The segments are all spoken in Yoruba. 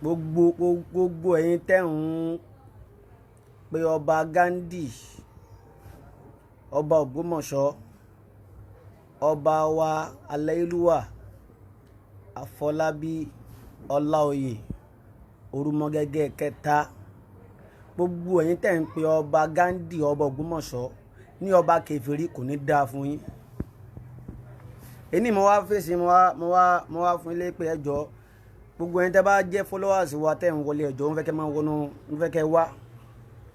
gbogbo ẹ̀yin tẹ́ ń pe ọba Ghandi, ọba Ògbómọ̀ṣọ́, ọba wa Aláyélúwà Àfọlábí Ọláoyè Òrùmọgẹ́gẹ́ kẹta, gbogbo ẹ̀yin tẹ́ ń pe ọba Ghandi ọba Ògbómọ̀ṣọ́ ní ọba kèfèrí kò ní dáa fún yín. Èní mo wá fèsì mo wá fún ilé pé ẹjọ́ gbogbo ẹ̀yin tẹ́ bá jẹ́ followers wa tẹ́ ń wọlé ẹjọ́ ń fẹ́ kẹ́ máa wọnú ń fẹ́ kẹ́ wá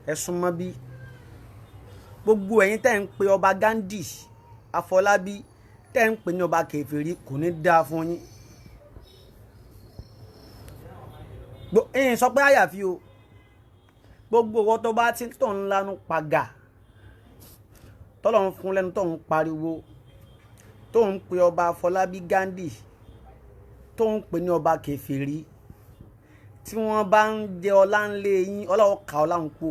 ẹ súnmọ́ bí. Gbogbo ẹ̀yin tẹ́ ń pe ọba Ghandi Àfọlábí tẹ́ ń pè ní ọba kèfèrí kò ní dáa fún yín. Ẹ̀yin sọ pé àyàfi o, gbogbo ọwọ́ tó bá ti tọ̀ ń lanu pàgà tọ́lọ̀ ń fún lẹ́nu tó ń pariwo tó ń pe ọba Àfọlábí Ghandi tó ń pè ní ọba kèfèrí, tí wọ́n bá ń jẹ ọlá ńlẹ̀ yín ọlọ́wọ́ kà ọlá ń pò.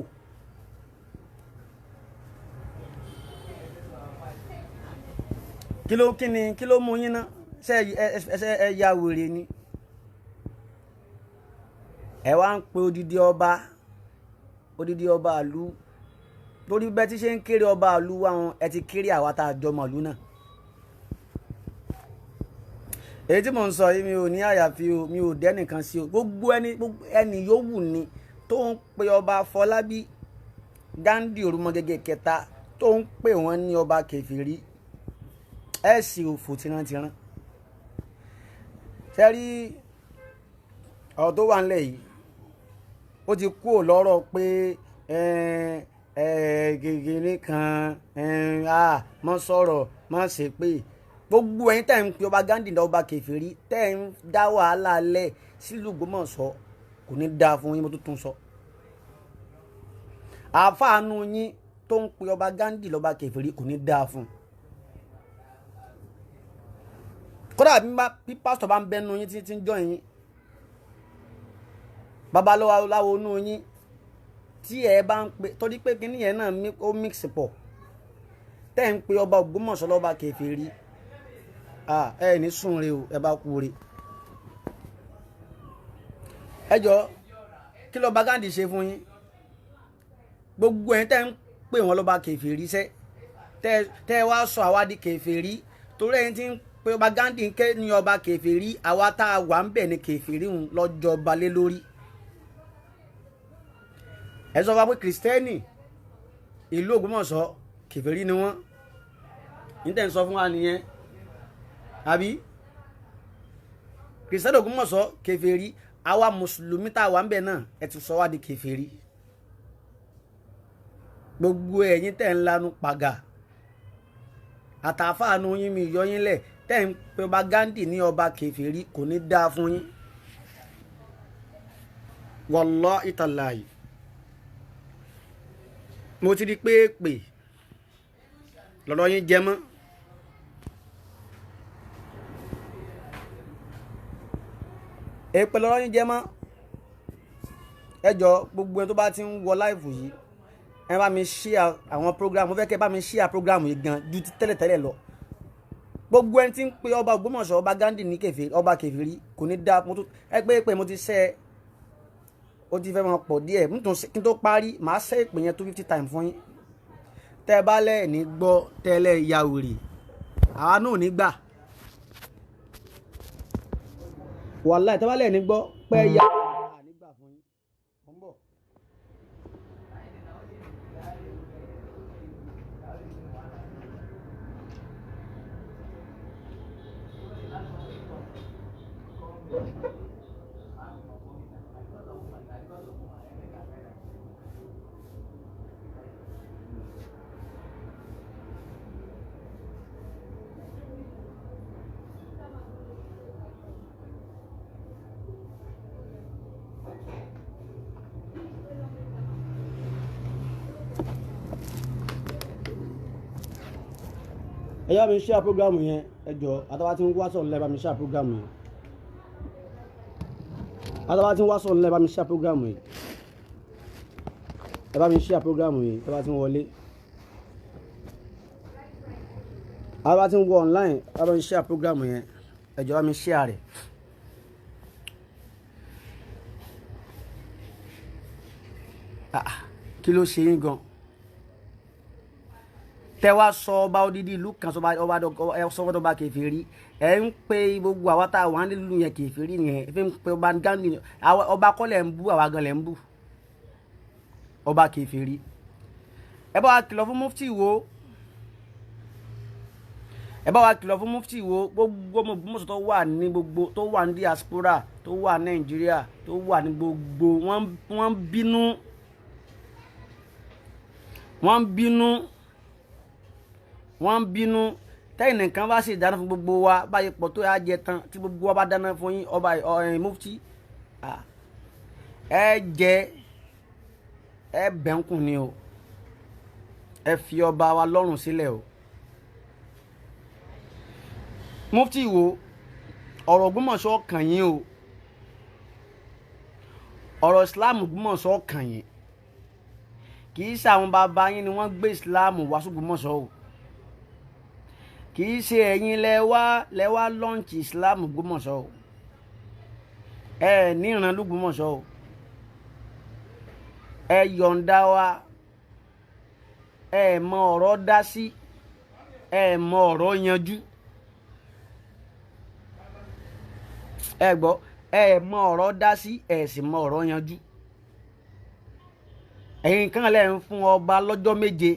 Kí ló mú yín ná? Ṣé ẹ ya wèrè ni? Ẹ wá ń pe odidi ọba ìlú lórí bẹ́ẹ̀ tí ṣe ń kéré ọba ìlú àwọn ẹ ti kéré àwa tá a jọ mọ̀lú náà. Èyí tí mò ń sọ yìí mi ò ní àyàfi o, mi ò dẹ́nìkan sí o. Gbogbo ẹni yòówù ni tó ń pe ọba Àfọlábí Ghandi Òrùmọgẹ́gẹ́ kẹta tó ń pè wọ́n ní ọba kèfèrí, ẹ sì òfò tìrantìran. Ṣé rí ọ̀rọ̀ tó wà ńlẹ̀ yìí ó ti kúrò lọ́rọ̀ pé gègé kan mọ́ sọ̀rọ̀ mọ́ ṣe pé gbogbo ẹ̀yin tẹ́ ń pe ọba Ghandi ní ọba kèfèrí tẹ́ ń dá wàhálà lẹ̀ sílùú Ògbómọ̀ṣọ́ kò ní dáa fún yín. Mo tún sọ àfáànù yín tó ń pe ọba Ghandi lọ́ba kèfèrí kò ní dáa fún. Kódà bí pásítọ̀ bá ń bẹ́nu yín tí ń jọ yín, babaláwo nú yín tí ẹ bá ń pe torí pé kíní yẹn náà ó mix pọ̀ tẹ́ ń pe ọba Ògbómọ̀ṣọ́ lọ́ba kèfèrí, ẹ ní sùn re o, ẹ bá kú re. Ẹ jọ kí lọ́ba Ghandi ṣe fún yín? Gbogbo ẹ̀yin tẹ́ ń pè wọ́n lọ́ba kèfèrí tẹ́ wá sọ àwa di kèfèrí torí ẹ̀yin tí ń pe ọba Ghandi ń ké ní ọba kèfèrí, àwa tá a wà ń bẹ̀ ní kèfèrí ń lọ́jọ́ balẹ̀ lórí. Ẹ sọ fún wa pé kìrìsìtẹ́nì ìlú Ògbómọ̀ṣọ́ kèfèrí ni wọ́n, ní tẹ́ ń sọ fún wa nìyẹn àbí? Kìrìsìtẹ́nì Ògbómọ̀ṣọ́ kèfèrí, àwa mùsùlùmí tá a wà ń bẹ̀ náà ẹ ti sọ wá di kèfèrí. Gbogbo ẹ̀yin tẹ́ ń lanu pàgà àtàfáànù yín mi yọ yín lẹ̀ tẹ́ ń pe ọba Ghandi ní ọba kèfèrí kò ní dáa fún yín. Wallahi tallahi mo ti di pé lọ́dọ̀ yín jẹ mọ́. Èpè lọ́dọ̀ yín jẹ mọ́. Ẹ jọ gbogbo ẹni tó bá ti ń wọ láìfù yìí ẹ bá mi share àwọn program, mo fẹ́ kẹ́ bá mi share program yìí gan ju ti tẹ́lẹ̀ lọ. Gbogbo ẹni tí ń pe ọba Ògbómọ̀ṣọ́ ọba Ghandi ní ọba kèfèrí kò ní dá ẹ pé mo ti ṣe ó ti fẹ́ máa pọ̀ díẹ̀ kí n tó parí màá ṣe ìpè yẹn tó 50 times fún yín. Tẹ́ bá lẹ̀ ní gbọ́ tẹ́lẹ̀ ya wèrè àwa náà ní gbà. Wàláhì tẹ́ bá lẹ̀ ní gbọ́ pẹ́ ya wèrè ní gbà fún yín. Mo ń bọ̀. Ẹ yá mi share program yẹn ẹ jọ àtàwà tí ń wá sọ̀rọ̀ lẹ́ bá mi share program yẹn. Àtàwà tí ń wá sọ̀rọ̀ lẹ́ bá mi share program yẹn. Ẹ bá mi share program yẹn àtàwà tí ń wọlé. Àtàwà tí ń wọ online ẹ bá mi share program yẹn ẹ jọ bá mi share rẹ̀. kí ló ṣe yín gan tẹ wá sọ ọba odidi ìlú kan sọ ọba kèfèrí ẹ ń pe gbogbo àwa tá a wà nílùú yẹn kèfèrí yẹn fi ń pe ọba Gandhi ọba kọ́lẹ̀ ń bú àwa gan lẹ̀ ń bú ọba kèfèrí ẹ bá wa kìlọ̀ fún mufti wo gbogbo mọ̀gbọ́mọ̀sọ̀ tó wà ní gbogbo tó wà ní diaspora tó wà ní Nàìjíríà tó wà ní gbogbo wọ́n bínú tẹ́yìn nìkan bá sì dáná fún gbogbo wa báyìí pọ̀ tó yà jẹ tán tí gbogbo wa bá dáná fún yín ọba mufti ẹ jẹ ẹ bẹ̀ǹkùn ni o ẹ fi ọba wa lọ́rùn sílẹ̀ o mufti wo ọ̀rọ̀ Ògbómọ̀ṣọ́ kàn yín o ọ̀rọ̀ Islam Ògbómọ̀ṣọ́ kàn yín kì í ṣe àwọn bàbá yín ni wọ́n gbé Islam wá s'Ògbómọ̀ṣọ́ o kì í ṣe ẹ̀yin lẹ́wà lọ́ǹchì Islam Ògbómọ̀ṣọ́ o ẹ níran l'Ògbómọ̀ṣọ́ o ẹ yọ̀ǹda wa ẹ mọ ọ̀rọ̀ dá sí ẹ mọ ọ̀rọ̀ yanjú ẹ gbọ́ ẹ mọ ọ̀rọ̀ dá sí ẹ sì mọ ọ̀rọ̀ yanjú ẹ̀yin kan lẹ́ ń fún ọba lọ́jọ́ méje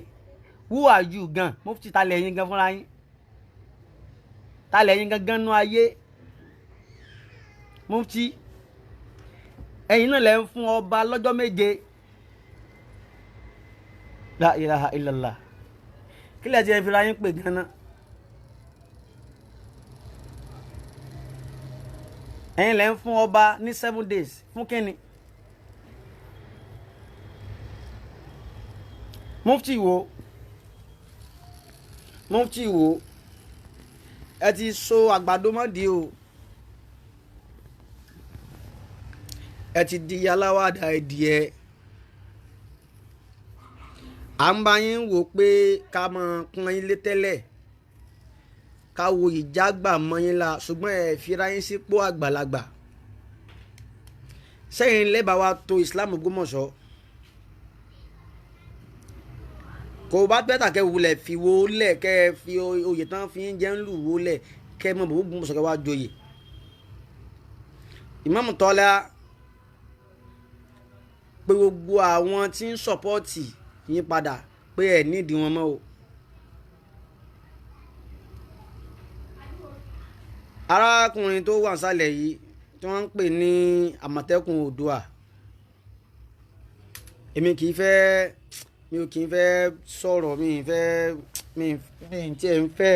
who are you gan mufti ta lẹ́yìn gan fúnra yín ta lẹ́yìn gangan nú ayé mufti ẹ̀yin náà lẹ́ ń fún ọba lọ́jọ́ méje la ilaha illallah kí lẹ ti ẹ fira yín pè ganan ẹ̀yin lẹ́ ń fún ọba ní 7 days fún kíni mufti wo ẹ ti so àgbàdo mọ́dì o ẹ ti di aláwàdà ẹdìẹ à ń bá yín wò pé ká máa pọ́n yín lé tẹ́lẹ̀ ká wo ìjágbà mọ́ yín la ṣùgbọ́n ẹ fira yín sípò àgbàlagbà sẹ́yìn lẹ́bàá wa tó Islam Ògbómọ̀ṣọ́ kò bá bẹ́tà kẹ́ wulẹ̀ fi wo lẹ̀ kẹ́ fi oyè tán fi ń jẹ́ ń lù wo lẹ̀ kẹ́ mọ̀ bó Ògbómọ̀ṣọ́ kẹ́ wá joyè Imam Tọ́lá pé gbogbo àwọn tí ń sọ̀pọ́ọ̀tì yín padà pé ẹ̀ nídìí wọn mọ́ o arákùnrin tó wà nísàlẹ̀ yìí tí wọ́n ń pè ní Àmọ̀tẹ́kùn Oòduà èmi kì í fẹ́ sọ̀rọ̀ mi tiẹ̀ ń fẹ́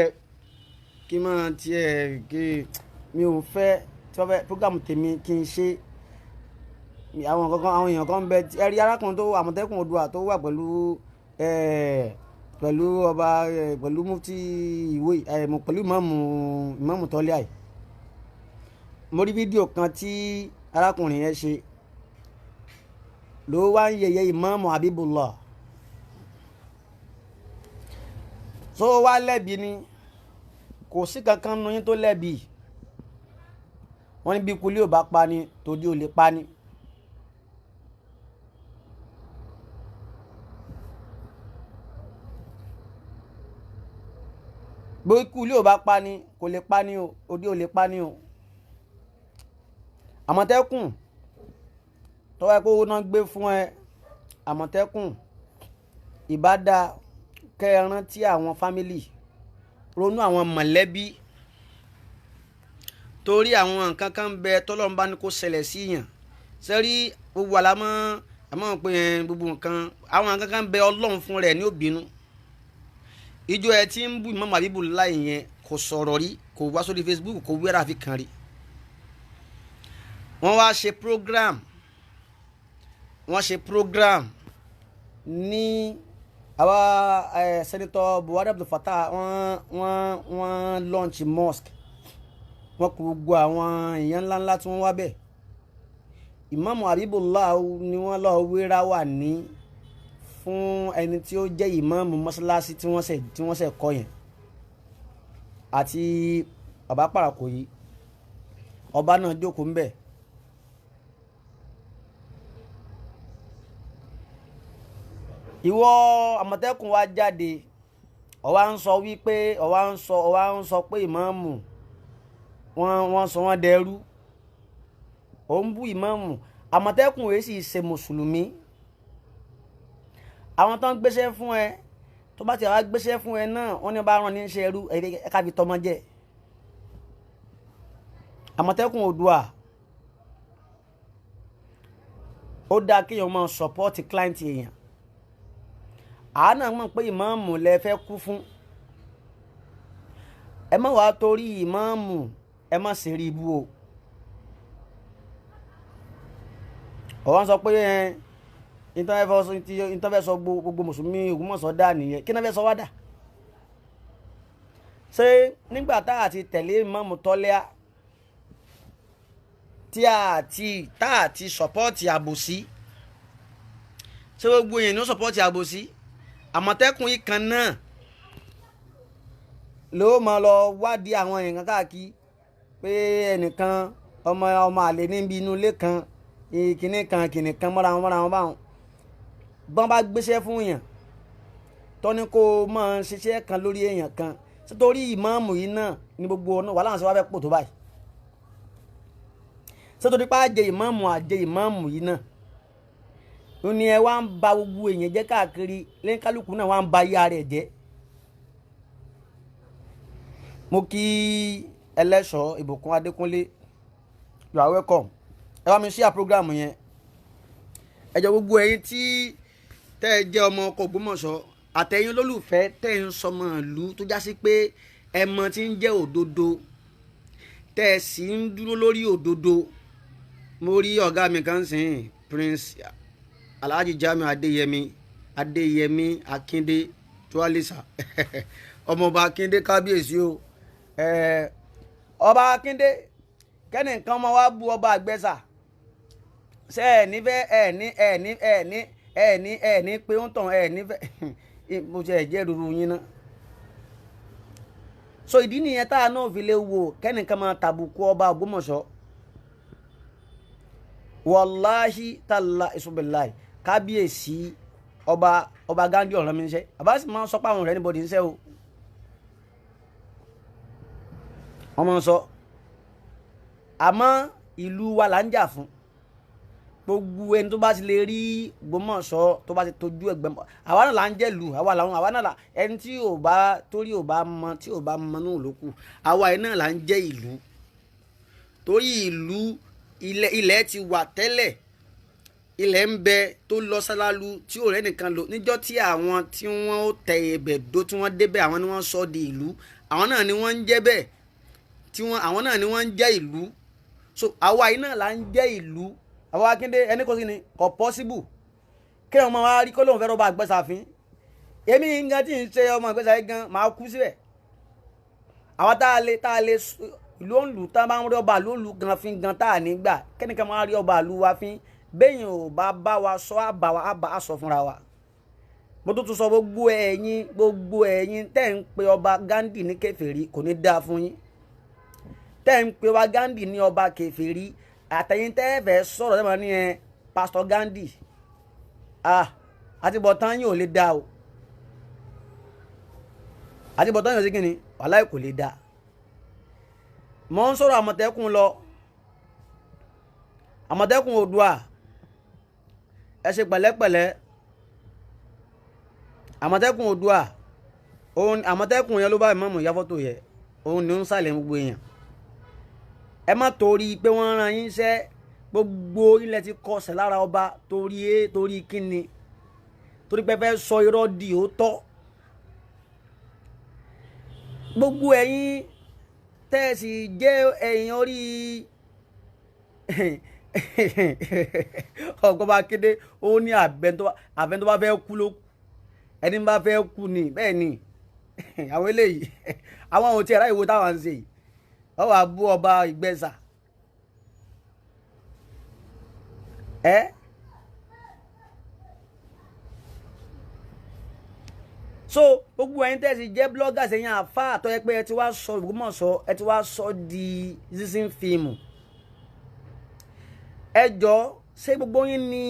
kí máa tiẹ̀ mi ò fẹ́ tí wọ́n fẹ́ program tèmi kí n ṣe àwọn èèyàn kan bẹ ẹ rí arákùnrin tó Àmọ̀tẹ́kùn Oòduà tó wà pẹ̀lú ọba pẹ̀lú mufti ìwé pẹ̀lú ìmáàmù Tọ́lá yìí mo rí fídíò kan tí arákùnrin yẹn ṣe ló wá ń yẹ̀yẹ́ ìmáàmù Habibullah so wá lẹ́bi ni kò sí kankan nu yín tó lẹ́bi wọ́n ní bí kulé ò bá pa ni tòde ò lè pa ni bí kulé ò bá pa ni kò lè pa ni o òde ò lè pa ni o Àmọ̀tẹ́kùn tọ́wọ́ ẹ pé owó náà gbé fún ẹ Àmọ̀tẹ́kùn ìbádá kẹ́ ẹ rántí àwọn fámìlì ronú àwọn mọ̀lẹ́bí torí àwọn nǹkan kan bẹ tọ́lọ́run bá ní kó ṣẹlẹ̀ sí yàn sẹ́rí gbogbo àmọ́ pé gbogbo nǹkan àwọn nǹkan kan bẹ Ọlọ́run fún rẹ̀ ní òbínú ìjọ ẹ tí ń bú Imam Habibullah yẹn kò sọ̀rọ̀ rí kò wá sórí Facebook kò wéra fi kàn rí wọ́n wá ṣe program ní àwa Senator Buhari Abdul Fattah wọ́n launch mosque wọ́n kó gbogbo àwọn èèyàn ńláńlá tí wọ́n wá bẹ̀ Imam Habibullah ni wọ́n lọ wéra wà ní fún ẹni tí ó jẹ́ ìmáàmù mọ́sálásí tí wọ́n ṣe kọ́ yẹn àti bàbá Parakoyi ọba náà jókòó ń bẹ̀ ìwọ Àmọ̀tẹ́kùn wá jáde ó wá ń sọ wípé ó wá ń sọ pé ìmáàmù wọ́n sọ wọ́n dẹrú ó ń bú ìmáàmù. Àmọ̀tẹ́kùn èyí sì ṣe mùsùlùmí. àwọn tó ń gbéṣẹ́ fún ẹ tó bá ti wá gbéṣẹ́ fún ẹ náà wọ́n ní bá rán ní ṣe ẹrú ẹ̀ka fi tọmọ jẹ. Àmọ̀tẹ́kùn Oòduà ó dáa kéèyàn máa support client èèyàn. àánà mọ̀ pé ìmáàmù lẹ fẹ́ kú fún. ẹ má wàá torí ìmáàmù ẹ má ṣe rí ibú o. ọ̀wọ́n sọ pé ìtàn fẹ́ sọ gbogbo mùsùlùmí Ògbómọ̀ṣọ́ dà nìyẹn kí náà fẹ́ sọ wá dà. ṣé nígbà tá a ti tẹ̀lé ìmáàmù Tọ́lẹ́à tá a ti sọ́pọ́ọ̀tì àbòsí ṣé gbogbo èèyàn ní ó sọ́pọ́ọ̀tì àbòsí? Àmọ̀tẹ́kùn yìí kan náà ló máa lọ wádìí àwọn èèyàn káàkiri pé ẹnìkan ọmọ àlè níbi inú ilé kan kìnìkan mọ́ra wọn báwọn bọ́n bá gbéṣẹ́ fún èèyàn tó ní kó máa ṣiṣẹ́ kan lórí èèyàn kan sítorí ìmáàmù yìí náà ní gbogbo ọ̀nà wàhálà àwọn ṣe wá fẹ́ pò tó báyìí. sítorí pé àjẹ ìmáàmù yìí náà ó ní ẹ wá ń ba gbogbo èèyàn jẹ́ káàkiri lẹ́yìn kálukú náà wá ń ba ayé rẹ̀ jẹ́. mo kí ẹlẹ́ṣọ̀ọ́ Ìbùkún Adékúnlé you are welcome. ẹ bá mi share program yẹn. ẹ jọ gbogbo ẹ̀yin tí tẹ́ ẹ jẹ́ ọmọ ọkọ̀ Ògbómọ̀ṣọ́ àtẹ̀yin olólùfẹ́ tẹ́ ẹ ń sọmọ ìlú tó já sí pé ẹ mọ tí ń jẹ́ òdodo tẹ́ ẹ sì ń dúró lórí òdodo. mo rí ọ̀gá mi kan sìn Prince Alhaji Jamiu Adéyẹmí Akíndé tuwalisa ọmọọba Akíndé kábíyèsí o. ọba Akíndé kẹ́nìkan ọmọ wa bu ọba Àgbẹ̀sà ṣe ẹ̀ ní pé ń tàn ẹ̀ nífẹ̀ẹ́ mo ṣe ẹ̀jẹ̀ ruru yín ná. so ìdí nìyẹn tá a náà fi lè wo kẹ́nìkan máa tàbùkù ọba Ògbómọ̀ṣọ́. wàláhì tàlà ìṣubìláì kábíyèsí ọba Ghandi ọ̀rọ̀ mi ń ṣe àbá sì máa ń sọ pé àwọn ọ̀rẹ́ níbodè ń ṣe o. wọ́n máa ń sọ àmọ́ ìlú wa là ń jà fún. gbogbo ẹni tó bá ti lè rí Ògbómọ̀ṣọ́ tó bá ti tójú ẹgbẹ́ mọ́ àwa náà là ń jẹ́ ìlú àwa náà là ẹni tí ò bá torí ò bá mọ náà ló kù àwa yìí náà là ń jẹ́ ìlú. torí ìlú ilẹ̀ ti wà tẹ́lẹ̀ ilẹ̀ ń bẹ tó lọ sálálú tí ò rẹ́ nìkan lò níjọ́ tí àwọn tí wọ́n ó tẹ ẹ̀bẹ̀ dó tí wọ́n débẹ̀ àwọn ni wọ́n sọ di ìlú àwọn náà ni wọ́n ń jẹ́ bẹ́ẹ̀ àwọn náà ni wọ́n ń jẹ́ ìlú. so àwa yìí náà là ń jẹ́ ìlú. àwọn Akíndé ẹni kò sí ni kò possible kí ọmọ wa rí kó lóun fẹ́ rọ́bà Àgbẹ̀sà fín èmi nǹkan tí ń ṣe ọmọ Àgbẹ̀sà yìí gan máa kú síbẹ̀. àwọn tá a lè ìlú òǹlù tá a bá ń rí ọba ìlú òǹlù gan fín gan tá a ní gbà kẹ́nìkan máa rí ọba ìlú wa fín bẹ́yìn ò bá wa sọ àbá sọ fúnra wa. mo tún sọ gbogbo ẹ̀yin tẹ́ ń pe ọba Ghandi ní kèfèrí kò ní dáa fún yín. tẹ́ ń pe ọba Ghandi ní ọba kèfèrí àtẹ̀yìn tẹ́ fẹ́ sọ̀rọ̀ tẹ́ máa ní Pastor Ghandi àtibọ̀tán yìí ò lè dáa o. àtibọ̀tán yìí ò sí kí ni wàláì kò lè dáa. mo ń sọ̀rọ̀ Àmọ̀tẹ́kùn lọ Àmọ̀tẹ́kùn Oòduà ẹ ṣe pẹ̀lẹ́pẹ̀lẹ́. Àmọ̀tẹ́kùn Oòduà Àmọ̀tẹ́kùn yẹn ló bá ìmáàmù ya fọ́tò yẹ òun ni ó ń sàlẹ̀ gbogbo èèyàn. ẹ má torí pé wọ́n ran yín iṣẹ́ gbogbo ilẹ̀ ti kọsẹ̀ lára ọba torí kíni torí pé fẹ́ sọ irọ́ di òótọ́. gbogbo ẹ̀yin tẹ́ẹ̀sì jẹ́ ẹ̀yìn orí ọgbọ́n bá kéde ó ní àbẹ̀ tó bá fẹ́ kú ló ẹni bá fẹ́ kú ni bẹ́ẹ̀ ni àwọn eléyìí àwọn ohun tí ẹ̀rá ìwo táwọn ń ṣe yìí wọ́n wá bú ọba Ìgbẹ̀sà so gbogbo ẹ̀yin tẹ́sí jẹ́ bloggers ẹ̀yin àfa àtọ́ ẹ pé ẹ ti wá sọ Ògbómọ̀ṣọ́ ẹ ti wá sọ di sísìn fíìmù ẹ jọ ṣé gbogbo yín ni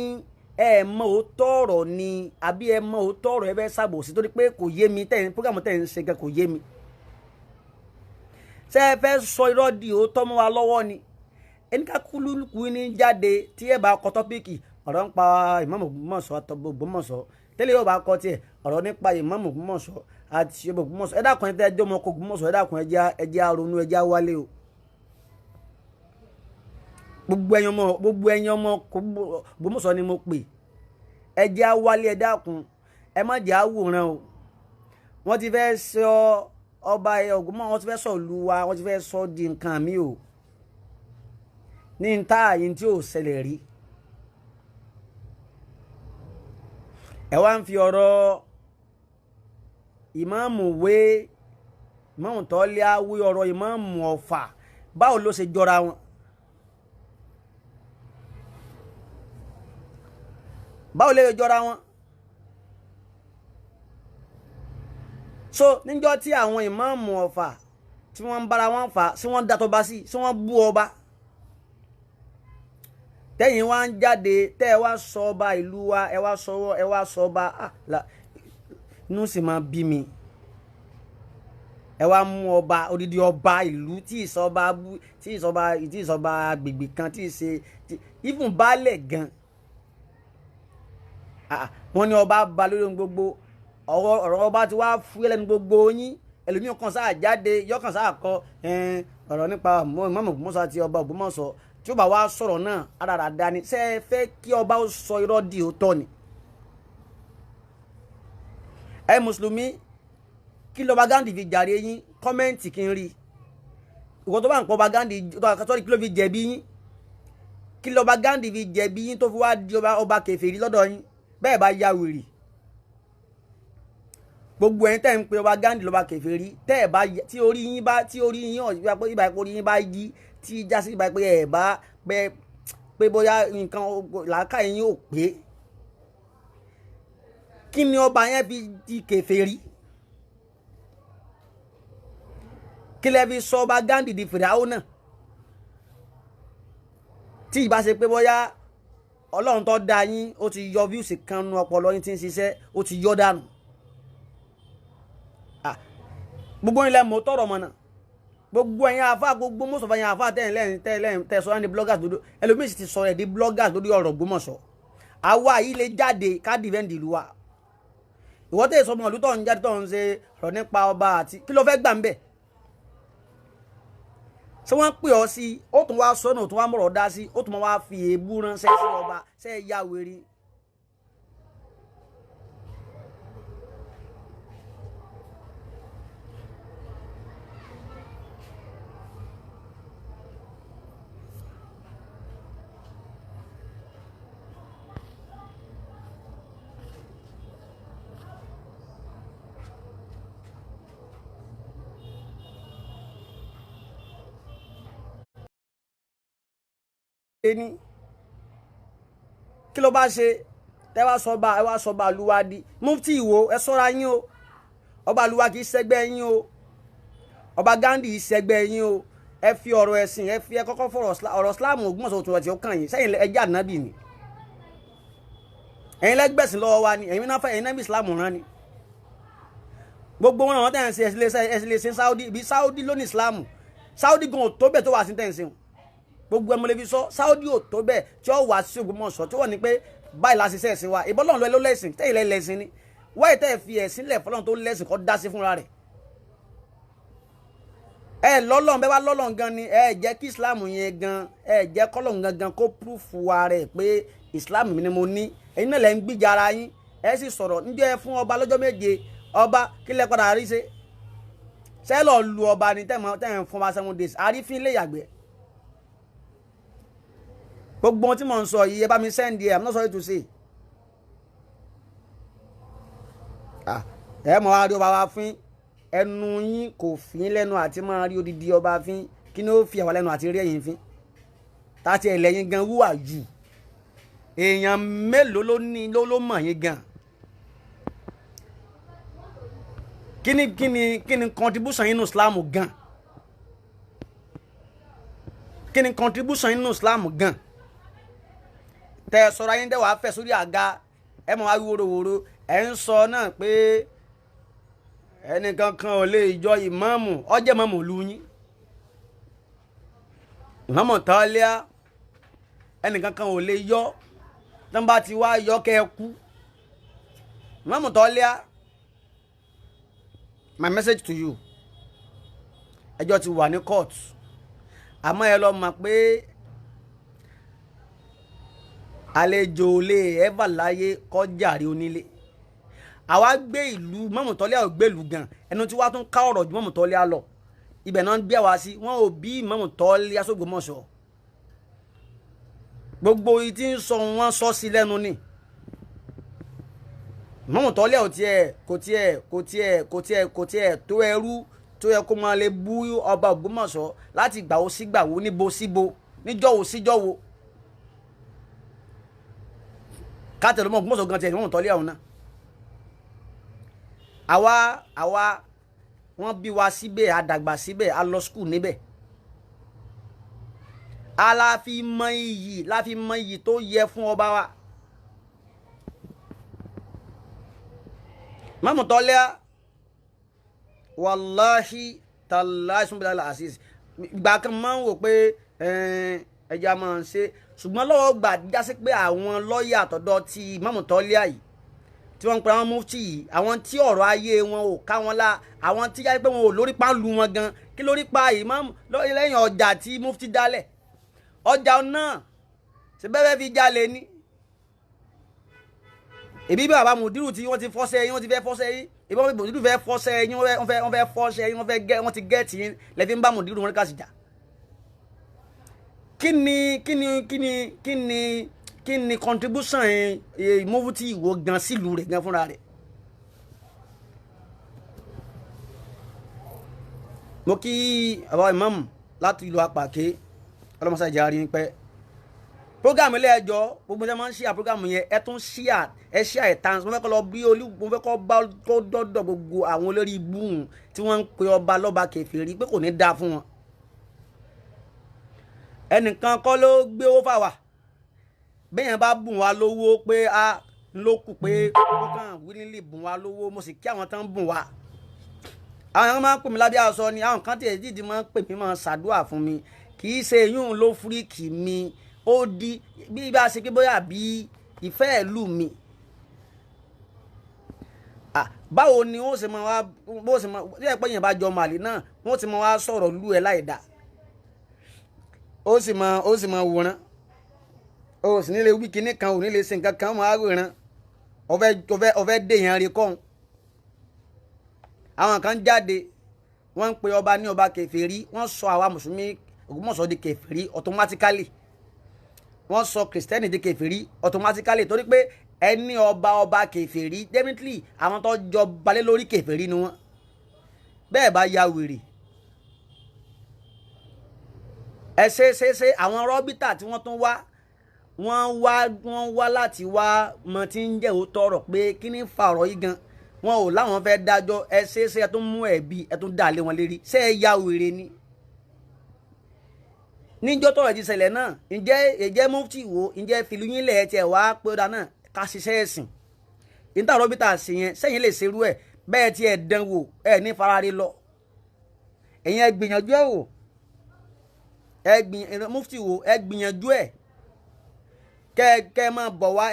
ẹ mọ òótọ́ ọ̀rọ̀ ni àbí ẹ mọ òótọ́ ọ̀rọ̀ ẹ fẹ́ ṣàbòsí torí pé kò yé mi tẹ̀yìn program tẹ̀yìn ṣe gan kò yé mi ṣé ẹ fẹ́ sọ irọ́ di òótọ́ mọ́ wa lọ́wọ́ ni ẹni ká kúlùkù ní jáde tí ẹ bá kọ tọ́píìkì ọ̀rọ̀ nípa ìmáàmù Ògbómọ̀ṣọ́ àtọ́gbò Ògbómọ̀ṣọ́ tẹ́lẹ̀ yóò bá kọ tiẹ̀ ọ̀rọ̀ nípa ìmáàmù Ògbómọ̀ṣọ́ àti ṣe Ògbómọ̀ṣọ́ ẹ dákun ẹ jẹ́ ọmọ ọkọ̀ Ògbómọ̀ṣọ́ ẹ dákun ẹ jẹ́ aronú ẹ jẹ́ wálé o gbogbo ẹ̀yin ọmọ Ògbómọ̀ṣọ́ ni mo pè ẹ jẹ́ wálé ẹ dákun ẹ má jẹ́ àwòrán o wọ́n ti fẹ́ sọ ọba Ògbómọ̀ṣọ́ wọ́n ti fẹ́ sọ ìlú wa wọ́n ti fẹ́ sọ di nǹkan mi o ní nta yìí tí ò ṣẹlẹ̀ rí ẹ wá ń fi ọ̀rọ̀ ìmáàmù wé ìmáàmù tọ́lé wé ọ̀rọ̀ ìmáàmù Ọ̀fà báwo ló ṣe jọra wọn báwo lè jọra wọn so níjọ́ tí àwọn ìmáàmù Ọ̀fà tí wọ́n ń bára wọn fà sí wọ́n dàtọ̀ bá sí wọ́n bú ọba tẹ́yìn wá ń jáde tẹ́ ẹ wá sọ ọba ìlú wa ẹ wá sọ ọba inú sì máa bí mi ẹ wá mú ọba odidi ọba ìlú tí ìsọba agbègbè kan tí ì ṣe even baálẹ̀ gan wọ́n ní ọba ba lórí ohun gbogbo ọ̀rọ̀ ọba ti wá fúyẹ́ lẹ́nu gbogbo yín ẹlòmíràn kan sáà jáde yọkàn sáà kọ ọ̀rọ̀ nípa Ìmáàmù Ògbómọ̀ṣọ́ àti ọba Ògbómọ̀ṣọ́ tí ó bá wá sọ̀rọ̀ náà arára dání ṣé ẹ fẹ́ kí ọba ó sọ irọ́ di òótọ́ ni ẹ mùsùlùmí kí lọ́ba Ghandi fi jàre yín kọ́mẹ́ǹtì kí n rí ìwọ tó bá ń pọ̀ ọba Ghandi sọ́rí kí ló fi jẹ̀bi yín kí lọ́ba Ghandi fi jẹ̀bi yín tó fi wá di ọba kèfèrí lọ́dọ̀ yín bẹ́ẹ̀ bá ya wèrè gbogbo ẹ̀yin tẹ́ ń pe ọba Ghandi lọ́ba kèfèrí tẹ́ ẹ̀ bá tí orí yín ìbá orí yín bá yí tí jásí ìbá pé ẹ̀ bá pé bóyá nǹkan làákà yín ò pé kí ni ọba yẹn fi di kèfèrí kí lẹ fi sọ ọba Ghandi di fìràwọ náà tí ìbá ṣe pé bóyá Ọlọ́run tó dá yín ó ti yọ views kan nu ọpọlọ yín tí ń ṣiṣẹ́ ó ti yọ dànù gbogbo ilẹ̀ mọ̀ tọrọ mọ̀ náà gbogbo ẹ̀yin àfáà gbogbo mọ́sọ̀fà ẹ̀yin àfáà tẹ́ sọ ní bloggers lórí ẹlòmíì sì ti sọ ẹ̀ di bloggers lórí ọ̀rọ̀ Ògbómọ̀ṣọ́ àwa yìí lè jáde ká defend ìlú wa ìwọ tẹ́ sọ ọmọ ìlú tó ń jáde tó ń ṣe ọ̀rọ̀ nípa ọba àti kí ló fẹ́ gbà ń bẹ̀ ṣé wọ́n pè ọ́ sí ó tún wá sọ́nà ó tún wá mọ̀rọ̀ dá sí ó tún wá fi èébú ránṣẹ́ sí ọba ṣe é yá wèrè. Ní kí ló bá ṣe tẹ́ wá sọba ẹ wá sọba àlùwà di mufti ìwò ẹ ṣọ́ra yín o ọba àlùwà kì í ṣẹgbẹ́ yín o ọba Ghandi yìí ṣẹgbẹ́ yín o ẹ fi ọ̀rọ̀ ẹ̀sìn ẹ fi ẹ kọ́kọ́ fọ̀rọ̀ ọ̀rọ̀ Islam Ògbómọ̀ṣọ́ tó ti ó kàn yín sẹ́yìn ẹjẹ́ ànábì ni ẹ̀yin lẹ́gbẹ̀sìn lọ́wọ́ wa ni ẹ̀yin náà fẹ́ ẹ̀yin náà bí Islam rán ni gbogbo wọn àwọn tẹ̀ ń ṣe ẹ̀sìn lè ṣe Saudi ibi Saudi lónìí Islam Saudi gan ò tó bẹ̀ tó wà sí tẹ̀ ń ṣe gbogbo ẹmọ lẹbi sọ Saudi ò tó bẹ́ẹ̀ tí ó wá sí Ògbómọ̀ṣọ́ tí wọ́n ní pé báyìí láti ṣe ẹ̀sìn wa ìbọ́lọ́run lọ ló lẹ́sìn tẹ́yìn lẹ́ lẹ́sìn ni wáyé tẹ́ fi ẹ̀sìn lẹ̀ fọlọ́run tó lẹ́sìn kọ́ dá sí fúnra rẹ̀ ẹ lọ́lọ́run bẹ́ẹ̀ bá lọ́lọ́run gan ni ẹ jẹ́ kí Islam yẹn gan ẹ jẹ́ kọ́lọ́run gangan kó púrúfù wa rẹ̀ pé Islam mi ni mo ní ẹ̀yin náà lẹ́ ń gbìjà ara yín ẹ sì sọ̀rọ̀ níjẹ́ ẹ fún ọba lọ́jọ́ méje ọba kí lẹ́ padà rí ṣe ṣẹ́ lọ lu ọba ni tẹ́ ń fún ọba 7 days àrífín lè yàgbẹ́ gbogbo tí mo ń sọ yìí ẹ bá mi send ẹ I'm not sorry to say ẹ mọ̀ wá rí ọba wa fín ẹnu yín kò fín lẹ́nu àti máa rí odidi ọba fín kí ni ó fi àwa lẹ́nu àti rí ẹ̀yin fín tàti ẹ̀lẹ́yìn gan wúwà jù èèyàn mélòó ló mọ̀ yín gan kí ni contribution yín nínú Islam gan kí ni contribution yín nínú Islam gan tẹ́ sọ̀rọ̀ ayé dẹ́ wàá fẹ́ sórí àga ẹ mọ̀ wá wórówóró ẹ̀ ń sọ náà pé ẹnìkan kan ò lè jọ ìmáàmù ọjẹ́ ìmáàmù lu yín ìmáàmù Tọ́líà ẹnìkan kan ò lè yọ tán bá ti wá yọ kẹ́ ẹ kú ìmáàmù Tọ́líà my message to you ẹjọ́ ti wà ní court àmọ́ ẹ lọ mọ̀ pé àlejò lè ẹ́fà láyé kọjáre onílé àwa gbé ìlú Ìmáàmù Tọ́líà ò gbèlú gan ẹnu tí wàá tún ká ọ̀rọ̀ ju Ìmáàmù Tọ́líà lọ ibẹ̀ náà ń bí àwa sí wọn ò bí Ìmáàmù Tọ́líà s'Ògbómọ̀ṣọ́ gbogbo yìí tí ń sọ wọn sọ sí lẹ́nu ni Ìmáàmù Tọ́líà kò tiẹ̀ tó ẹrú tó yẹ kó máa lè bú ọba Ògbómọ̀ṣọ́ láti gbàwó sígbàwó níbo síbo níjọ́wó síjọ́wó kátẹ̀lú mọ́ Ògbómọ̀ṣọ́ gan tiẹ̀ Ìmáàmù Tọ́líà ọ̀hún náà àwa wọ́n bí wa síbẹ̀ àdàgbà síbẹ̀ a lọ skul níbẹ̀ a la fi mọ iyì tó yẹ fún ọba wa Ìmáàmù Tọ́líà wàláhì tàláhì súnbìlà àṣìṣ ìgbà kan máa ń wò pé ẹja máa ń ṣe ṣùgbọ́n lọ́wọ́ gbà jásí pé àwọn lọ́ọ̀yà àtọ̀dọ̀ ti Ìmáàmù Tọ́líà yìí tí wọ́n ń pe àwọn mufti yìí àwọn tí ọ̀rọ̀ ayé wọn ò ká wọn lá àwọn tí yáyí pé wọn ò lórí pa lu wọn gan kí lórí pa ìmáàmù lẹ́yìn ọjà tí mufti dálẹ̀ ọjà náà ṣe bẹ́ẹ̀ fi jalè ní ìbí bí bàbá mùdírù tí wọ́n ti fọ́sẹ̀ yín wọ́n ti fẹ́ fọ́sẹ̀ yín ìbí wọ́n mùdírù fẹ́ fọ́sẹ̀ yín wọ́n fẹ́ fọ́sẹ̀ yín wọ́n ti gẹ́ẹ̀tì yín lẹ́fí ń bá mùdírù wọn kásì jà kí ni contribution mufti ìwò gan sílùú rẹ̀ gan fúnra rẹ̀ mo kí àbá ìmáàmù láti ìlú Apàké ọlọ́mọsá ìjà rí pẹ́ program ilé ẹjọ́ gbogbo ẹ máa ń ṣíà program yẹn ẹ tún ṣíà ẹ ṣíà ẹ tán mo fẹ́ kọ́ lọ bí mo fẹ́ kọ́ bá tó dọ́dọ̀ gbogbo àwọn olórí ibú tí wọ́n ń pe ọba lọ́ba kèfèrí pé kò ní dáa fún wọn ẹnìkan kọ́ ló gbé owó fáwa bẹ́yẹn bá bùn wá lówó pé a ló kù pé ó kàn wínílì bùn wá lówó mo sì kí àwọn tán bùn wá àwọn kan máa ń pè mí lábẹ́ aṣọ ni àwọn kan tiẹ̀ dídì máa ń pè mí máa ṣàdúrà fún mi kì í ṣe yún ló fúríkì mi ó di bí bá ṣe pé bóyá bí ìfẹ́ ìlú mi báwo ni ó ṣe máa wá bó ṣe máa tí ẹ pé yẹn bá jọ màlì náà wọ́n ti máa wá sọ̀rọ̀ lú ẹ láì dá ó sì máa wòran ó sì nílé wí kíní kan ò nílé ṣe nǹkan kan máa wòran ọ̀fẹ́ dèèyàn rí kọ́hún àwọn kan jáde wọ́n ń pe ọba ní ọba kèfèrí wọ́n sọ àwa mùsùlùmí Ògbómọ̀ṣọ́ di kèfèrí automatically wọ́n sọ kìrìsìtẹ́nì di kèfèrí automatically torí pé ẹni ọba kèfèrí definitely àwọn tó jọ balẹ̀ lórí kèfèrí ni wọ́n bẹ́ẹ̀ bá ya wèrè ẹ ṣe àwọn rọ́bítà tí wọ́n tún wá wọ́n wá láti wá mọ tí ń jẹ́ òótọ́ ọ̀rọ̀ pé kí ni fa ọ̀rọ̀ yìí gan wọn ò láwọn fẹ́ dájọ́ ẹ ṣe ẹ tún mú ẹ̀bi ẹ tún dà lé wọn lérí ṣé ẹ ya wèrè ni níjọ́ tọ́rọ̀ ti ṣẹlẹ̀ náà ǹjẹ́ mufti wo ǹjẹ́ fìlú yín lẹ̀ tiẹ̀ wá pé ó dáa náà ká ṣiṣẹ́ ẹ̀sìn ìta rọ́bìtà sí yẹn sẹ́yìn lè ṣerú ẹ̀ bẹ́ẹ̀ tí ẹ̀ dán wò ẹ̀ ní farare lọ ẹ̀yin ẹ gbìyànjú ẹ̀ wò mufti wo ẹ gbìyànjú ẹ̀ kẹ́ ẹ máa bọ̀ wá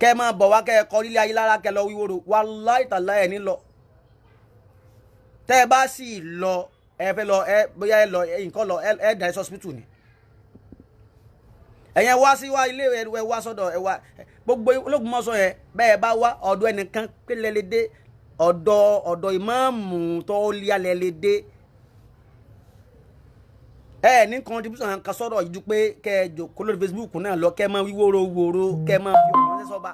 kẹ́ ẹ máa bọ̀ wá kẹ́ ẹ kọ́ lílé ayé lára kẹ́ ẹ lọ wíwòrò wallahi ta'ala ẹ̀ ní lọ tẹ́ ẹ bá sì lọ ẹ fẹ́ lọ ẹ bóyá ẹ lọ nǹkan lọ ẹ dà ẹ hospital ni ẹ̀yẹn wá sí wá ilé ẹ wá sọ́dọ̀ ẹ wá gbogbo Ológbòmọ̀ṣọ́ yẹn bẹ́ẹ̀ bá wá ọ̀dọ̀ ẹnìkan pé lẹ́lẹ́dẹ́ ọ̀dọ̀ ìmáàmù tó lé lẹ́lẹ́dẹ́ ẹ ní contribution kan sọ̀rọ̀ yìí ju pé kẹ́ ẹ jòkó lórí Facebook náà lọ kẹ́ ẹ máa wíwòrò kẹ́ ẹ máa fi ọ̀rọ̀ ránṣẹ́ sọ́ba.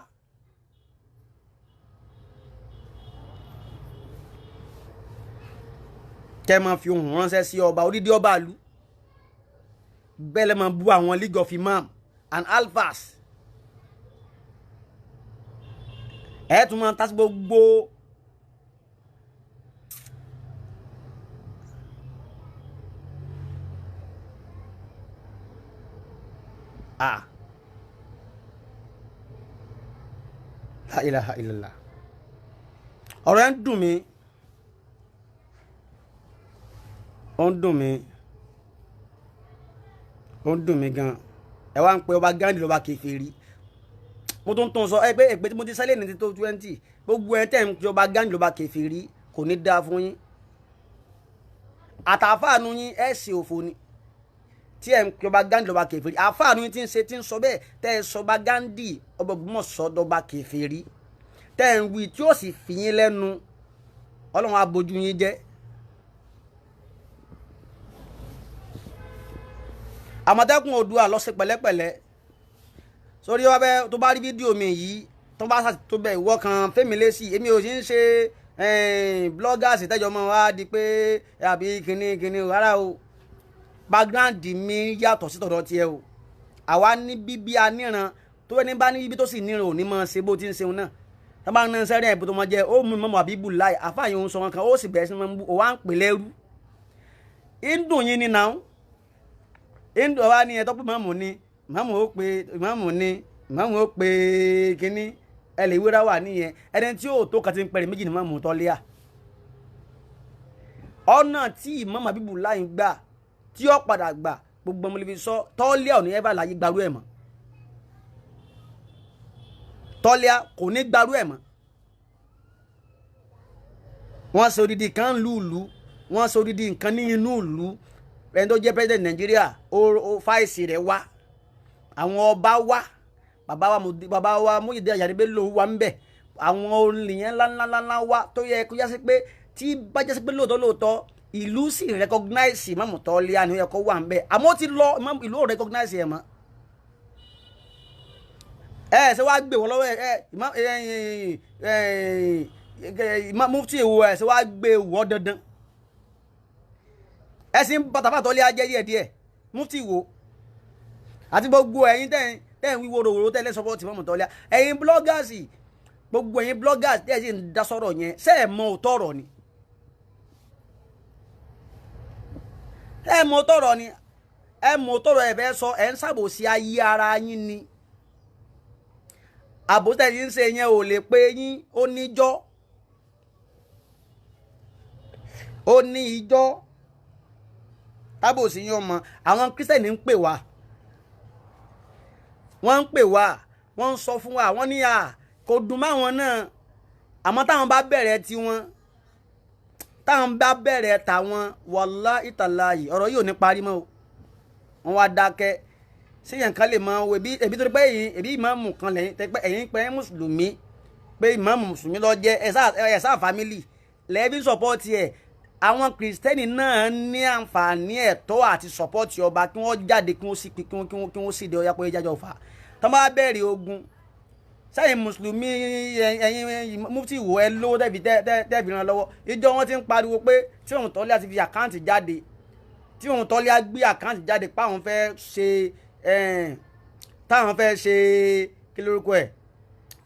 kẹ́ ẹ máa fi ohùn ránṣẹ́ sí ọba odidi ọba ìlú bẹ́ẹ̀ lẹ́ máa bú àwọn League of Imam and alphas ẹ̀ tún máa tásí gbogbo la ilaha illallah ọ̀rọ̀ ẹ̀ ń dùn mí ó ń dùn mí gan ẹ wá ń pe ọba Gandhi lọ́ba kèfèrí mo tún sọ ẹ pé èpè tí mo ti sẹ́lẹ̀ ní tó 20 gbogbo ẹ̀ tẹ̀ ń pe ọba Gandhi lọ́ba kèfèrí kò ní dáa fún yín àtàfáànù yín ẹ̀ ṣe òfò ni tí ẹ̀ ń pe ọba Gandhi lọ́ba kèfèrí àfáànù yín tí ń sọ bẹ́ẹ̀ tẹ́ ẹ sọ ọba Gandhi ọba Ògbómọ̀ṣọ́ dọ́ba kèfèrí tẹ́ ẹ ń wí tí ó sì fi yín lẹ́nu Ọlọ́run á bojú yín jẹ́. Àmọ̀tẹ́kùn Oòduà lọ sí pẹ̀lẹ́pẹ̀lẹ́ sórí wa bẹ́ẹ̀ tó bá rí fídíò mi yìí tó bá sà tó bẹ̀ ìwọ kan fẹ́mi lésì èmi ò sì ń ṣe bloggers tẹ́jọ́ mọ́ wá di pé àbí kinní rárá o background mi yàtọ̀ sí tọ̀dọ̀ tiẹ̀ o àwa ní bíbí aníran tó ẹni bá ní bíbí tó sì níran ò ní mọ̀ ṣe bó ti ń ṣeun náà tó bá ń náà sẹ́rẹ̀ ẹ̀bùn tó mọ̀ jẹ́ ó mú mọ́mọ́ àbí bùláì àfáàyàn òun sọ wọn kan ó sì bẹ̀rẹ̀ sí mọ́ ó wá ń pè lẹ́rú ìdùn yín ni náà ìdùn wa ni ẹ̀ tó pé mọ́mù ó pe kínní ẹ lè wéra wà nìyẹn ẹni tí ó tó kàtí ń pẹ̀rẹ̀ méjì ní mọ́mù tọ́lẹ́à ọ̀nà tí ìmọ̀mù àbí bùláì gbà tí ó padà gbà gbogbo ọmọ olùfi sọ tọ́lẹ́à ò ní ẹ́ bá láyé gbarú ẹ̀ mọ́ tọ́lẹ́à kò ní gbarú ẹ̀ mọ́ wọ́n sọ odidi kan lùlù wọ́n sọ odidi nǹkan ní inú ìlú ẹni tó jẹ́ president Nàìjíríà ó fáìsì rẹ̀ wá àwọn ọba wá bàbá wa Muyideen Ajani Bello wà ń bẹ̀ àwọn olùyẹn ńláńláńlá wá tó yẹ kó jásí pé tí bá jásí pé lóòótọ́ ìlú sì recognize Imam Tọ́lẹ́à ni ó yẹ kó wà ń bẹ̀ àmọ́ ti lọ ìlú ò recognize ẹ̀ mọ́ ṣe wá gbé wọn lọ́wọ́ mufti èwo ṣe wá gbé wọ́ dandan sì ń bàtàfà Tọ́lẹ́à jẹ́ díẹ̀díẹ̀ mufti wo àti gbogbo ẹ̀yin tẹ́ ń wíwo ròwòrò tẹ́lẹ̀ support Imam Tọ́lẹ́à ẹ̀yin bloggers gbogbo ẹ̀yin bloggers tẹ́ ẹ̀ sì ń dá sọ̀rọ̀ yẹn ṣé ẹ̀ mọ òótọ́ ọ̀rọ̀ ni ẹ̀ mọ òótọ́ ọ̀rọ̀ ni ẹ̀ mọ òótọ́ ọ̀rọ̀ ẹ̀ fẹ́ sọ ẹ̀ ń ṣàbòsí ayé ara yín ni àbòtẹ́ yín ń ṣe yẹn ò lè pé yín ó níjọ́ ó ní ìjọ́ tábòsí yín ọmọ àwọn Kírísítẹ́nì ń pè wá wọ́n ń pè wá wọ́n ń sọ fún wa wọ́n ní kò dùn máwọn náà àmọ́ táwọn bá bẹ̀rẹ̀ tiwọn táwọn bá bẹ̀rẹ̀ tàwọn wallahi tallahi ọ̀rọ̀ yìí ò ní parí mọ́ o wọ́n wá dákẹ́ síyàn kan lè mọ wo ebi tó pé ebi ìmáàmù kan lẹ́yìn tẹ́ pé ẹ̀yin pé mùsùlùmí pé ìmáàmù mùsùlùmí lọ jẹ́ ẹ̀sà fámìlì lẹ́ẹ̀bí sọ́pọ́ọ̀tì ẹ̀ àwọn kìrìsìtẹ́nì náà ní àǹfààní ẹ̀tọ́ àti sọ́pọ́ọ̀tì ọba kí wọ́n jáde kí wọ́n sì pé kí wọ́n sì dé ọyá pé jájọ́ fà tó bá bẹ̀rẹ̀ ogun sẹ́yìn mùsùlùmí ẹ̀yin mufti ìwò ẹ lówó tẹ́ẹ̀fì ràn lọ́wọ́ ìjọ wọn ti ń pariwo pé tí òun Tọ́lẹ́à ti fi àkáǹtì jáde tí òun Tọ́lẹ́à gbé àkáǹtì jáde páwọn fẹ́ ṣe táwọn fẹ́ ṣe kí lórúkọ ẹ̀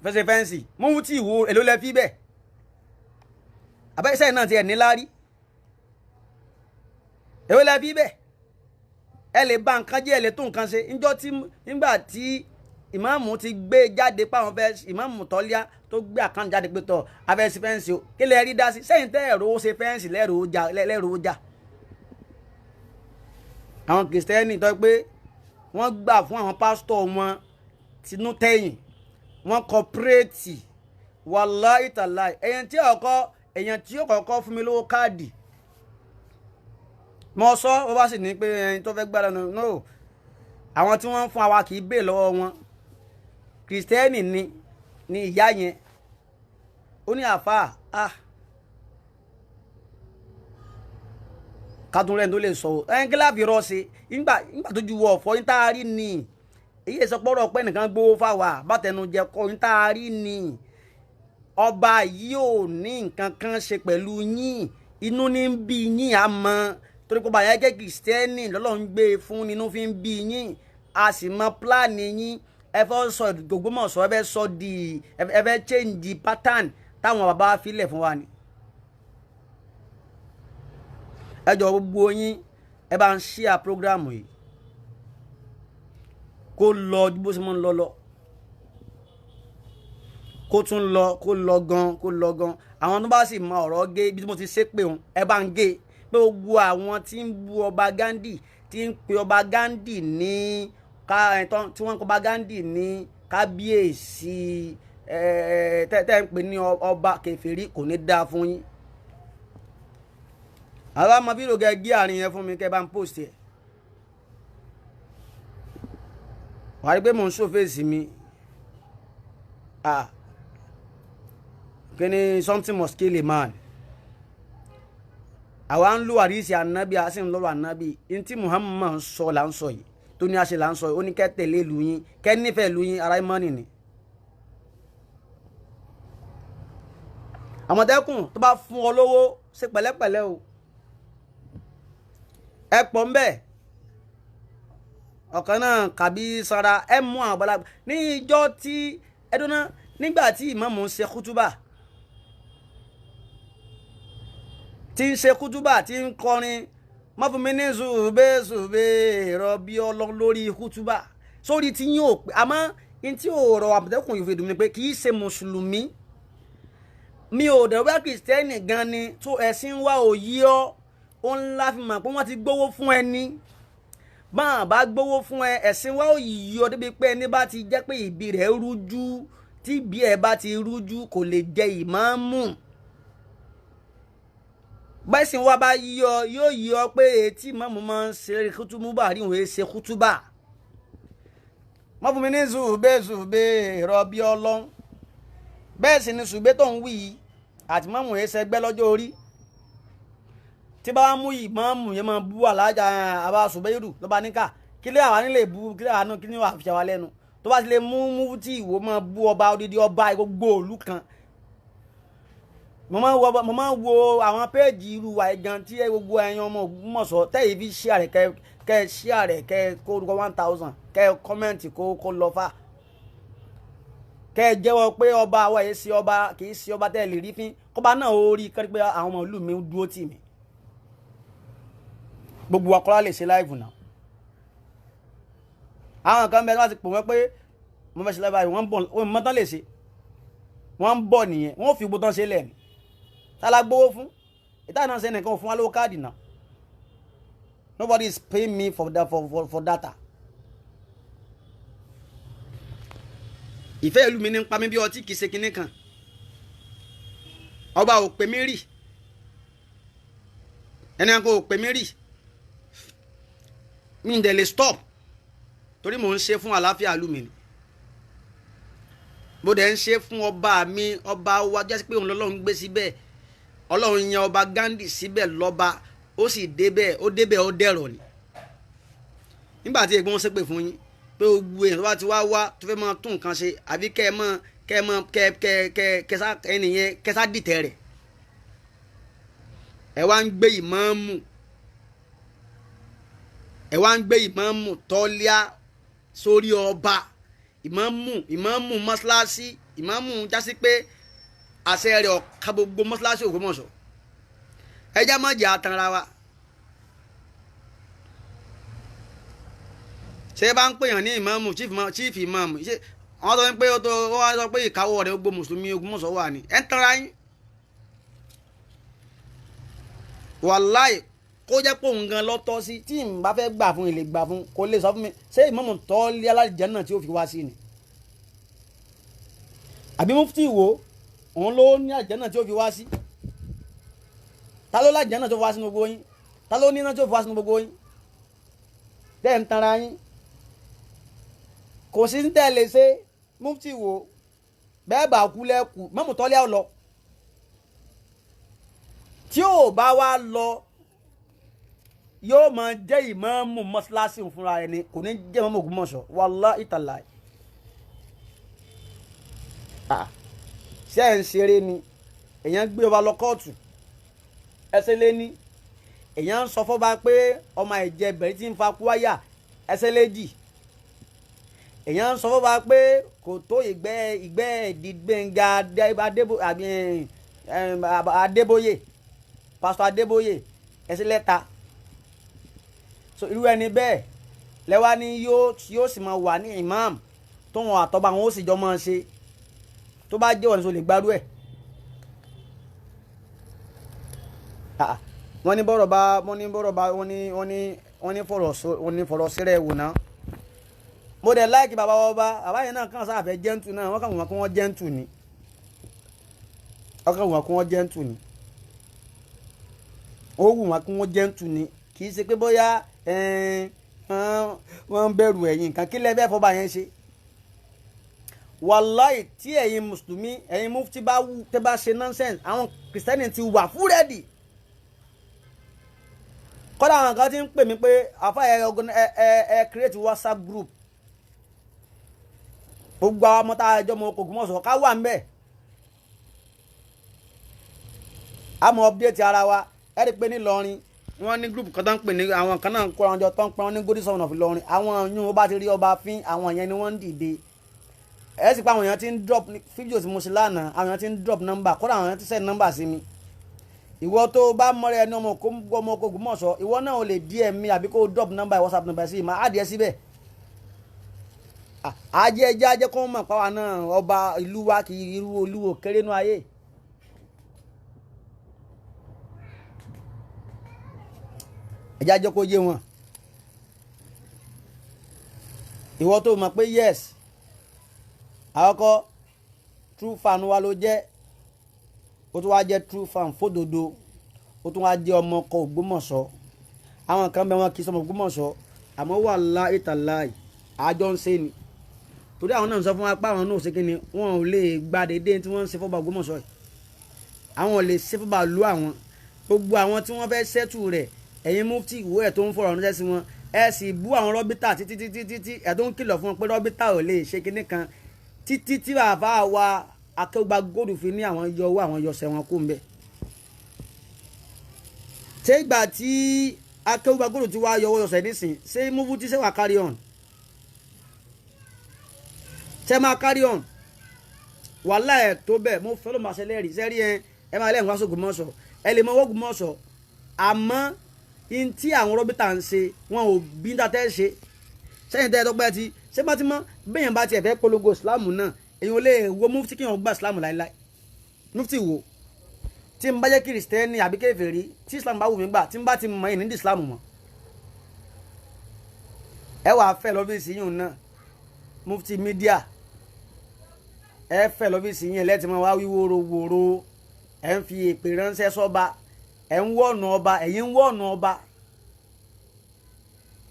fẹ́ ṣe fẹ́ǹsì mufti ìwò èló lẹ fi bẹ́ẹ̀ àbẹ́sẹ̀ náà ti ẹ̀ níláárí èwo lẹ fi bẹ́ẹ̀ ẹ lè ba nǹkan jẹ́ ẹ lè tún nǹkan ṣe nígbà tí ìmáàmù ti gbé jáde páwọn fẹ́ ìmáàmù Tọ́lẹ́à tó gbé àkáǹtì jáde pé tọ́ abẹ́ sí fẹ́ǹsì o kí lè rí dá sí sẹ́yìn tẹ́ ẹ̀rọ ó ṣe fẹ́ǹsì lẹ́rọ ó jà àwọn kìrìsìtẹ́nì tó pé wọ́n gbà fún àwọn pásítọ̀ wọn tinú tẹ̀yìn wọ́n kọ́pírẹ́tì wallahi tallahi èèyàn tí ó kọ́kọ́ fún mi lówó káàdì mo sọ ó bá sì ní pé ẹni tó fẹ́ gbára no àwọn tí wọ́n ń fún àwa kì í bè lọ́wọ́ wọn kìrìsìtẹ́nì ni ìyá yẹn ó ní àfáà kádùnrẹ́ tó lè sọ ẹ̀yìn kí láàfin rọ́ sí nígbà tó ju ọ̀fọ̀ yín tá a rí ni èyí ìsọpọ̀rọ̀ pẹ́ nìkan gbówó fáwà bátẹnujẹ kọ́ yín tá a rí ni ọba yìí ò ní nǹkan kan ṣe pẹ̀lú yín inú ní ń bí yín àmọ́ torí pé bàyá jẹ́ kìrìsìtẹ́nì lọ́lọ́run gbé e fún nínú fi ń bí yín a sì mọ pílánì yín ẹ fẹ́ sọ Ògbómọ̀ṣọ́ ẹ fẹ́ sọ di ẹ fẹ́ change pattern táwọn bàbá wa filẹ̀ fún wa ni. ẹ jọ gbogbo yín ẹ bá ń share program yìí kó lọ bó ṣe máa ń lọ kó tún lọ kó lọ gan àwọn tó bá sì mọ ọ̀rọ̀ gé ibi tí mo ti ṣe pé òun ẹ bá ń gé pé gbogbo àwọn tí ń bu ọba Gandhi tí ń pe ọba Gandhi ní tí wọ́n ń pe ọba Gandhi ní kábíyèsí tẹ́ ń pè ní ọba kèfèrí kò ní dáa fún yín. àwọn ọmọ fídíò gẹ gé àárín yẹn fún mi kẹ́ bá ń post ẹ̀. wà á rí pé mò ń ṣòfèsì mi kí ni something must kill a man. àwa ń lo àríṣì ànábì a sì ń lọ́rọ̀ ànábì ntí Muhammad ń sọ là ń sọ yìí tó ní àṣẹ là ń sọ yìí ó ní kẹ́ tẹ̀lé ìlú yín kẹ́ nífẹ̀ẹ́ ìlú yín ara ìmọ̀nì ni. Àmọ̀tẹ́kùn tó bá fún ọ lówó ṣe pẹ̀lẹ́pẹ̀lẹ́ o ẹ pọ̀ ń bẹ̀ ọ̀kan náà kàbí sara ẹ mú àwọn àgbàlagbà ní ìjọ tí ẹdún náà nígbà tí ìmáàmù ń ṣe kútúbà tí ń ṣe kútúbà tí ń kọrin mọ́fúnmi ní zùbẹ́ rọ̀bí ọlọ́run lórí kútúbà sórí tí yín ò pé àmọ́ ní tí ò rọ Àmọ̀tẹ́kùn yìí fi dùn mí pé kì í ṣe mùsùlùmí mi ò dẹ̀ wá kìrìsìtẹ́nì gan ni tó ẹ̀sìn wa ò yí ọ́ ó ń la fi mọ̀ pé wọ́n ti gbówó fún ẹni báwọn bá gbówó fún ẹ ẹ̀sìn wa ò yí ọ́ débi pé ẹni bá ti jẹ́ pé ìbí rẹ̀ rújú tí ìbí ẹ̀ bá ti rújú kò lè jẹ ìmáàmù bẹ́sìn wa bá yí ọ yóò yí ọ pé etí ìmáàmù máa ń ṣe kútúbà rí òun ṣe kútúbà wọ́n fún mi ní zùbẹ́ rọ̀bí ọlọ́run bẹ́ẹ̀ sì ni ṣùgbẹ́ tó ń wí yìí àti mọ́mù ẹ̀ ṣẹgbẹ́ lọ́jọ́ orí tí bá mú ìmáàmù yẹn máa bú alájà àbá ṣùgbẹ́yìrù ló bá níkà kí lè àwa nílé bú kí lè àánú kí ní wàá fi ṣe wa lẹ́nu tó bá ti lè mú tí ìwò máa bú ọba odidi ọba gbogbo òlu kan mo máa ń wo àwọn péèjì irú wa gan tí gbogbo ẹ̀yin ọmọ Ògbómọ̀ṣọ́ tẹ́yìí fi ṣí àrẹ̀ kẹ́ ṣí àrẹ̀ kẹ́ kó 1000 kẹ́ kọ́mẹ́ǹtì kó lọ fà kẹ́ jẹ́wọ́ pé ọba àwa yìí sí ọba kì í sí ọba tẹ́ lè rí fín kọ́ba náà ó rí kẹ́rí pé àwọn ọmọ ìlú mi dúró tì mí gbogbo wa kọ́lá lè ṣe láìvù náà àwọn kan bẹ́ẹ̀ láti pò wọ́n pé mo fẹ́ ṣe láìvù wọ́n mọ́ tán lè ṣe wọ́n ń bọ̀ nìyẹn wọ́n fi gbogbo tán ṣe lẹ́nu tálá gbówó fún ìta náà ṣe nìkan fún wa lówó káàdì náà nobody is paying me for data. ìfẹ́ ìlú mi ní pa mí bí ọtí kìí ṣe kinní kan ọba ò pè mí rí ẹni kan ò pè mí rí mi ń dẹ̀ lè stop torí mò ń ṣe fún àlàáfíà ìlú mi ni mo dẹ̀ ń ṣe fún ọba mi ọba wa jásí pé òun lọ́lọ́run gbé síbẹ̀ ọlọ́run yan ọba Gandhi síbẹ̀ lọ́ba ó sì débẹ̀ ó dẹ̀rọ̀ ni nígbà tí ẹ̀gbọ́n ṣépè fún yín pé gbogbo èèyàn tó bá ti wá tó fẹ́ máa tún nǹkan ṣe àbí ẹnìyẹn kẹsà dìtẹ̀ rẹ̀ ẹ wá ń gbé ìmáàmù tọ́líà sórí ọba ìmáàmù mọ́ṣáláṣí ìmáàmù jásí pé àṣẹ rẹ̀ ọ̀ka gbogbo mọ́ṣáláṣí Ògbómọ̀ṣọ́ ẹjá má jẹ́ àtànra wa. ṣé bá ń pèèyàn ní ìmáàmù chief ìmáàmù ṣé àwọn wọ́n sọ pé ìkáwọ́ rẹ̀ gbogbo mùsùlùmí Ògbómọ̀ṣọ́ wà ní ẹ̀ ń tanra yín. wàláì kó jẹ́ pé òun gan lọ́tọ́ sí tí n bá fẹ́ gbà fún ilé gbà fún kó lè sọ fún mi ṣé ìmáàmù tọ́lé alájẹ náà tí ó fi wá sí ni àbí mufti wo òun ló ní àjẹ náà tí ó fi wá sí ta ló lájẹ náà tó fi wá sínú gbogbo yín ta ló ní náà tó fi wá sínú gbogbo yín tẹ́ ń tanra yín kò sí ń tẹ̀lé ṣe mufti wo bẹ́ẹ̀ bá kú lẹ́kù mọ́mù tọ́lé ọ̀ lọ tí ò bá wá lọ yóò máa jẹ́ ìmáàmù mọ́ṣáláṣí fúnra ẹni kò ní jẹ́ ìmáàmù Ògbómọ̀ṣọ́ wallahi tallahi. ṣé ẹ̀ ń ṣeré ni èèyàn gbé ọba lọ kóòtù ẹsẹ̀ lé ní èèyàn ń sọ fọ́ba pé ọmọ ẹ̀jẹ̀ bẹ̀rẹ̀ tí ń fa kúwáyà ẹsẹ̀ lé dì èèyàn ń sọ fọ́ba pé kò tó ìgbẹ́ ìdìgbẹ́ngà Adébóyè pásítọ̀ Adébóyè ẹsẹ̀ lẹ́ta so irú ẹni bẹ́ẹ̀ lẹ́wà ní yóò sì máa wà ní imam tó wọn àtọ́ba wọn ó sì jọ máa ṣe tó bá jẹ́ wọn ní so lè gbárù ẹ̀. wọ́n ní fọ̀rọ̀ sírẹ̀ wò náà. mo dẹ̀ láìkì bàbá bàbá yẹn náà kàn sáfẹ́ jẹ́ǹtù náà wọ́n kàn wọ́n kí wọ́n jẹ́ǹtù ni. ó wù wọ́n kí wọ́n jẹ́ǹtù ni kì í ṣe pé bóyá wọ́n ń bẹ̀rù ẹ̀yin nǹkan kí lẹ́bẹ̀ẹ́ fọba yẹn ṣe. wàláì tí ẹ̀yin mùsùlùmí ẹ̀yin mufti tẹ́ bá ṣe nonsense àwọn kìrìsìtẹ́nì ti wà fún rẹ́dì. kọ́dà àwọn kan ti ń pè mí pé àfa ẹ create WhatsApp group gbogbo àwọn ọmọ tá a jọ mọ Ògbómọ̀ṣọ́ ká wà ń bẹ̀. a mọ update ara wa ẹ rí i pé ní Ìlọrin wọ́n ní group kan tó ń pè ní àwọn kan náà ń kó àwọn ọjọ́ tó ń pẹ́ wọ́n ní Gbogbo Soun of Ìlọrin àwọn yún ó bá ti rí ọba fín àwọn yẹn ni wọ́n ń dìde. ẹ sì pé àwọn èèyàn ti ń drop fídíò tí mo ṣe lánàá àwọn èèyàn ti ń drop number kódà àwọn èèyàn ti send number sí mi. ìwọ tó bá mọ́rẹ́ ẹni ọmọ Ògbómọ̀ṣọ́ ìwọ náà ò lè DM mi àbí kó drop number WhatsApp number sí máa adìẹ síbẹ̀. ajẹ́ kó mọ̀ pàwọn náà ọba ìlú wa kì í irú olúwo kéré nú ayé. ẹjá jẹ́ kó yé wọn. ìwọ tó mọ̀ pé yes àkọ́kọ́ true fan wa ló jẹ́ ó tún wá jẹ́ true fan fódodo ó tún wá jẹ́ ọmọ ọkọ̀ Ògbómọ̀ṣọ́ àwọn kan bẹ wọn kì í sọmọ Ògbómọ̀ṣọ́ àmọ́ wà láì tàláì àjọ ń ṣe ni torí àwọn náà ń sọ fún wa pé àwọn náà ṣe kí ni wọn ò lè gba dédé tí wọ́n ń ṣe fọ́ba Ògbómọ̀ṣọ́ yìí àwọn ò lè ṣe fọ́ba lu àwọn gbogbo àwọn tí wọ́n fẹ́ ṣẹ́tù rẹ̀ ẹ̀yin mufti ìwé ẹ̀ tó ń fọ̀rọ̀ ránṣẹ́ sí wọn ẹ sì bú àwọn rọ́bítà títí ẹ̀ tó ń kìlọ̀ fún wọn pé rọ́bítà ò lè ṣe kinní kan títí tí bàbá wa Akéwùgbà Gold fi ní àwọn yọ owó àwọn yọsẹ̀ wọn kó ń bẹ̀. ṣé ìgbà tí Akéwùgbà Gold ti wá yọ owó yọsẹ̀ nísìn ṣé mufti ṣé wà carry on ṣé máa carry on wàhálà ẹ̀ tó bẹ̀ mo fẹ́ ló máa ṣe lẹ́rìí sẹ́rí ẹ máa lẹ́yìn wá sí Ògbómọ̀ṣọ́ ẹ lè mọ owó Ògbómọ̀ṣọ́ àmọ́ in tí àwọn rọ́bìtà ń ṣe wọn ò bí ń dàtẹ́ ṣe sẹ́yìn tẹ́ ẹ tọ́gbẹ́ ti ṣé bá ti mọ́ bẹ́yàn bá tiẹ̀ fẹ́ polongo Islam náà èyàn ò lè wo mufti kí wọ́n gba Islam láíláí mufti wo tí n bá jẹ́ kìrìsìtẹ́nì àbí kèfèrí tí Islam bá wù mí gbà tí n bá ti mọ ìní Islam mọ́ ẹ wàá fẹ́ lọ́fíìsì yìí náà mufti mídíà ẹ fẹ́ lọ́fíìsì yìí lẹ́tì mọ́ wá wí wóró ẹ ń fi èpè ránṣẹ́ sọ́ba ẹ̀ ń wọ̀nù ọba ẹ̀yin ń wọ̀nù ọba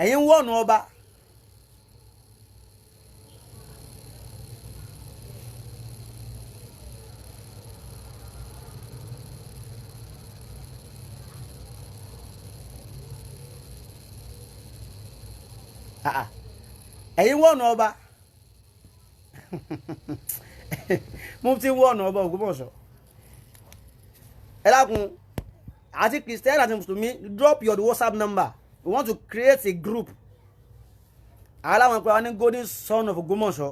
ẹ̀yin ń wọ̀nù ọba. ẹ̀yin wọ̀nù ọba mufti wọ̀nù ọba Ògbómọ̀ṣọ́ ẹ dákun àti Christian àti Mùsùlùmí drop your WhatsApp number we want to create a group aláwọn pé wọn ní Gbogbo Soun of Ògbómọ̀ṣọ́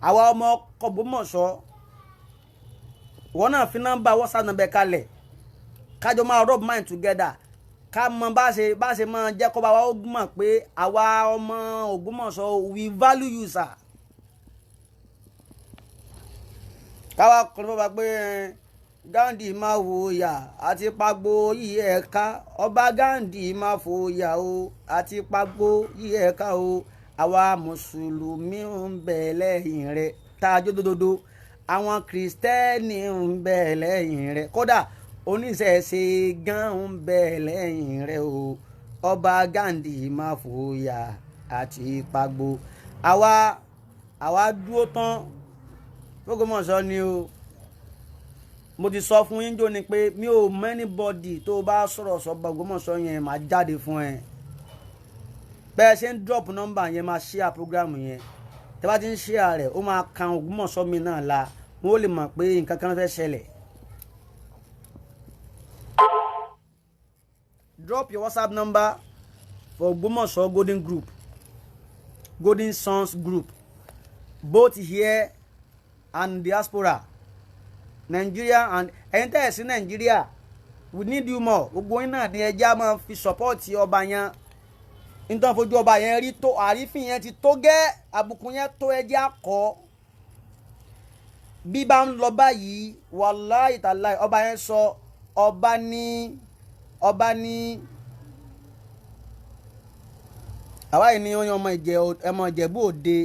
àwa ọmọ ọkọ̀ Ògbómọ̀ṣọ́ wọn náà fi nọ́mbà WhatsApp number kalẹ̀ kájọ máa rub mind together ká mọ bá ṣe máa jẹ́ kó bá wa ó mọ̀ pé àwa ọmọ Ògbómọ̀ṣọ́ we value you sir. káwa kọ́ ló bá pé Gandhi máa wòyà àti pagbo yìí ẹ̀ka ọba Gandhi máa fòyà o àti pagbo yìí ẹ̀ka o àwa mùsùlùmí ń bẹ lẹ́yìn rẹ̀ tájọ́ dódódó àwọn kìrìsìtẹ́nì ń bẹ lẹ́yìn rẹ̀ kódà oníṣẹ̀ṣe gan ń bẹ lẹ́yìn rẹ̀ o ọba Gandhi máa fòyà àti pagbo àwa dúró tán Ògbómọ̀ṣọ́ ni o. Mo ti sọ fún yín jọ ni pé mi ò mọ anybody tó bá sọ̀rọ̀ sọ́ba Ògbómọ̀ṣọ́ yẹn máa jáde fún ẹ bẹ́ẹ̀ ṣe ń drop number yẹn máa share program yẹn tẹ́ bá ti ń share rẹ̀ ó máa kan Ògbómọ̀ṣọ́ mi náà la wọ́n ó lè mọ̀ pé nǹkan kan fẹ́ ṣẹlẹ̀. Drop your WhatsApp number for Ògbómọ̀ṣọ́ Golden Sons group both here and diaspora Nigeria and ẹ̀yin tẹ́ ẹ̀ sí Nigeria we need you more gbogbo yín náà ni ẹja máa fi support ọba yẹn nítorí fojú ọba yẹn rí tó àrífín yẹn ti tó gẹ́ àbùkù yẹn tó ẹjẹ́ àkọ́ bí bá ń lọ báyìí wàláhì tàláhì ọba yẹn sọ ọba ní àwa yìí ni ọmọ Ìjẹ̀bú Òde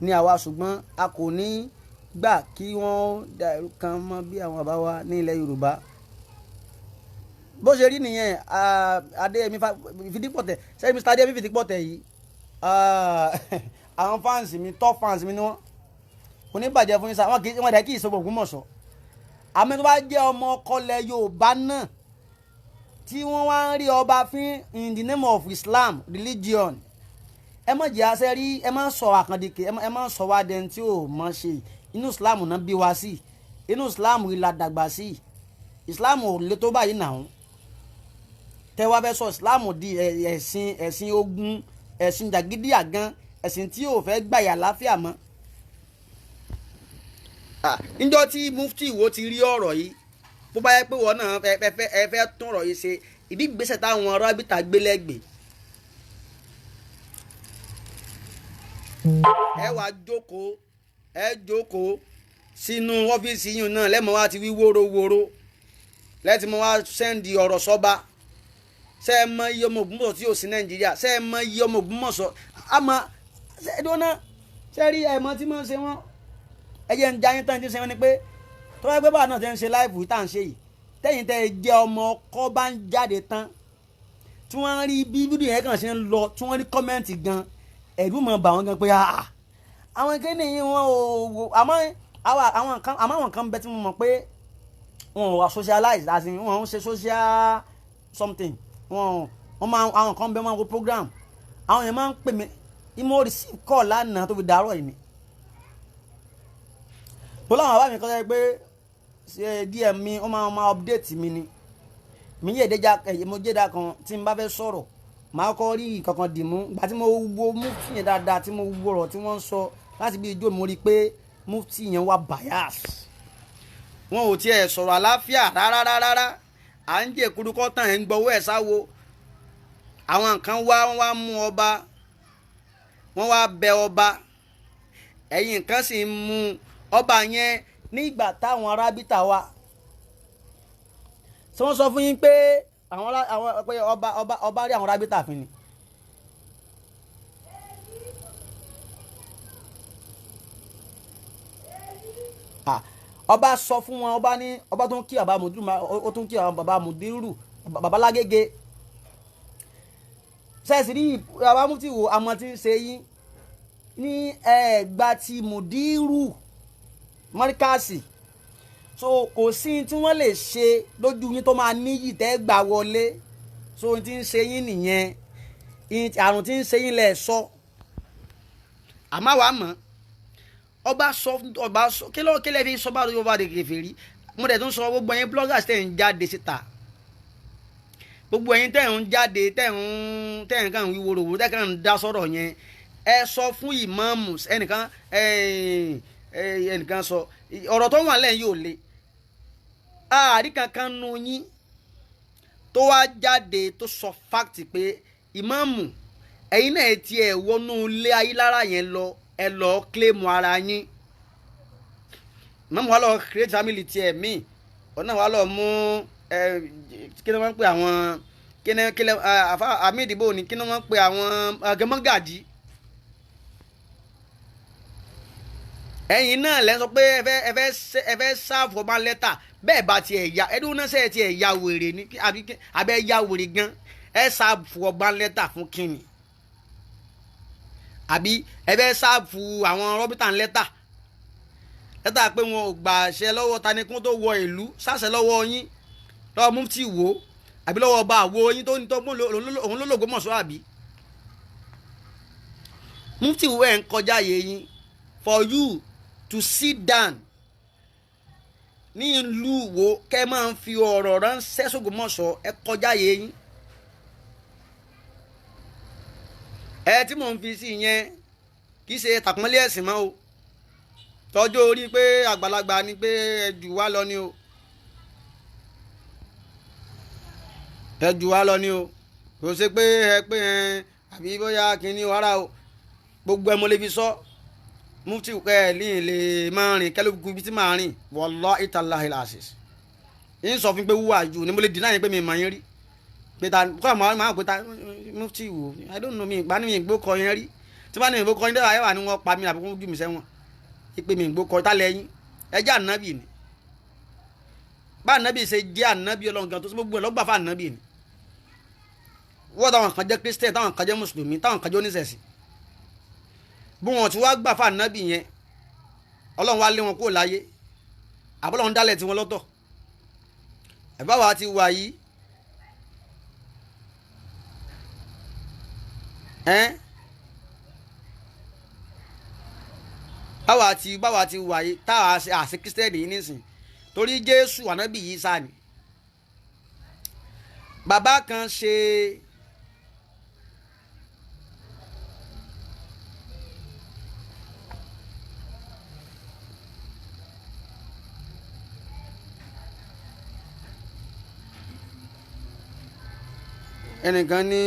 ní àwa ṣùgbọ́n a kò ní gbà kí wọ́n da ẹ̀rú kan mọ́ bí àwọn bàbá wa ní ilẹ̀ Yorùbá bó ṣe rí nìyẹn Adéyẹmí Fìdípọ̀tẹ̀ sẹ́yìn Mr. Adéyẹmí Fìdípọ̀tẹ̀ yìí àwọn fans mi top fans mi ni wọ́n kò ní bàjẹ́ fún yín sáà wọ́n dẹ̀ kí ìṣòwò Ògbómọ̀ṣọ́ àmì tó bá jẹ́ ọmọ ọkọlẹ̀ Yorùbá náà tí wọ́n wá ń rí ọba fín in the name of Islam religion ẹ má jẹ́ àṣẹ rí ẹ má sọ àkàndìkè ẹ má sọ wá dẹni tí ò mọ̀ ṣe inú Islam náà bí wá sí inú Islam ìlà dàgbà sí Islam ò lè tó báyìí náà tẹ wá fẹ́ sọ Islam di ẹ̀sìn ogun ẹ̀sìn jàgídíàgan ẹ̀sìn tí ò fẹ́ gbàyà láfíà mọ́. níjọ́ tí mufti wo ti rí ọ̀rọ̀ yìí bó bá yẹ pé wọ́n náà ẹ fẹ́ tún ọ̀rọ̀ yìí ṣe ìbí gbèsè táwọn rábìtà gbélẹ́gbẹ̀ẹ́ ẹ wá jókòó sínú ọ́fíìsì yìí náà lẹ́mọ̀ wá ti wí wórówóró lẹ́tí mo wá sẹ́ndì ọ̀rọ̀ sọ́ba ṣe é mọ iye ọmọ Ògbómọ̀ṣọ́ tí ò sí Nàìjíríà ṣe é mọ iye ọmọ Ògbómọ̀ṣọ́ àmọ́ ṣe é dúná ṣe rí ẹ̀mọ́ tí mo ń ṣe wọ́n ẹ̀yẹ ń jayín tán ti ṣe wọ́n ni pé tó wáyé pé báwa náà ti ń ṣe láìpù tá à ń ṣe yìí tẹ́yìn tẹ́ ẹ jẹ́ ọmọ ọkọ bá ń jáde tán tí wọ́n rí bí fídíò yẹn kàn ṣe ń lọ tí wọ́n rí kọ́mẹ́ǹtì gan ẹ̀rù mọ̀ bà wọ́n gan pé àwọn kéde yìí wọn ò wò àmọ́ àwọn kan bẹ tí mo mọ̀ pé wọn ò wá socialize as in wọn ò ṣe social something wọn máa àwọn kan bẹ wọn wo program àwọn yẹn máa ń pè mí ìmọ̀ receive call lánàá tó fi dàárọ̀ yìí ni tó láwọn bàbá mi kọ́ sẹ́ pé DM mi ó máa update mi ni mi yé ìdẹ́jà mo jẹ́dá kan tí n bá fẹ́ sọ̀rọ̀ màá kọ́ rí kankan dì mú gbà tí mo wo mufti yẹn dáadáa tí mo wo ọ̀rọ̀ tí wọ́n ń sọ láti bí ijó mo rí i pé mufti yẹn wà bias wọn ò tiẹ̀ sọ̀rọ̀ àlàáfíà rárá à ń jẹ́ kurukọ́ tán ẹ̀ ń gbọ́wọ́ ẹ̀ sáwo àwọn kan wọ́n wá mú ọba wọ́n wá bẹ ọba ẹ̀yìn kan sì ń mú ọba yẹn nígbà táwọn arábìtà wa tí wọ́n sọ fún yín pé àwọn pé ọba rí àwọn arábìtà fún ni. Ọba sọ fún wọn ọba ní ọba tó ń kí bàbá mùdírù ó tún kí bàbá mùdírù bàbá lágége sẹ́ẹ̀sì rí bàbá mufti wo àmọ́ tí ń ṣe yín ní ẹ̀ẹ́gbà tí mùdírù mọ́ríkàsì so kò sí tí wọ́n lè ṣe lójú yín tó máa níyì tẹ́ gbà wọlé so tí ń ṣe yín nìyẹn àrùn tí ń ṣe yín lẹ̀ sọ àmọ́ wàá mọ̀ ọba sọ kí lè fi sọ bá lóyún ọba de kèfèrí mo dẹ̀ tún sọ gbogbo ẹ̀yin bloggers tẹ̀ ń jáde síta gbogbo ẹ̀yin tẹ̀ ń jáde tẹ̀ ń kàn wí wòròwò tẹ̀ kàn ń dá sọ̀rọ̀ yẹn ẹ sọ fún ìmáàmù ẹnìkan sọ ọ̀rọ̀ tó wà lẹ́yìn yóò le àárí kankan nu yín tó wá jáde tó sọ fáktì pé ìmáàmù ẹ̀yin náà tiẹ̀ wọnú ilé ayélujára yẹn lọ ẹ lọ claim ara yín ìmáàmù wa lọ create family tiẹ̀ míì ọ̀nà wa lọ mú kí ni wọ́n ń pè àwọn àmì ìdìbò ni kí ni wọ́n ń pè àwọn agẹmọ́gàdì ẹ̀yin náà lẹ́ sọ pé ẹ fẹ́ sáàfù ọba lẹ́tà bẹ́ẹ̀ bá tiẹ̀ ya ẹdún náà sẹ́ẹ̀ tiẹ̀ ya wèrè ni àbẹ́ ya wèrè gan ẹ sáàfù ọba lẹ́tà fún kínni àbí ẹ fẹ́ sáàfù àwọn rọ́bìtà lẹ́tà pé wọn ò gbà ṣe lọ́wọ́ tanikun tó wọ ìlú sáṣẹ lọ́wọ́ yín lọ́wọ́ mufti wo àbí lọ́wọ́ ọba àwo yín tó ní tó òun ló l'Ògbómọ̀ṣọ́ àbí mufti wo ẹ̀ ń kọjá yẹ yín for you to sit down ní ìlú wo kẹ́ máa ń fi ọ̀rọ̀ ránṣẹ́ s'Ògbómọ̀ṣọ́ ẹ kọjá yẹ yín tí mò ń fi sí yẹn kì í ṣe tàpọ́nlé ẹ̀sìn mọ́ o tọ́jú orí pé àgbàlagbà ni pé ẹ jù wá lọ ni o ẹ jù wá lọ ni o kò ṣe pé àbí bóyá kínní wàrà o gbogbo ẹ mo lè fi sọ mufti kẹ́ ẹ̀ lè máa rìn kẹ́lẹ́ gbogbo ibi tí màá rìn wallahi tallahi al-aziz yín sọ fún pé wúwà jù ni mo lè dínà yín pé mi mọ̀ yín rí pé ta kọ́ àmọ́ máa pé ta mufti wò I don't know mi ìgbà ni mi ìgbó kọ yẹn rí tí bá ní ìgbó kọ yín dára ayéwà ni wọ́n pa mi àbí wọ́n jù mí sẹ́wọ̀n ìpè mi ìgbó kọ tá lẹ́yìn ẹjẹ́ ànábì ni bá ànábì ṣe jẹ́ ànábì ọlọ́run gan tó gbogbo ẹ̀ lọ́gbà fún ànábì ni wọ́n táwọn kan jẹ́ Christian táwọn kan jẹ́ mùsùlùmí táwọn kan jẹ́ oníṣẹ̀ṣì bí wọn ti wá gbà fún ànábì yẹn ọlọ́run wá lé wọn kúrò láyé àbọ́lọ́run dálẹ̀ tí wọ́n lọ́tọ̀ ẹ̀báwa ti wà yìí báwa ti wà yìí táwa àṣẹ kírísítẹ́nì yìí nísìn torí Jésù ànábì yìí sáà ni bàbá kan ṣe ẹnìkan ní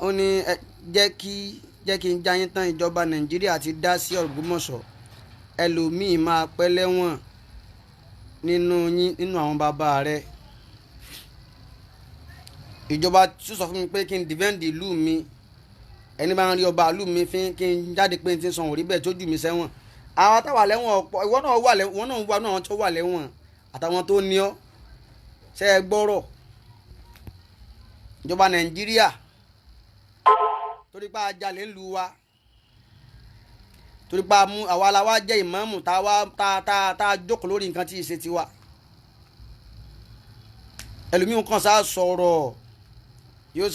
ó ní jẹ́ kí n jáyín tán ìjọba Nàìjíríà ti dá sí Ògbómọ̀ṣọ́ ẹlòmíì máa pẹ́ lẹ́wọ̀n nínú àwọn bàbá rẹ̀ ìjọba tún sọ fún mi pé kí n defend ìlú mi ẹni bá ń rí ọba ìlú mi fi kí n jáde pé n ti san òrí bẹ́ẹ̀ tó jù mí sẹ́wọ̀n àwọn táwà lẹ́wọ̀n ọ̀pọ̀ ìwọ náà wà náà tó wà lẹ́wọ̀n àtàwọn tó ní ọ́ ṣe é gbọ́rọ̀ ìjọba Nàìjíríà torí pa ajalè ń lu wa torí pa mú àwa la wá jẹ́ ìmáàmù tá a jókòó lórí nǹkan tí ì ṣe tiwa ẹlòmíràn kan sá sọ̀rọ̀ yóò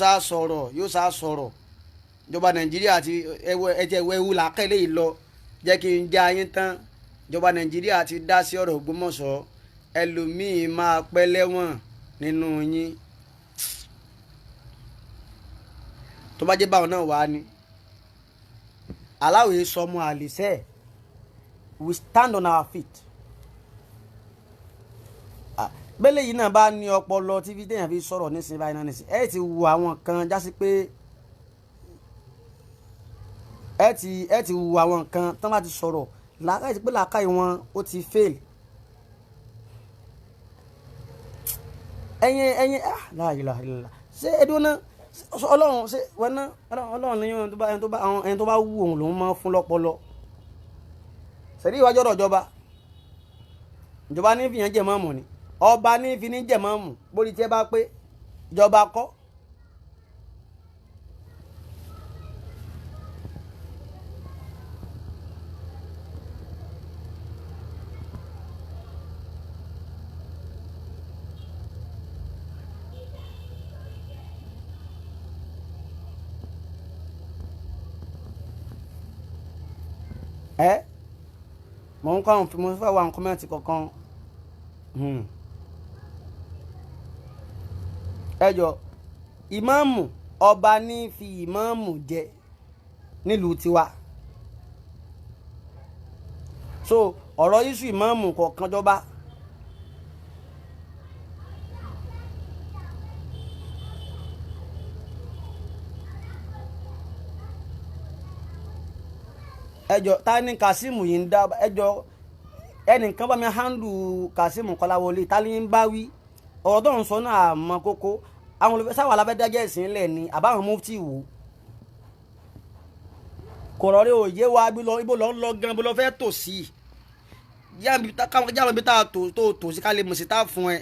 sá sọ̀rọ̀ ìjọba Nàìjíríà ti ewu làákẹ́lẹ́ yìí lọ jẹ́ kí n jẹ́ ayé tán ìjọba Nàìjíríà ti dá sí ọ̀rọ̀ Ògbómọ̀ṣọ́ ẹlòmíì máa pẹ́ lẹ́wọ̀n nínú yín tó bá jẹ́ báwọn náà wá ní aláwòye sọmọ àlìsẹ́ we stand on our feet bẹ́lẹ̀ yìí náà bá ní ọpọlọ tí fi déyàn fi sọ̀rọ̀ nísìnyí báyìí náà nísìnyí ẹ ti wo àwọn kan jásí pé ẹ ti wo àwọn kan tán bá ti sọ̀rọ̀ làákàyè pé làákàyè wọn ó ti fail ẹyin láàyè ṣé ẹdún náà ọlọ́run ṣe wọn náà ọlọ́run ní ẹni tó bá wù òun lòún máa fún lọ́pọlọ ṣèlú ìwájú ọ̀rọ̀ ìjọba ní fìyàn jẹ̀ mọ́ọ̀mù ni ọba ní fi ní jẹ̀ mọ́ọ̀mù bórí tí ẹ bá pé ìjọba kọ́ mo ń kọ́ mo fẹ́ wá kọ́mẹ́ǹtì kankan ẹjọ́ ìmáàmù ọba ní fi ìmáàmù jẹ nílùú tiwa so ọ̀rọ̀ iṣu ìmáàmù kọ̀ọ̀kan jọba ẹjọ́ ta ni Kazeem yìí ń dá ẹjọ́ ẹnìkan bá mi handle Kazeem Kọ́láwọlé ta ni ń bá wí ọ̀rọ̀ tó ń sọ náà àmọ́ kókó àwọn olùfẹ́ sáwà lábẹ́dájẹ́ ìsìnlẹ̀ ni àbáwọn mufti wò kò rọrí òye wa ibo lọ ń lọ gan bó lọ fẹ́ tò sí jáàmù ibi tá a tò sí ká lè mọ̀ sí tá a fún ẹ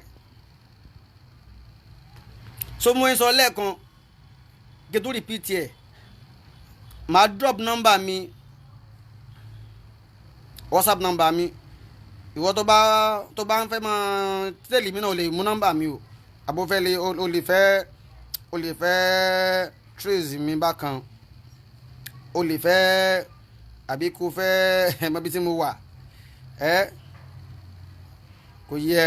so mo ń sọ lẹ́ẹ̀kan gẹ́tù repeat ẹ̀ máa drop number mi WhatsApp number mi ìwọ tó bá ń fẹ́ máa tẹ̀lé mi náà o lè mú number mi o àbófẹ́ lè o lè fẹ́ trace mi bákan o lè fẹ́ àbí kò fẹ́ mọ́bí tí mo wà kò yẹ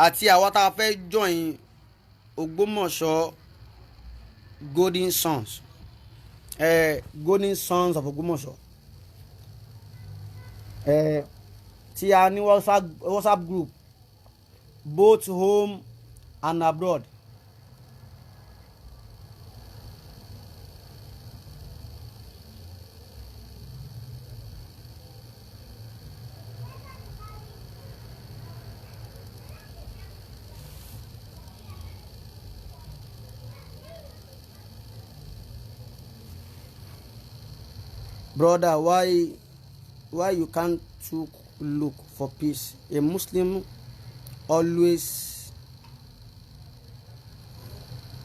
àti àwa tá a fẹ́ join Ògbómọ̀ṣọ́ Golden Sons Golden Sons of Ògbómọ̀ṣọ́ tí a ní WhatsApp group both home and abroad Brother, why you can't look for peace? A Muslim always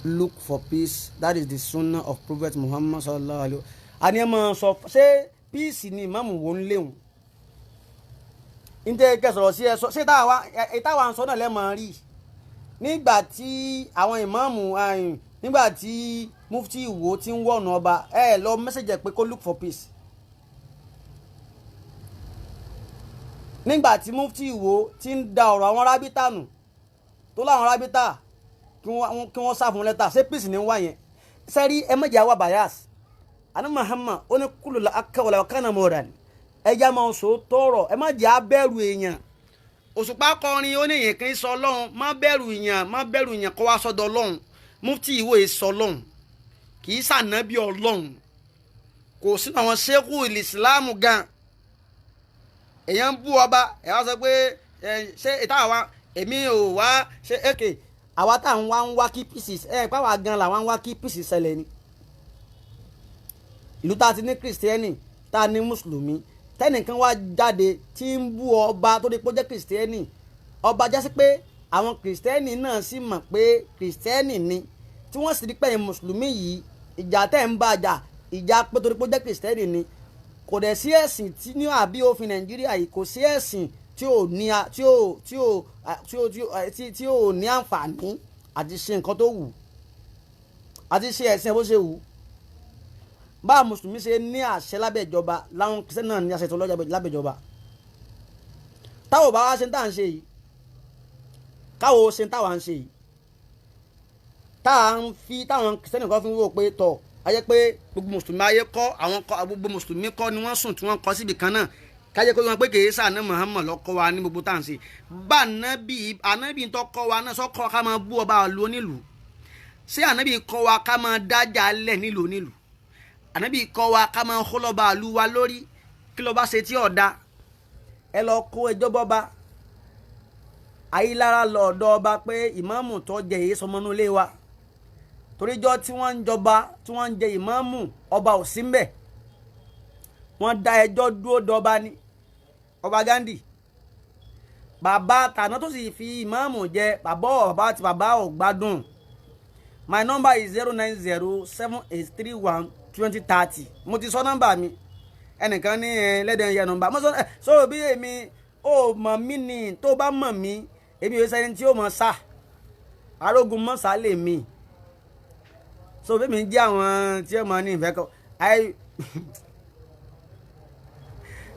look for peace. That is the sunnah of Prophet Muhammad sallallahu alaihi wasallam. Ani ma sọ ṣé peace ni Imam wo nleun. Nte ke sọ̀rọ̀ sí ẹ sọ ṣé tá wa sọ náà le mo rí. Nígbà tí àwọn imam ayin, nígbà tí mufti wo tin wọ̀nà ọba, lọ message pé kó look for peace. Nígbà tí mufti wo tin da ọ̀rọ̀ àwọn rábítà nù, tó láwọn rábítà kí wọ́n sá fún lẹ́tà, ṣé peace ni wá yẹn. Sẹ́rí ẹ má jẹ́ àwa bias. Ana Muhammad ó ní kullu la akka wala kana moran. Ẹ já máa sọ tọrọ, ẹ má jẹ́ abẹ̀rù èèyàn. Òṣùpá kọrin ó ní èèyàn kan sọ Ọlọ́run, má bẹ̀rù èèyàn kó wá sọ́dọ̀ Ọlọ́run. Mufti ìwò sọ Ọlọ́run, kì í ṣànábì Ọlọ́run. Kò sínú àwọn ṣékù Islam gan. Èèyàn bú ọba, ẹ wá sọ pé ṣé ìta wa èmi ò wá ṣe èké àwa tá ń wá kí pieces pa wa gan la wá kí pieces ṣẹlẹ̀ ni. Ìlú tá ti ní Kristiani, tá ní Mùsùlùmí, tẹ́nìkan wá jáde tí ń bú ọba tó di pé ó jẹ́ Kristiani. Ọba jásí pé àwọn Kristiani náà sì mọ̀ pé Kristiani ni, tí wọ́n sì rí pé Mùsùlùmí yìí ìjà tẹ́ ń bá jà, ìjà pé torí pé ó jẹ́ Kristiani ni. Kò dẹ̀ sí ẹ̀sìn tí ní àbí òfin Nàìjíríà yìí, kò sí ẹ̀sìn tí ò ní àǹfààní àti ṣe nǹkan tó wù, àti ṣe ẹ̀sìn bó ṣe wù. Bá Mùsùlùmí ṣe ní àṣẹ lábẹ́ ìjọba, láwọn Kristẹni náà ní àṣẹ tó lọ́jà lábẹ́ ìjọba. Táwo bá wá ṣe tá à ń ṣe yìí, káwo ṣe táwa ń ṣe yìí, táwọn Kristẹni kan fi ń wò pé tọ̀ ayé pé gbogbo Mùsùlùmí ayé kọ́ gbogbo Mùsùlùmí kọ́ ni wọ́n sùn tí wọ́n kọ́ síbi kan náà. Kájẹ́ pé wọ́n pé kìí sáà náà Muhammad ló kọ́ wa ní gbogbo tá à ń ṣe. Bá ànábì tó kọ́ wa náà sọ́kọ́ ká máa bú ọba ìlú onílùú. Ṣé ànábì kọ́ wa ká máa dájà lẹ̀ nílùú onílùú? Ànábì kọ́ wa ká máa hó lọ́ba ìlú wa lórí. Kí ló bá ṣe tí ọ̀dà? Ẹ lọ kó ẹjọ́ bọ́ba. Ayílára lọ ọ̀dọ̀ ọba pé ìmáàmù tó jẹ èyí sọmọ inú ilé wa. Toríjọ́ tí wọ́n ń jọba, tí wọ́n ń jẹ ìmáàmù, ọba ò sí ńbẹ̀. Wọ́n dá ẹjọ́ dúró dọba ni. Ọba Gandhi, bàbá tàná tó sì fi ìmáàmù jẹ bàbá àti bàbá ò gbádùn. My number is 09078312030. Mo ti sọ nọ́mbà mi. Ẹnìkan ní lẹ́dẹ̀ yẹ nọ́mbà. Mo sọ bí èmi ò mọ̀ mí ni, tó bá mọ̀ mí èmi ò sẹ́ni tí ó mọ̀ sá. Arógun mọ̀ sá lè mi. So bí mi jẹ́ àwọn tí ó mọ̀ ní ìfẹ́ kọ́.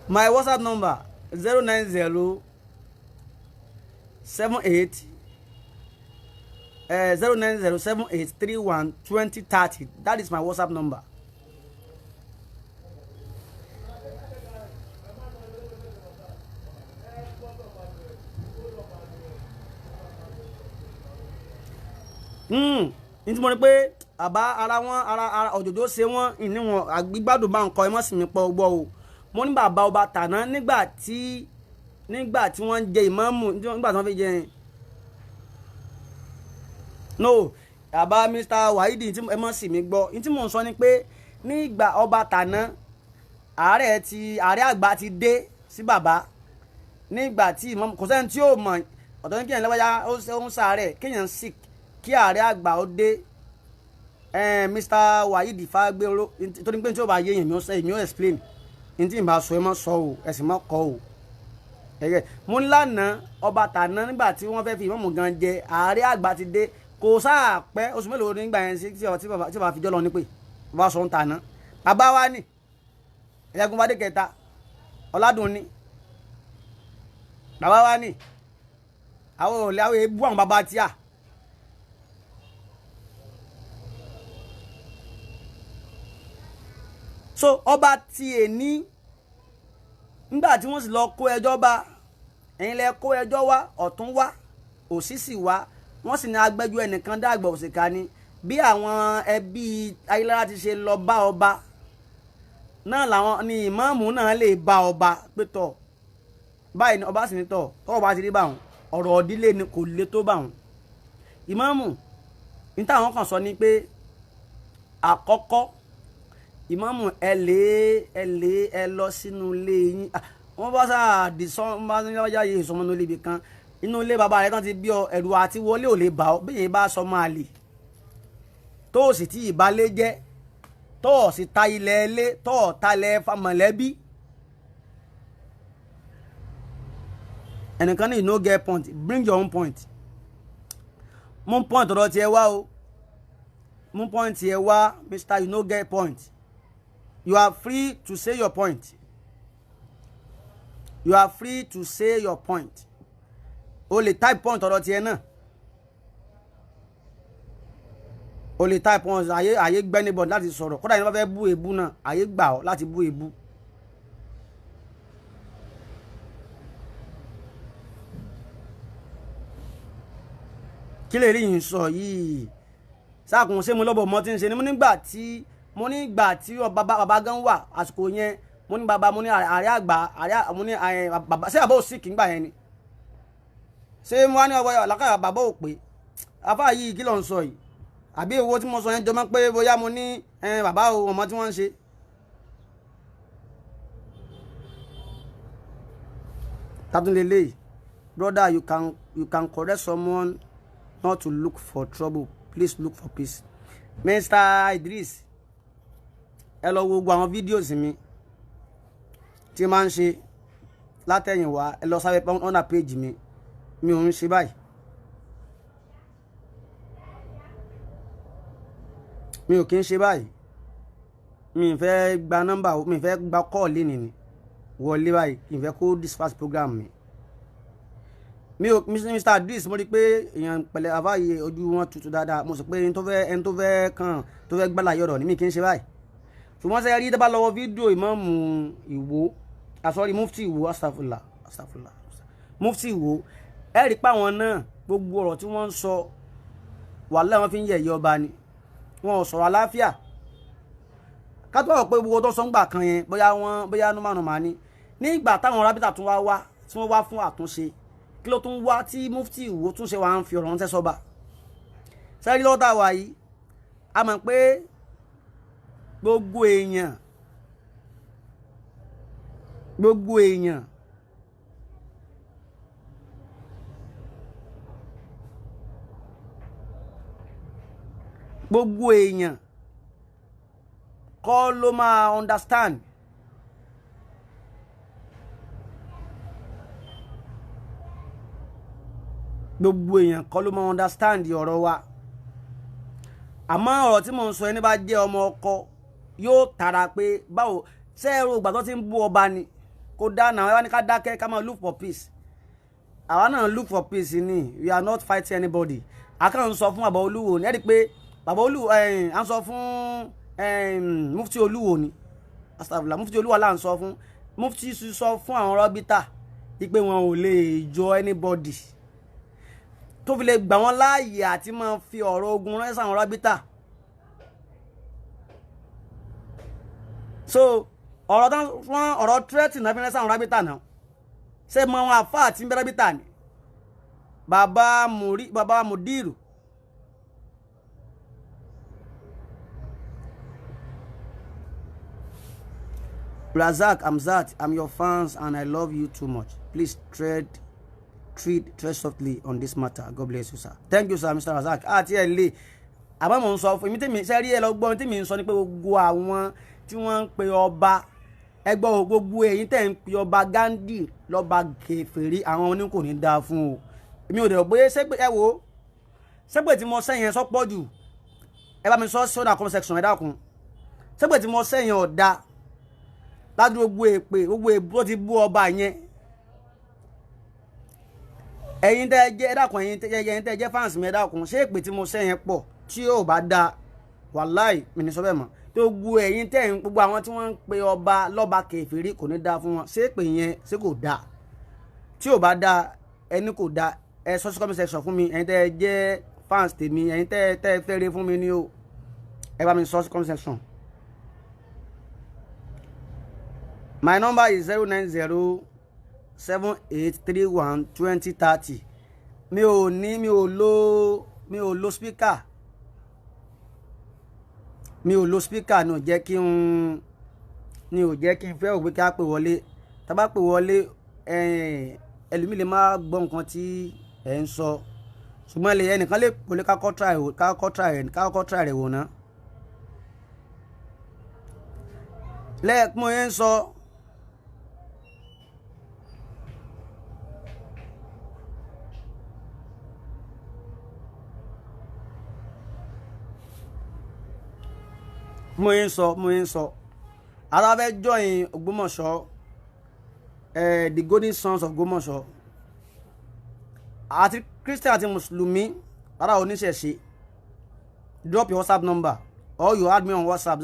My WhatsApp number 09078312030. That is my WhatsApp number. Ní tí mo rí pé àbá ara òjòjò ṣe wọ́n ìní wọn àgbígbádùn bá ń kọ ẹmọ́ sì mi pọ̀ gbọ́ o. Mo ní bàbá ọba tàná nígbà tí wọ́n ń jẹ ìmáàmù, nígbà tí wọ́n fi jẹ no bàbá Mr. Wahidi tí ẹ mọ̀ sí mi gbọ́. Ní tí mò ń sọ ni pé nígbà ọba tàná ààrẹ àgbà ti dé sí bàbá. Nígbà tí ìmáàmù kò sẹ́ni tí ó mọ̀ ọ̀tọ̀ ní kí èèyàn lọ́wọ́yá ó ń sàárẹ̀ kéèyàn sick kí ààrẹ àgbà ó dé. Mr. Wahidi Fagbero torí pé tí ó bá yé èèyàn ó explain. Ní tí ìbá sọ ẹ mọ́ sọ o, ẹ̀sìn mọ́ kọ́ o. Mo ń lánàá ọba tàná nígbà tí wọ́n fẹ́ fi ìmáàmù gan jẹ ààrẹ àgbà ti dé. Kò sáà pẹ́ oṣù mélòó nígbà yẹn sí tí bàbá fi jọ́ lọ ní pé bàbá sọ ń tàná. Bàbá wa ní ẹ̀yàgùn bá dé kẹta ọ̀làdùn ní. Bàbá wa ní àwọn èébú àwọn bàbá tíà. So ọba tí èní nígbà tí wọ́n sì lọ kó ẹjọ́ bá, ẹ̀yin lẹ kó ẹjọ́ wá, ọ̀tún wá, òsì sì wá, wọ́n sì ní agbẹ́jọ́ ẹnìkan dàgbà òsìkà ni. Bí àwọn ẹbí Ayílára ti ṣe lọ bá ọba náà làwọn ni ìmáàmù náà lè bá ọba pé tọ̀ báyìí ni ọba sì ní tọ̀ tọ́wọ́ bá ti rí báwọn ọ̀rọ̀ ọ̀dílé ni kò lè tó báwọn. Ìmáàmù ní táwọn kan sọ ni pé àkọ́kọ́ ìmáàmù ẹ lọ sínú ilé yín wọ́n bá sáà dìsán bá ní ọjà yìí sọmọ nílé ibì kan inú ilé bàbá rẹ̀ tán ti bí ọ ẹ̀rù àti wọlé ò lè bà ọ́ bẹ́ẹ̀ bá sọ máa lè tó o sì tí ìbálé jẹ́ tó o sì ta ilẹ̀ ilé tó o ta ilẹ̀ mọ̀lẹ́bí ẹnìkan ní you no get point bring your own point mú point ọ̀dọ̀ tiẹ̀ wá o mú point tiẹ̀ wá Mr. you no get point you are free to say your point you are free to say your point o lè type point ọ̀dọ̀ tiẹ̀ náà o lè type point àyè gbẹ́ni bọ̀ láti sọ̀rọ̀ kódà yẹn bá fẹ́ bú èébú náà àyè gbà ọ́ láti bú èébú. kí lè rí yìí sọ yìí sáàkùn ṣé mo lọ́bọ̀ mọ́ tí ń ṣe ni mo nígbà tí bàbá gan wà àsìkò yẹn mo ní bàbá mo ní ààrẹ àgbà mo ní bàbá ṣé bàbá ò sí kì í gbà yẹn ni ṣé mo wá ní ọwọ́ àlákàrà bàbá ò pé afá yìí kí ló ń sọ yìí àbí owó tí mo sọ yẹn jọ mọ́ pé bóyá mo ní bàbá o ọmọ tí wọ́n ń ṣe. tatúndélé brother you can correct someone not to look for trouble please look for peace. Mr. Idris ẹ lọ wo gbogbo àwọn fídíòs mi tí máa ń ṣe látẹ̀yìnwá ẹ lọ sábẹ́ ọ̀nà péjì mi ò ń ṣe báyìí mi ò kí ń ṣe báyìí mi fẹ́ gba nọ́mbà mi fẹ́ gba kọ́ọ̀lì nìní wọlé báyìí kí n fẹ́ kó dispatch program mi ò Mr. Idris mo rí pé èèyàn pẹ̀lẹ́ àfáàyè ojú wọn tutù dáadáa mo sọ pé ẹni tó fẹ́ kàn tó fẹ́ gbàlàyé ọ̀rọ̀ ní mi kí ń ṣe báyìí ṣùgbọ́n sẹ́yìn rí dábàá lọ́wọ́ fídíò ìmáàmù Ìwó àsọ̀rí mufti Ìwó astagfirullah mufti Ìwó ẹ rí pa àwọn náà gbogbo ọ̀rọ̀ tí wọ́n ń sọ wàhálà wọn fi ń yẹ̀yẹ́ ọba ni wọn ò sọ̀rọ̀ àláfíà ká tó wọ̀ pé gbogbo tó sọ ń gbà kan yẹn bóyá númánùmá ni ní ìgbà táwọn rábítà tún wá tí wọ́n wá fún àtúnṣe kí ló tún wá tí mufti Ìwó tún ṣe wà ń fi ọ̀rọ̀ wọn tẹ́ sọ́ba sẹ́rí lọ́tà wà yìí a mọ̀ pé gbogbo èèyàn kọ́ ló máa understand gbogbo èèyàn kọ́ ló máa understand ọ̀rọ̀ wa àmọ́ ọ̀rọ̀ tí mò ń sọ ẹni bá jẹ́ ọmọ ọkọ yóò tara pé báwo ṣé ẹrù ìgbà tó ti ń bú ọba ni kò dáná ẹ wá ní ká dákẹ́ ká máa look for peace àwa náà look for peace ni we are not fighting anybody akẹ́kọ̀ọ́ ń sọ fún bàbá Olúwo ní ẹ́ rí i pé bàbá Olúwo à ń sọ fún mufti Olúwo ni astagfirullah mufti Olúwo là ń sọ fún mufti sọ fún àwọn rọ́bítà wípé wọn ò lè jọ anybody tó fi lè gbà wọ́n láàyè àti máa fi ọ̀rọ̀ ogun ránṣẹ́ àwọn rọ́bítà so ọ̀rọ̀ tírẹ́tì náà fi ránṣẹ́ àwọn rọ́bítà náà ṣé mọ àwọn àfáà àti rọ́bítà ni bàbá Mudiru Razak Amzat, I'm your fans and I love you too much. Please tread softly on this matter. God bless you, sir. Thank you, sir, Mr. Razak. Àti ẹ̀ lè àbá mo ń sọ fún mi tèmi ṣe rí ẹ lọ gbọ́ tèmi ń sọ ní pé gbogbo àwọn tí wọ́n ń pe ọba ẹgbọ́ gbogbo ẹ̀yin tẹ̀ ń pe ọba Gandhi lọ́ba kèfèrí àwọn oní kò ní dáa fún o. Èmi ò dẹ̀ pé ṣégbè ẹ wo ṣégbè tí mo sẹ́yìn sọ pọ̀ jù ẹ bá mi sọ sódà comment section ẹ dákun ṣégbè tí mo sẹ́yìn ọ̀dà ládùúgbò gbogbo èbú tó ti bú ọba yẹn ẹ̀yin tẹ́ jẹ́ ẹ dákun ẹ̀yin tẹ́ jẹ́ fans mi ẹ dákun ṣé èpè tí mo sẹ́yìn pọ̀ tí yóò bá da wàláì mi ní sọ bẹ́ẹ̀ mọ́ tó gbogbo ẹ̀yin tẹ́ ń gbogbo àwọn tí wọ́n ń pe ọba lọ́ba kèfèrí kò ní da fún wọn ṣé èpè yẹn ṣé kò da tí yóò bá da ẹni kò da ẹ sọ sí comment section fún mi ẹ̀yin tẹ́ jẹ́ fans tèmi ẹ̀yin tẹ́ fẹ́rẹ̀ fún mi ní o ẹ bá mi sọ sí comment section. My number is 09078312030. Mi ò lo speaker. mi ò lo speaker náà jẹ́ kí n ni ò jẹ́ kí n fẹ́ òwe kí á pè wọlé tá bá pè wọlé ẹlòmíì lè má gbọ́ nǹkan tí ẹ̀ ń sọ ṣùgbọ́n ẹnìkan lè pòlé kákọ́ try rẹ̀ wò ná lẹ́ẹ̀kún yẹn ń sọ mo yẹn sọ ara fẹ́ join Ògbómọ̀ṣọ́ the golden sons of Ògbómọ̀ṣọ́ àti Christian àti Mùsùlùmí ara oníṣẹ̀ṣe drop your WhatsApp number or you add me on WhatsApp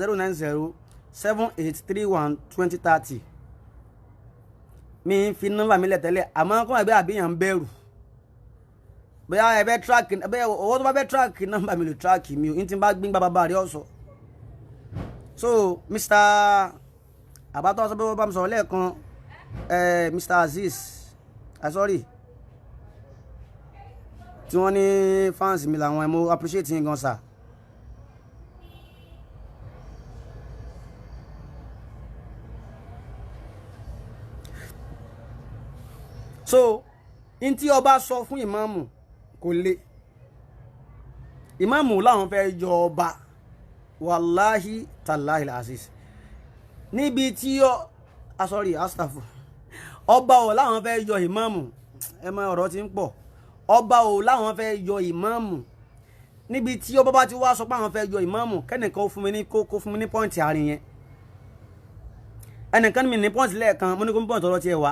09078312030 mi fi nọ́mbà mi lẹ̀ tẹ́lẹ̀ àmọ́ kó ẹgbẹ́ àbíyàn ń bẹ̀rù bóyá ẹ fẹ́ track bóyá owó tó bá fẹ́ track nọ́mbà mi lè track mi ò ní tí n bá gbín bàbá rẹ̀ ọ̀sọ̀ so Mr. Abato sọ pé wọ́n bá mi sọ̀rọ̀ lẹ́ẹ̀kan Mr. Aziz sorry tí wọ́n ní fans mi làwọn mo appreciate yín gan sir. So in tí ọba sọ fún ìmáàmù kò le ìmáàmù láwọn fẹ́ yọ ọba wàláhì tàláhì Aziz níbi tí sorry astafu ọba ò láwọn fẹ́ yọ ìmáàmù ẹ mọ ọ̀rọ̀ tí ń pọ̀ ọba ò láwọn fẹ́ yọ ìmáàmù níbi tí ọba bá ti wá sọ pé àwọn fẹ́ yọ ìmáàmù kẹ́nìkan fún mi ní kó fún mi ní pọ́ǹtì àárín yẹn ẹnìkan mi ní pọ́ǹtì lẹ́ẹ̀kan mo ní kó pọ́ǹtì ọ̀rọ̀ tiẹ̀ wá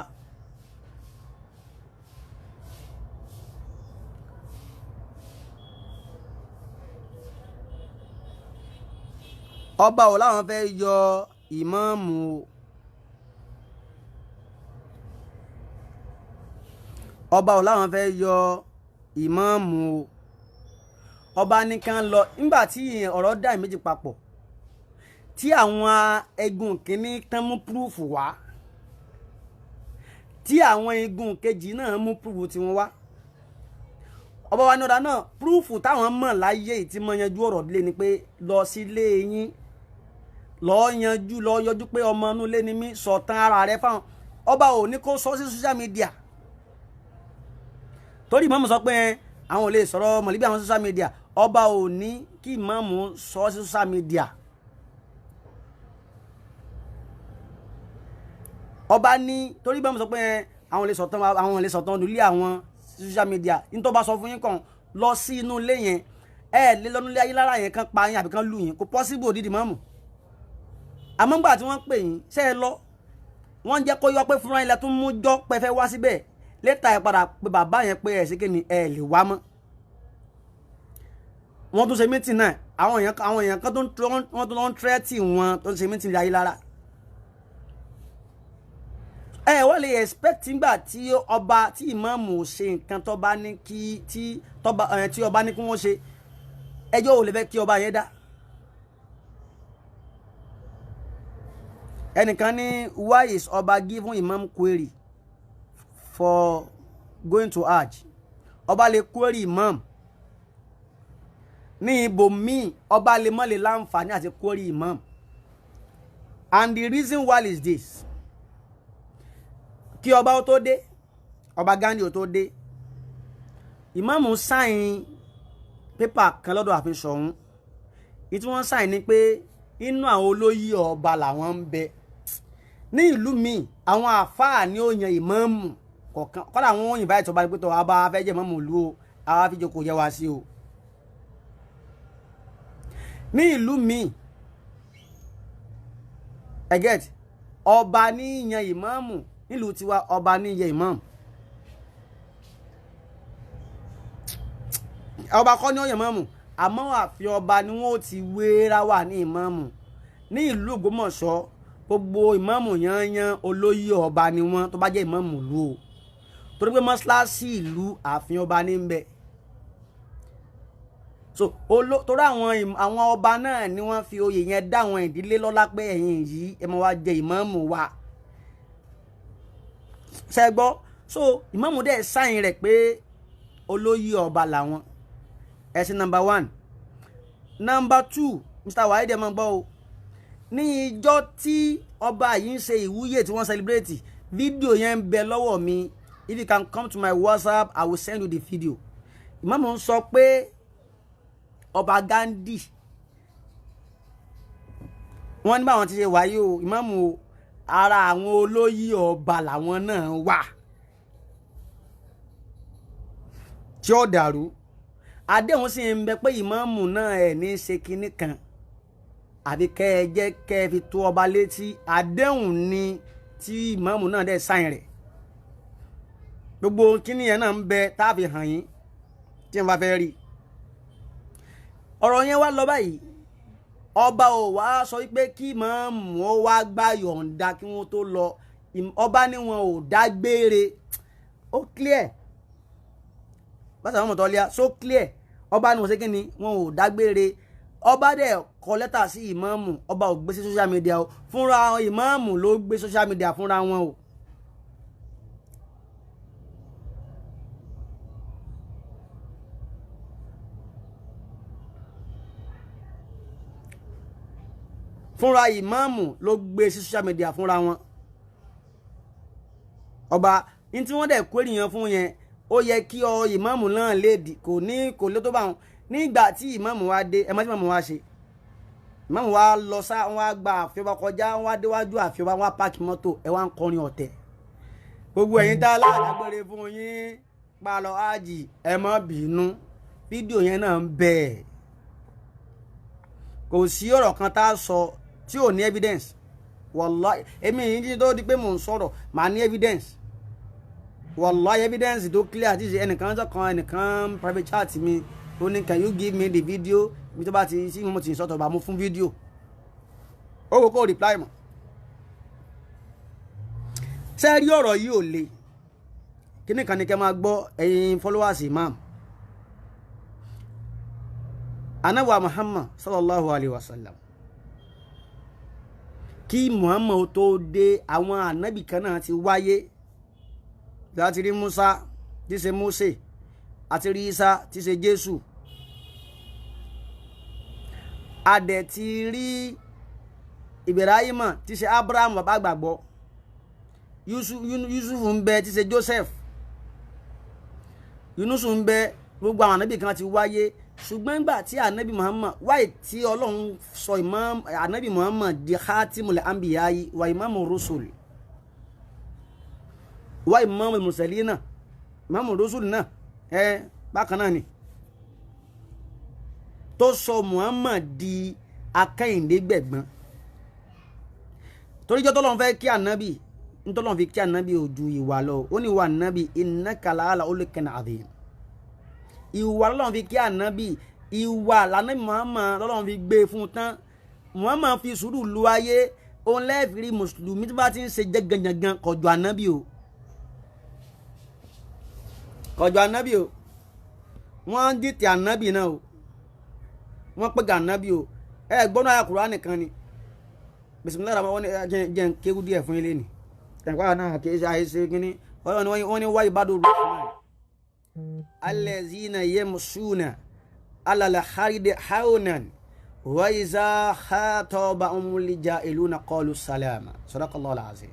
ọba ò láwọn fẹ́ yọ ìmáàmù ọba ò láwọn fẹ́ yọ ìmáàmù ọba nìkan lọ nígbà tí ọ̀rọ̀ dá méjì papọ̀ tí àwọn egun kìíní tán mú púrúfù wá tí àwọn egun kejì náà mú púrúfù tí wọ́n wá ọba wa ní ọ̀dà náà púrúfù táwọn mọ̀ láyé tí mo yanjú ọ̀rọ̀ lé ni pé lọ sílé yín lọ yọjú pé ọmọ inú ilé ni mí sọ̀tàn ara rẹ fáwọn ọba ò ní kó sọ sí social media torí ìmáàmù sọ pé àwọn ò lè sọ̀rọ̀ mọ̀lẹ́bí àwọn social media ọba ò ní kí ìmáàmù sọ sí social media ọba ní torí ìmáàmù sọ pé àwọn ò lè sọ̀tàn nílé àwọn social media nítorí bá sọ fún yín kàn lọ sí inú ilé yẹn lé lọ́nú ilé ayé lára yẹn kan pa yín àbí kan lù yín kò possible òdìdí ìmáàmù àmọ́ ńgbà tí wọ́n pè yín ṣe é lọ wọ́n jẹ́ kó yọ pé fúnra ilẹ̀ tún mú jọ́ pẹ́fẹ́ wá síbẹ̀ létà ẹ̀ padà pé bàbá yẹn pé ẹ̀ sí kíni ẹ̀ lè wá mọ́ wọ́n tún ṣe mítìn náà àwọn èèyàn kan wọ́n tún lọ́n tírẹ́tì wọn tó ń ṣe mítìn ayé lára wọ́n lè expect nígbà tí ọba tí ìmáàmù ṣe nǹkan tó bá ní kí tí ọba ní kí wọ́n ṣe ẹjọ́ ò lè fẹ́ kí ọba yẹn dá ẹnìkan ní why is ọba giving imam query for going to hajj ọba lè query imam ní ibòmíì ọba lè mọ́ lè láǹfààní àti query imam and the reason why is this kí ọba ó tó dé ọba Gandhi ó tó dé ìmáàmù sáìn pépà kan lọ́dọ̀ àfin Ṣọ̀ún ìtí wọ́n sáìn ni pé inú àwọn olóyè ọba làwọn ń bẹ ní ìlú míì àwọn àfáà ní ó yan ìmáàmù kọ̀ọ̀kan kọ́dà àwọn òyìnbá ìtọ́ba ní pé tọ́ abá fẹ́ jẹ́ ìmáàmù ìlú o àwa fi jókòó yẹ wá sí o ní ìlú míì ẹgẹ́t ọba ní yan ìmáàmù nílùú tiwa ọba ní yan ìmáàmù ọba kọ́ ní ó yan ìmáàmù àmọ́ àfi ọba ni wọ́n ti wéra wà ní ìmáàmù ní ìlú Ògbómọ̀ṣọ́ gbogbo ìmáàmù yanyan olóyè ọba ni wọ́n tó bá jẹ́ ìmáàmù ìlú o torí pé mọ́ṣáláṣí ìlú ààfin ọba ní ń bẹ so torí àwọn ọba náà ni wọ́n fi oyè yẹn dá àwọn ìdílé lọ́lá pé ẹ̀yin yìí ẹ máa wá jẹ ìmáàmù wa ṣe gbọ́ so ìmáàmù dẹ̀ sáyìn rẹ̀ pé olóyè ọba làwọn ẹ̀sìn number 1 number 2 Mr. Waheed ẹ máa gbọ́ o ní ìjọ tí ọba yìí ń ṣe ìwúyè tí wọ́n celebrate fídíò yẹn ń bẹ lọ́wọ́ mi. If you can come to my WhatsApp, I will send you the video. Ìmáàmù ń sọ pé ọba Gandhi wọ́n ní báwọn ti ṣe wáyé o ìmáàmù ara àwọn olóyè ọba làwọn náà wà tí ó dàrú. Àdéhùn sì ń bẹ pé ìmáàmù náà ẹ̀ ní ṣe kinní kan àbí kẹ́ ẹ jẹ́ kẹ́ ẹ fi tó ọba létí. Àdéhùn ni tí ìmáàmù náà dẹ̀ sáìn rẹ̀. Gbogbo kinní yẹn náà ń bẹ tá a fi hàn yín tí n bá fẹ́ rí. Ọ̀rọ̀ yẹn wá lọ báyìí. Ọba ò wá sọ wípé kí ìmáàmù ó wá gbà yọ̀ǹda kí wọ́n tó lọ. Ọba ní wọn ò dágbére. Ó clear. Bá sàwọn mọ̀tọ́ lẹ́yà so clear. Ọba ní wọ́n ṣe kí ni wọn ò dágbére. Ọba dẹ̀ kọ lẹ́tà sí ìmáàmù. Ọba ò gbé sí social media o. Fúnra ìmáàmù ló gbé social media fúnra wọn o. Fúnra ìmáàmù ló gbé sí social media fúnra wọn. Ọba ní tí wọ́n dẹ̀ query yẹn fún yẹn ó yẹ kí ìmáàmù náà lè dì kò lè tó bá wọn. Nígbà tí ìmáàmù wá dé ẹ mọ̀ tí ìmáàmù wá ṣe. Ìmáàmù wá lọ sá wọn wá gba ààfin ọba kọjá wọn wá déwájú ààfin ọba wọn wá páàkì mọ́tò ẹ wá ń kọrin ọ̀tẹ̀. Gbogbo ẹ̀yin tá aláàdágbére fún yín pa lọ ájì ẹ má bínú. Fídíò yẹn náà ń bẹ. Kò sí ọ̀rọ̀ kan tá a sọ tí ò ní evidence. Wallahi èmi yìí tó di pé mò ń sọ̀rọ̀ màá ní evidence. Wallahi evidence tó clear àti ẹnìkan sọ̀kan ẹnìkan private chat mi ó ní can you give me the video mi tó bá ti sí mo ti sọ̀tọ̀ bá mú fún fídíò. Ó wò kó reply mọ̀. Ṣé rí ọ̀rọ̀ yìí ò le. Kíní kan ní kẹ́ máa gbọ́ ẹ̀yin followers imam. Ànábì Muhammad sallallahu alaihi wasallam. Kí Muhammad tó dé àwọn ànábì kan náà ti wáyé. Láti rí Musa tí ṣe Mósè àti rí Isa tí ṣe Jésù. A dẹ̀ ti rí Ibrahim tí ṣe Abraham bàbá àgbàgbọ́. Yusuf ń bẹ tí ṣe Joseph. Yunus ń bẹ gbogbo àwọn ànábì kan ti wáyé. Ṣùgbọ́n nígbà tí ànábì Muhammad wáyé tí Ọlọ́run sọ ànábì Muhammad di khatimul anbiya'i wa imamur rusul wa imamul mursalina imamur rusul náà bákan náà ni tó sọ Muhammad di akẹ́yìndé gbẹ̀gbọ́n torí jọ́ tọ́lọ́run fẹ́ kí ànábì ntọ́lọ́run fi kí ànábì ojú ìwà lọ ó ní wà ànábì innaka la'ala khuluqin adhim. Ìwà lọ́lọ́run fi kí ànábì ìwà lànábì Muhammad lọ́lọ́run fi gbé fún tán. Muhammad fi sùúrù lu ayé òun lẹ́ẹ̀fìrí mùsùlùmí tí bá ti ń ṣe jẹ́gànjẹ̀gàn kọjú ànábì o. Kọjú ànábì o. Wọ́n ń dìtẹ̀ ànábì náà o. Wọ́n pẹ̀gà ànábì o. Gbọ́nà ayà Kùránì nìkan ni. Bismillah rahman wọ́n ní jẹ́ ń kéwú díẹ̀ fún ilé ni. Ẹ̀kọ́ náà kì í ṣe àìsí kíní. Wọ́n ní wáyé bá dòrò alladhina yamshuna ala al-ardi hawnan wa iza khatabahumul jahiluna qalu salama. Sadaqallahu al-azim.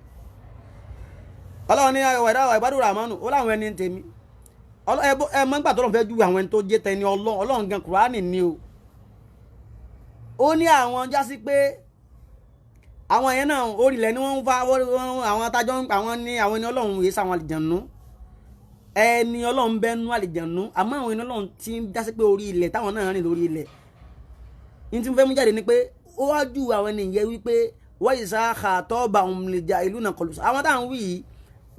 Ọlọ́run ní àwẹ̀ ìbádùn Rahmanu ó láwọn ẹni tèmi. Ẹ mọ́ nígbà tó lọ́n fẹ́ ju àwọn ẹni tó jẹ́ tẹni Ọlọ́run gan Kùránì ni o. Ó ní àwọn jásí pé àwọn yẹn náà orílẹ̀ ni wọ́n ń fa àwọn atájọ́ àwọn ní àwọn ẹni Ọlọ́run yìí sáwọn àlìjànú. Ẹni Ọlọ́run bẹ́ẹ̀ nú àlìjànú àmọ́ àwọn ẹni Ọlọ́run ti ń jásí pé orí ilẹ̀ táwọn náà rìn lórí ilẹ̀. Ní tí mo fẹ́ mú jáde ni pé ó wá ju àwọn ènìyàn wípé wọ́n yìí sá àtọ́ bá òun lè ja ìlú náà kọlù. Àwọn táwọn wí yìí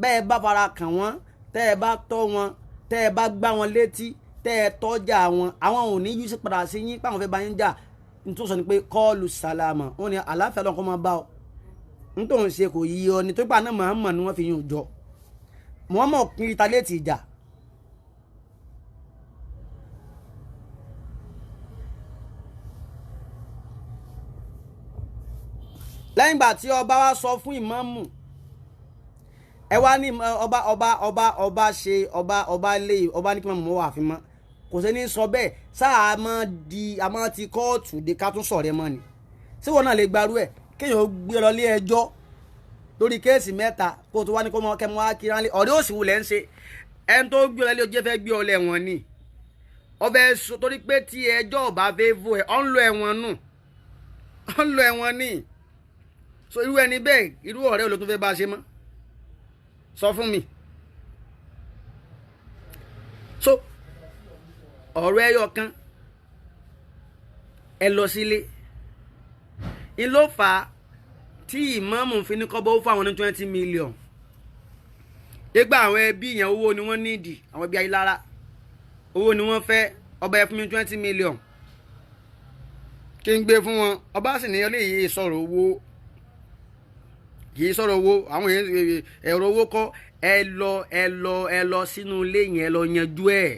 bẹ́ẹ̀ bá fara kàn wọ́n tẹ́ ẹ bá tọ́ wọn tẹ́ ẹ bá gbá wọn létí tẹ́ ẹ tọ́jà wọn àwọn ò ní yú sí padà sí yín páwọn fẹ́ bá yín jà. Nítorí sọ ni pé kọ́ọ̀lù sàlámà wọn ni àlàáfíà Ọlọ́run kó máa bá ọ. Nítorí ṣe kò yí ọ nítorí pé àná Muhammad ni wọ́n fi yún jọ. Muhammad kiri ta létí ìjà. Lẹ́yìn ìgbà tí ọba wa sọ fún ìmáàmù ẹ wá ní ọba ṣe ọba lé ọba ní kí mọ̀ wà fi mọ́ kò sí ní sọ bẹ́ẹ̀ sáà àmọ́ ti kóòtù de ká tún sọ̀rẹ́ mọ́ ni ṣé wọn náà lè gbarú ẹ̀ kéèyàn gbé lọ lé ẹjọ́ lórí kéèsì mẹ́ta kó tó wá ní kó mọ kẹ́mọ́ wá kí ránlé ọ̀rẹ́ òsì wulẹ̀ ń ṣe ẹni tó gbé ọ lẹ́lẹ́ ojú fẹ́ gbé ọ lẹ́wọ̀n ni ọbẹ̀ sọ torí pé tí ẹjọ́ ọba fẹ́ vo ẹ̀ ọ́n lọ ẹ̀wọ̀n nù ọ́n lọ ẹ̀wọ̀n ni so irú ẹni bẹ́ẹ̀ irú ọ̀rẹ́ ò ló tún fẹ́ bá a ṣe mọ́ sọ fún mi so ọ̀rọ̀ ẹyọ kan ẹ lọ sílé ń ló fà á tí ìmáàmù fi ní kọ́bọ̀ ó fún àwọn ní 20 million nígbà àwọn ẹbí yẹn owó ni wọ́n nídìí àwọn ẹbí Ayílára owó ni wọ́n fẹ́ ọba ẹ fún mi 20 million kí n gbé fún wọn ọba sì ní ilé yìí sọ̀rọ̀ owó yìí sọ̀rọ̀ owó àwọn ẹ̀rọ owó kọ́ ẹ lọ sínú ilé yẹn ẹ lọ yanjú ẹ̀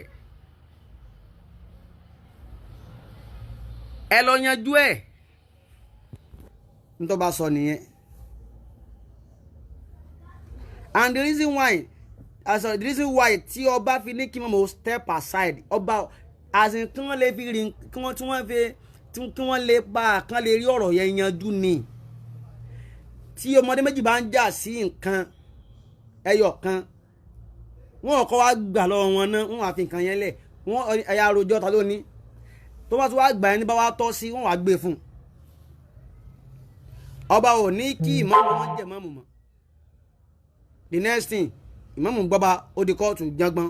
ẹ lọ yanjú ẹ̀ n tó bá sọ nìyẹn and the reason why tí ọba fi ní kí wọ́n step aside ọba as in kí wọ́n lè fi rí kí wọ́n lè bá kán lè rí ọ̀rọ̀ yẹn yanjú ni tí ọmọdé méjì bá ń jà sí nǹkan ẹyọ kan wọ́n kọ́ wá gbà lọ́wọ́ wọn náà wọ́n wá fi nǹkan yẹn lẹ̀ wọ́n ẹ̀yà àròjọ ta ló ní tó bá tún wá gbà ẹni bá wá tọ́ sí wọ́n wá gbé fún ọba ò ní kí ìmáàmù wọn jẹ ìmáàmù mọ́ the next thing ìmáàmù gbọ́ba ó di kóòtù jágbọ́n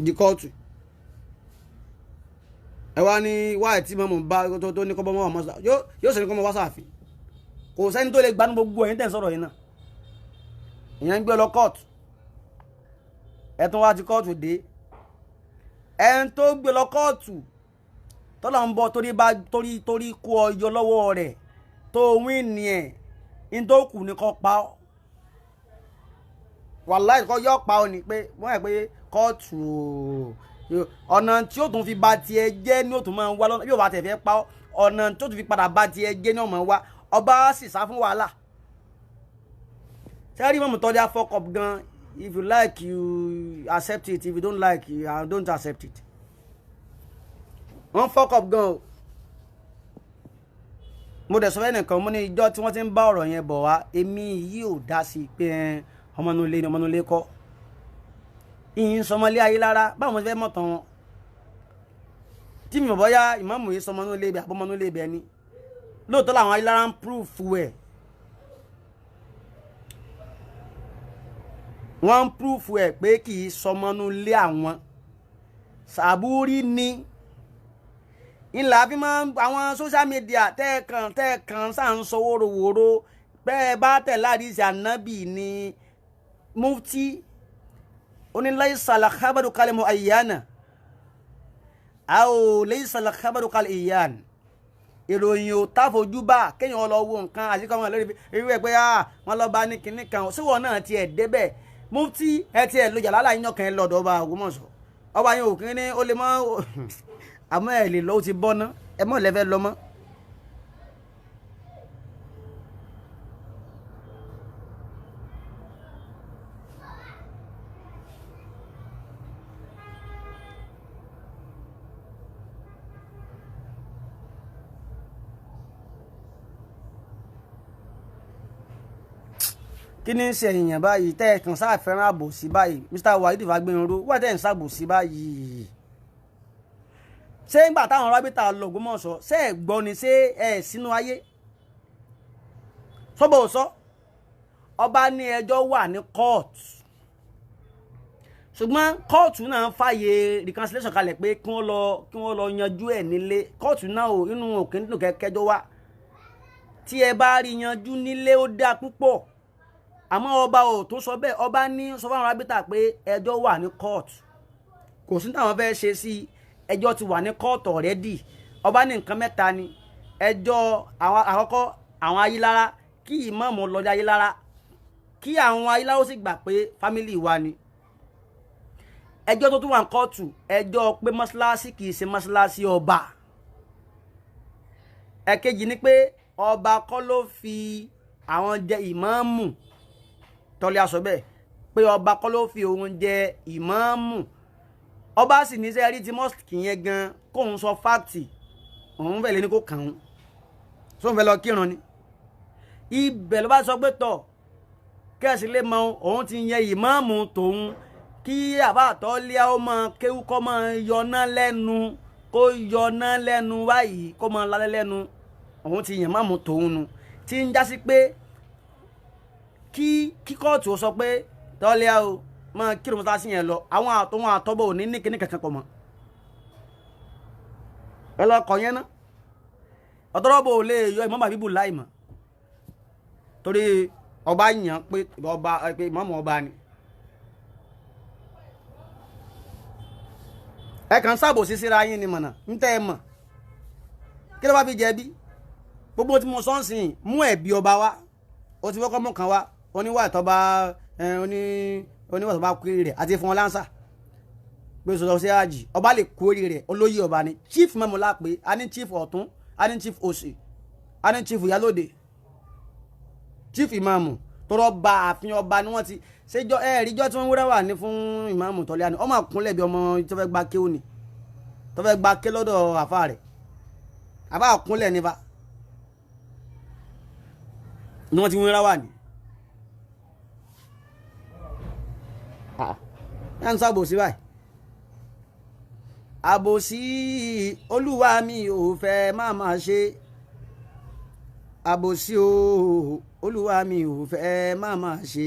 di kóòtù ẹ wá ní wáyé tí ìmáàmù bá tó ní kọ́bọ́ mọ́ ọmọ yóò sẹ́ni kọ́ mọ́ wá sáàfin kò sẹ́ni tó lè gbanú gbogbo ẹ̀yìn tẹ̀ ń sọ̀rọ̀ yìí náà ìyẹn ń gbé lọ kóòtù ẹ̀tún wá ti kóòtù dé ẹn tó gbé lọ kóòtù tọ́lá ń bọ̀ torí kó ọyọ lọ́wọ́ rẹ̀ tó wíìnì ẹ̀ ní tó kù ní kọ́ pa ọ́ wàláì kọ́ yọ́ pa ọ́ ni pé wọ́n yẹ pé kóòtù ọ̀nà tí ó tún fi ba tiẹ̀ jẹ́ ní ó tún máa ń wá lọ́nà bí ó bá tẹ̀ fẹ́ pa ọ́ ọ̀nà tí ó tún fi padà ba tiẹ̀ jẹ́ ní ọmọ wa ọba sì sá fún wàhálà sẹ́rí mọ̀mú tọ́jà fuck up gan if you like you accept it if you don't like you don't accept it wọ́n fuck up gan o mo dẹ̀ sọ fẹ́ nìkan mo ní ìjọ tí wọ́n ti ń bá ọ̀rọ̀ yẹn bọ̀ wá èmi yìí ò dá sí pé ọmọnulé ni ọmọnulé kọ́ ìyìn sọmọlé Ayílára báwo mo fẹ́ mọ̀tàn wọn tí mi ò bọ́ yá ìmáàmù yìí sọmọnulé ibẹ̀ àbọ̀mọnulé ibẹ̀ ni lóòótọ́ làwọn Ayílára ń proof ẹ̀ wọ́n ń proof ẹ̀ pé kì í sọmọnulé àwọn Sàbúrí ni ńlá fi máa ń àwọn social media tẹ́ẹ̀kan sáà ń sọ wóróworó bẹ́ẹ̀ bá tẹ̀ láàdísì ànábì ni mufti oníláìsàlà kábàdù kalẹ̀ mọ́ àyíyànà àò láìsàlà kábàdù kalẹ̀ ìyàn ìròyìn ò táfojú bá kéèyàn lọ wo nǹkan àti kọ́mọ lórí irú ẹ̀ pé wọ́n lọ bá ní kinní kan síwọ̀ náà tiẹ̀ débẹ̀ mufti ẹ tiẹ̀ lójà lálàá yín ọkàn ẹ lọ́dọ̀ ọba Ògbómọ̀ṣọ́ ọba yín òkè ní ó lè mọ́ àmọ́ ẹ̀ lè lọ ó ti bọ́ ná ẹ mọ̀ lẹ́fẹ́ lọ mọ́. kí ni ń ṣe èèyàn báyìí tẹ́ ẹ̀ kàn sáà fẹ́ràn àbòsí báyìí Mr. Waheed Fagbénró wà tẹ́ ẹ̀ ń ṣàbòsí báyìí ṣé ń gbà táwọn rábítà lọ Ògbómọ̀ṣọ́ ṣé ẹ̀ gbọ́ ni ṣé ẹ̀ sínú ayé sọ́bọ̀ ò sọ ọba ní ẹjọ́ wà ní kóòtù ṣùgbọ́n kóòtù náà fàyè reconciliation kalẹ̀ pé kí wọ́n lọ yanjú ẹ̀ nílé kóòtù náà ò inú òkè nínú kẹjọ wá tí ẹ bá rí yanjú nílé ó dáa púpọ̀ àmọ́ ọba ò tó sọ bẹ́ẹ̀ ọba ní sọ fún àwọn rábítà pé ẹjọ́ wà ní kóòtù kò sí táwọn fẹ́ ṣe sí ẹjọ́ ti wà ní kóòtù already ọba ní nǹkan mẹ́ta ni ẹjọ́ àwọn àkọ́kọ́ àwọn Ayílára kí ìmáàmù lọ́jà Ayílára kí àwọn Ayílára ó sì gbà pé fámìlì wa ni ẹjọ́ tó tún wà ní kóòtù ẹjọ́ pé mọ́ṣáláṣí kì í ṣe mọ́ṣáláṣí ọba ẹ̀kejì ni pé ọba kọ́ ló fi àwọn jẹ ìmáàmù tọ́lé aṣọ bẹ́ẹ̀ pé ọba kọ́ ló fi òun jẹ ìmáàmù ọba sì ní sẹ́rí tí mosque yẹn gan kóun sọ fáàtì òun fẹ́ lé ní kó kàn án sóun fẹ́ lọ kírun ni ibẹ̀ ló bá sọ pé tọ̀ kẹ́sì lè mọ òun ti yẹ ìmáàmù tòun kí àbáàtọ́ lé ó mọ kéwú kọ́ mọ yọná lẹ́nu kó yọná lẹ́nu báyìí kó mọ lálẹ́ lẹ́nu òun ti yàn máàmù tòun nu tí ń jásí pé kí kóòtù ó sọ pé tọ́lẹ́ o mọ kírun mọ́tà sí yẹn lọ àwọn àtọ́wọ́n àtọ́bọ̀ ò ní kíní kankan pọ̀ mọ́ ẹ lọ kọ̀ yẹn ná ọ̀tọ́rọ́bọ̀ ò lè yọ ìmọ̀ bàbí bù láì mọ̀ torí ọba yàn pé ọba pé ìmáàmù ọba ni ẹ kàn sábòsí síra yín ni mọ̀nà ń tẹ́ ẹ mọ̀ kí ló bá fi jẹ̀bi gbogbo tí mo sọ ń sìn mú ẹ̀bi ọba wá ó ti fọ́kọ́ mú kan wá oníwà ìtọ́ba oníwà ìtọ́ba kúrì rẹ̀ àti fún ọ lánsà pé sọ̀rọ̀ sí àjì ọba lè kúrì rẹ̀ olóyè ọba ni chief mẹ́mọ́lá pé a ní chief ọ̀tún a ní chief òsì a ní chief ìyálóde chief ìmáàmù tọrọ ba àfihàn ọba ni wọ́n ti ṣèjọ ẹ̀ẹ́dìjọ́ tí wọ́n wúrẹ́ wà ní fún ìmáàmù tọ́lẹ́ àná ọmọ àkúnlẹ̀ bí ọmọ tó fẹ́ gba ké òní tó fẹ́ gba ké lọ́dọ̀ àfa rẹ̀ àbá àkúnlẹ̀ nípa ni wọ́n ti wúrẹ́ wà ní. yá ń sábòsí báyìí àbòsí olúwa mi ò fẹ́ má ṣe àbòsí o olúwa mi ò fẹ́ má ṣe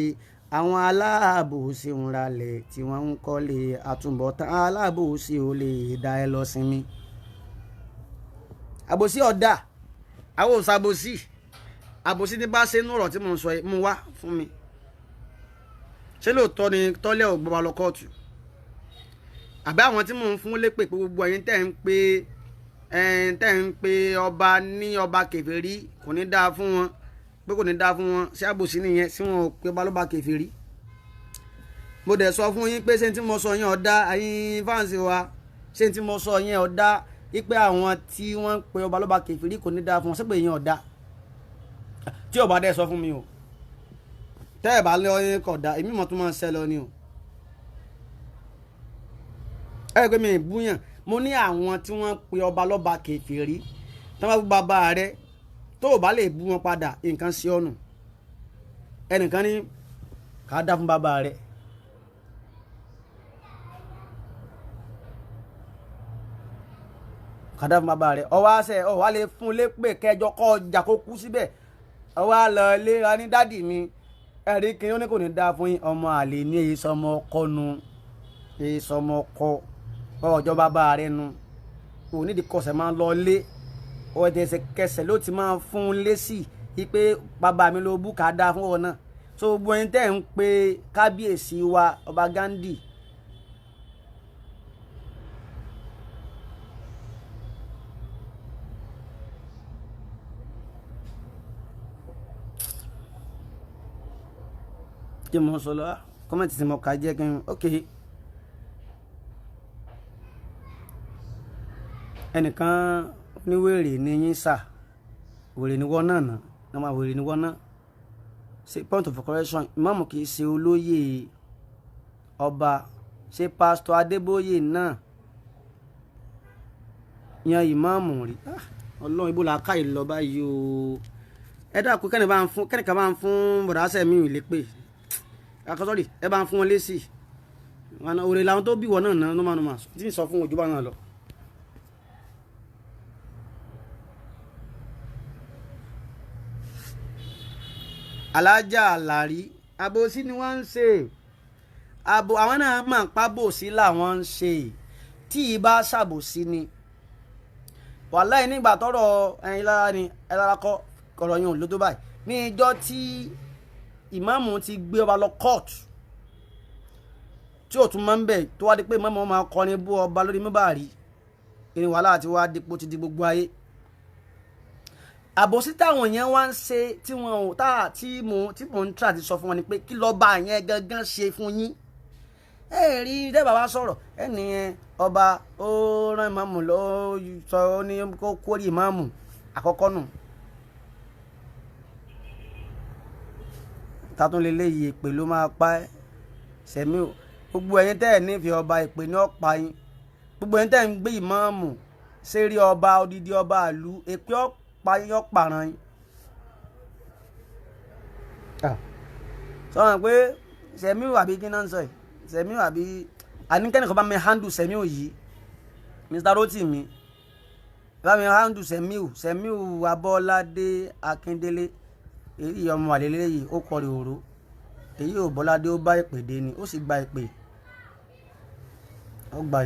àwọn aláàbòsí ń ralẹ̀ tí wọ́n ń kọ́lé àtúbọ̀tán aláàbòsí ò lè dá ẹ lọ sinmi àbòsí ọ̀dà àwọn òsàbòsí àbòsí ní bá ṣe nú ọ̀rọ̀ tí mo ń sọ mú wá fún mi ṣé lóòótọ́ ni tọ́lẹ̀ ò gbọ́ wa lọ kóòtù àbí àwọn tí mò ń fún lépè pé gbogbo ẹ̀yin tẹ́ ń pe ọba ní ọba kèfèrí kò ní dáa fún wọn pé kò ní dáa fún wọn ṣé àbòsí nìyẹn sí wọn ò pé ọba ló bá kèfèrí mo dẹ̀ sọ fún yín pé ṣé tí mo sọ yẹn ọ̀dá ẹ̀yin fáǹsì wa ṣé tí mo sọ yẹn ọ̀dá wípé àwọn tí wọ́n ń pe ọba ló bá kèfèrí kò ní dáa fún wọn ṣé pé yẹn ọ̀dá tí ọba dẹ̀ sọ fún mi o tẹ́ ẹ̀ bá lé ọyìn kọ̀dá èmi mọ̀ tó máa ń ṣẹ́ lọ ni o ẹ pé mi ìbúyàn mo ní àwọn tí wọ́n pe ọba lọ́ba kèfèrí tí wọ́n bá bú bàbá rẹ tó o bá lè bú wọn padà nǹkan sí ọ̀nù ẹnìkan ní ká dá fún bàbá rẹ ká dá fún bàbá rẹ ọwọ́ àṣẹ ọwọ́ àlè fún lépè kẹjọ kọ́ ọjà kó kú síbẹ̀ ọwọ́ àlọ́ ilé ra ní dádì mi ẹ̀rí kí ó ní kò ní dá fún yín ọmọ àlè ní èyí sọmọ ọkọ nu èyí sọmọ ọkọ ọjọ́ bàbá rẹ nu òun nídìí kọsẹ̀ máa ń lọ lé ọ̀dẹ̀sẹ̀ kẹsẹ̀ ló ti máa fún un lésì wípé bàbá mi ló bú ká dá fún ọ náà so gbogbo ẹni tẹ́ ń pe kábíyèsí wa ọba Gandhi kí mo sọ lọ kọ́mẹ̀tì tí mo kà jẹ́ kí n ok ẹnìkan ní wèrè ní yín sà wèrè ní wọ́n náà náà máa wèrè ní wọ́n náà ṣe point of correction ìmáàmù kì í ṣe olóyè ọba ṣe pásítọ̀ Adébóyè náà yan ìmáàmù rí ọlọ́run ibo la ká ìlú lọ báyìí o ẹ dákun kẹ́nìkan bá ń fún bọ̀dásẹ̀ mi ò lè pè akọ́sọ́rì ẹ bá ń fún wọn lésì òrè làwọn tó bí wọn náà nọ́mà tí ń sọ fún ojú bá náà lọ. alájà àlàrí àbòsí ni wọ́n ń ṣe àwọn náà máa ń pábòsí làwọn ń ṣe tí ìbá ṣàbòsí ni wàláhì nígbà tọ́rọ̀ ẹ̀yin lára ni ẹ lára kọ́ ọ̀rọ̀ yẹn ò lótó báyìí ní ìjọ́ tí ìmáàmù ti gbé ọba lọ kóòtù tí ò tún máa ń bẹ̀ tó wá di pé ìmáàmù máa kọrin bú ọba lórí mímbàrí ìrìn wàhálà àti wá dípò ti di gbogbo ayé àbòsí táwọn yẹn wá ń ṣe tí wọn ò tá tí mò ń tà ti sọ fún wọn ni pé kí lọ́ba yẹn gangan ṣe fún yín ẹ rí dẹ́gbà wá sọ̀rọ̀ ẹni yẹn ọba ó rán ìmáàmù lọ sọ ó ní kó kórè ìmáàmù àkọ́kọ́ nù tatún lè léyìí èpè ló máa pa ẹ́ Sẹ̀míù gbogbo ẹ̀yin tẹ́ ẹ̀ nífẹ̀ẹ́ ọba ìpè ní ọ̀pá yín gbogbo ẹ̀yin tẹ́ ẹ̀ ń gbé ìmáàmù sérí ọba odidi ọba àlú èpè ọ̀pá yín ọ̀pàràn yín. sọ̀rọ̀ pé Sẹ̀míù àbí kí náà ń sọ yìí Sẹ̀míù àbí àníkẹ́ni kan bá mi handle Sẹ̀míù yìí Mr. Rotimi bá mi handle Sẹ̀míù Abọ́ládé Akíndélé èyí ọmọ àlélẹ́ yìí ó kọrin òru èyí ò Bọ́ládé ó bá ìpè dé ni ó sì gba ìpè ó gba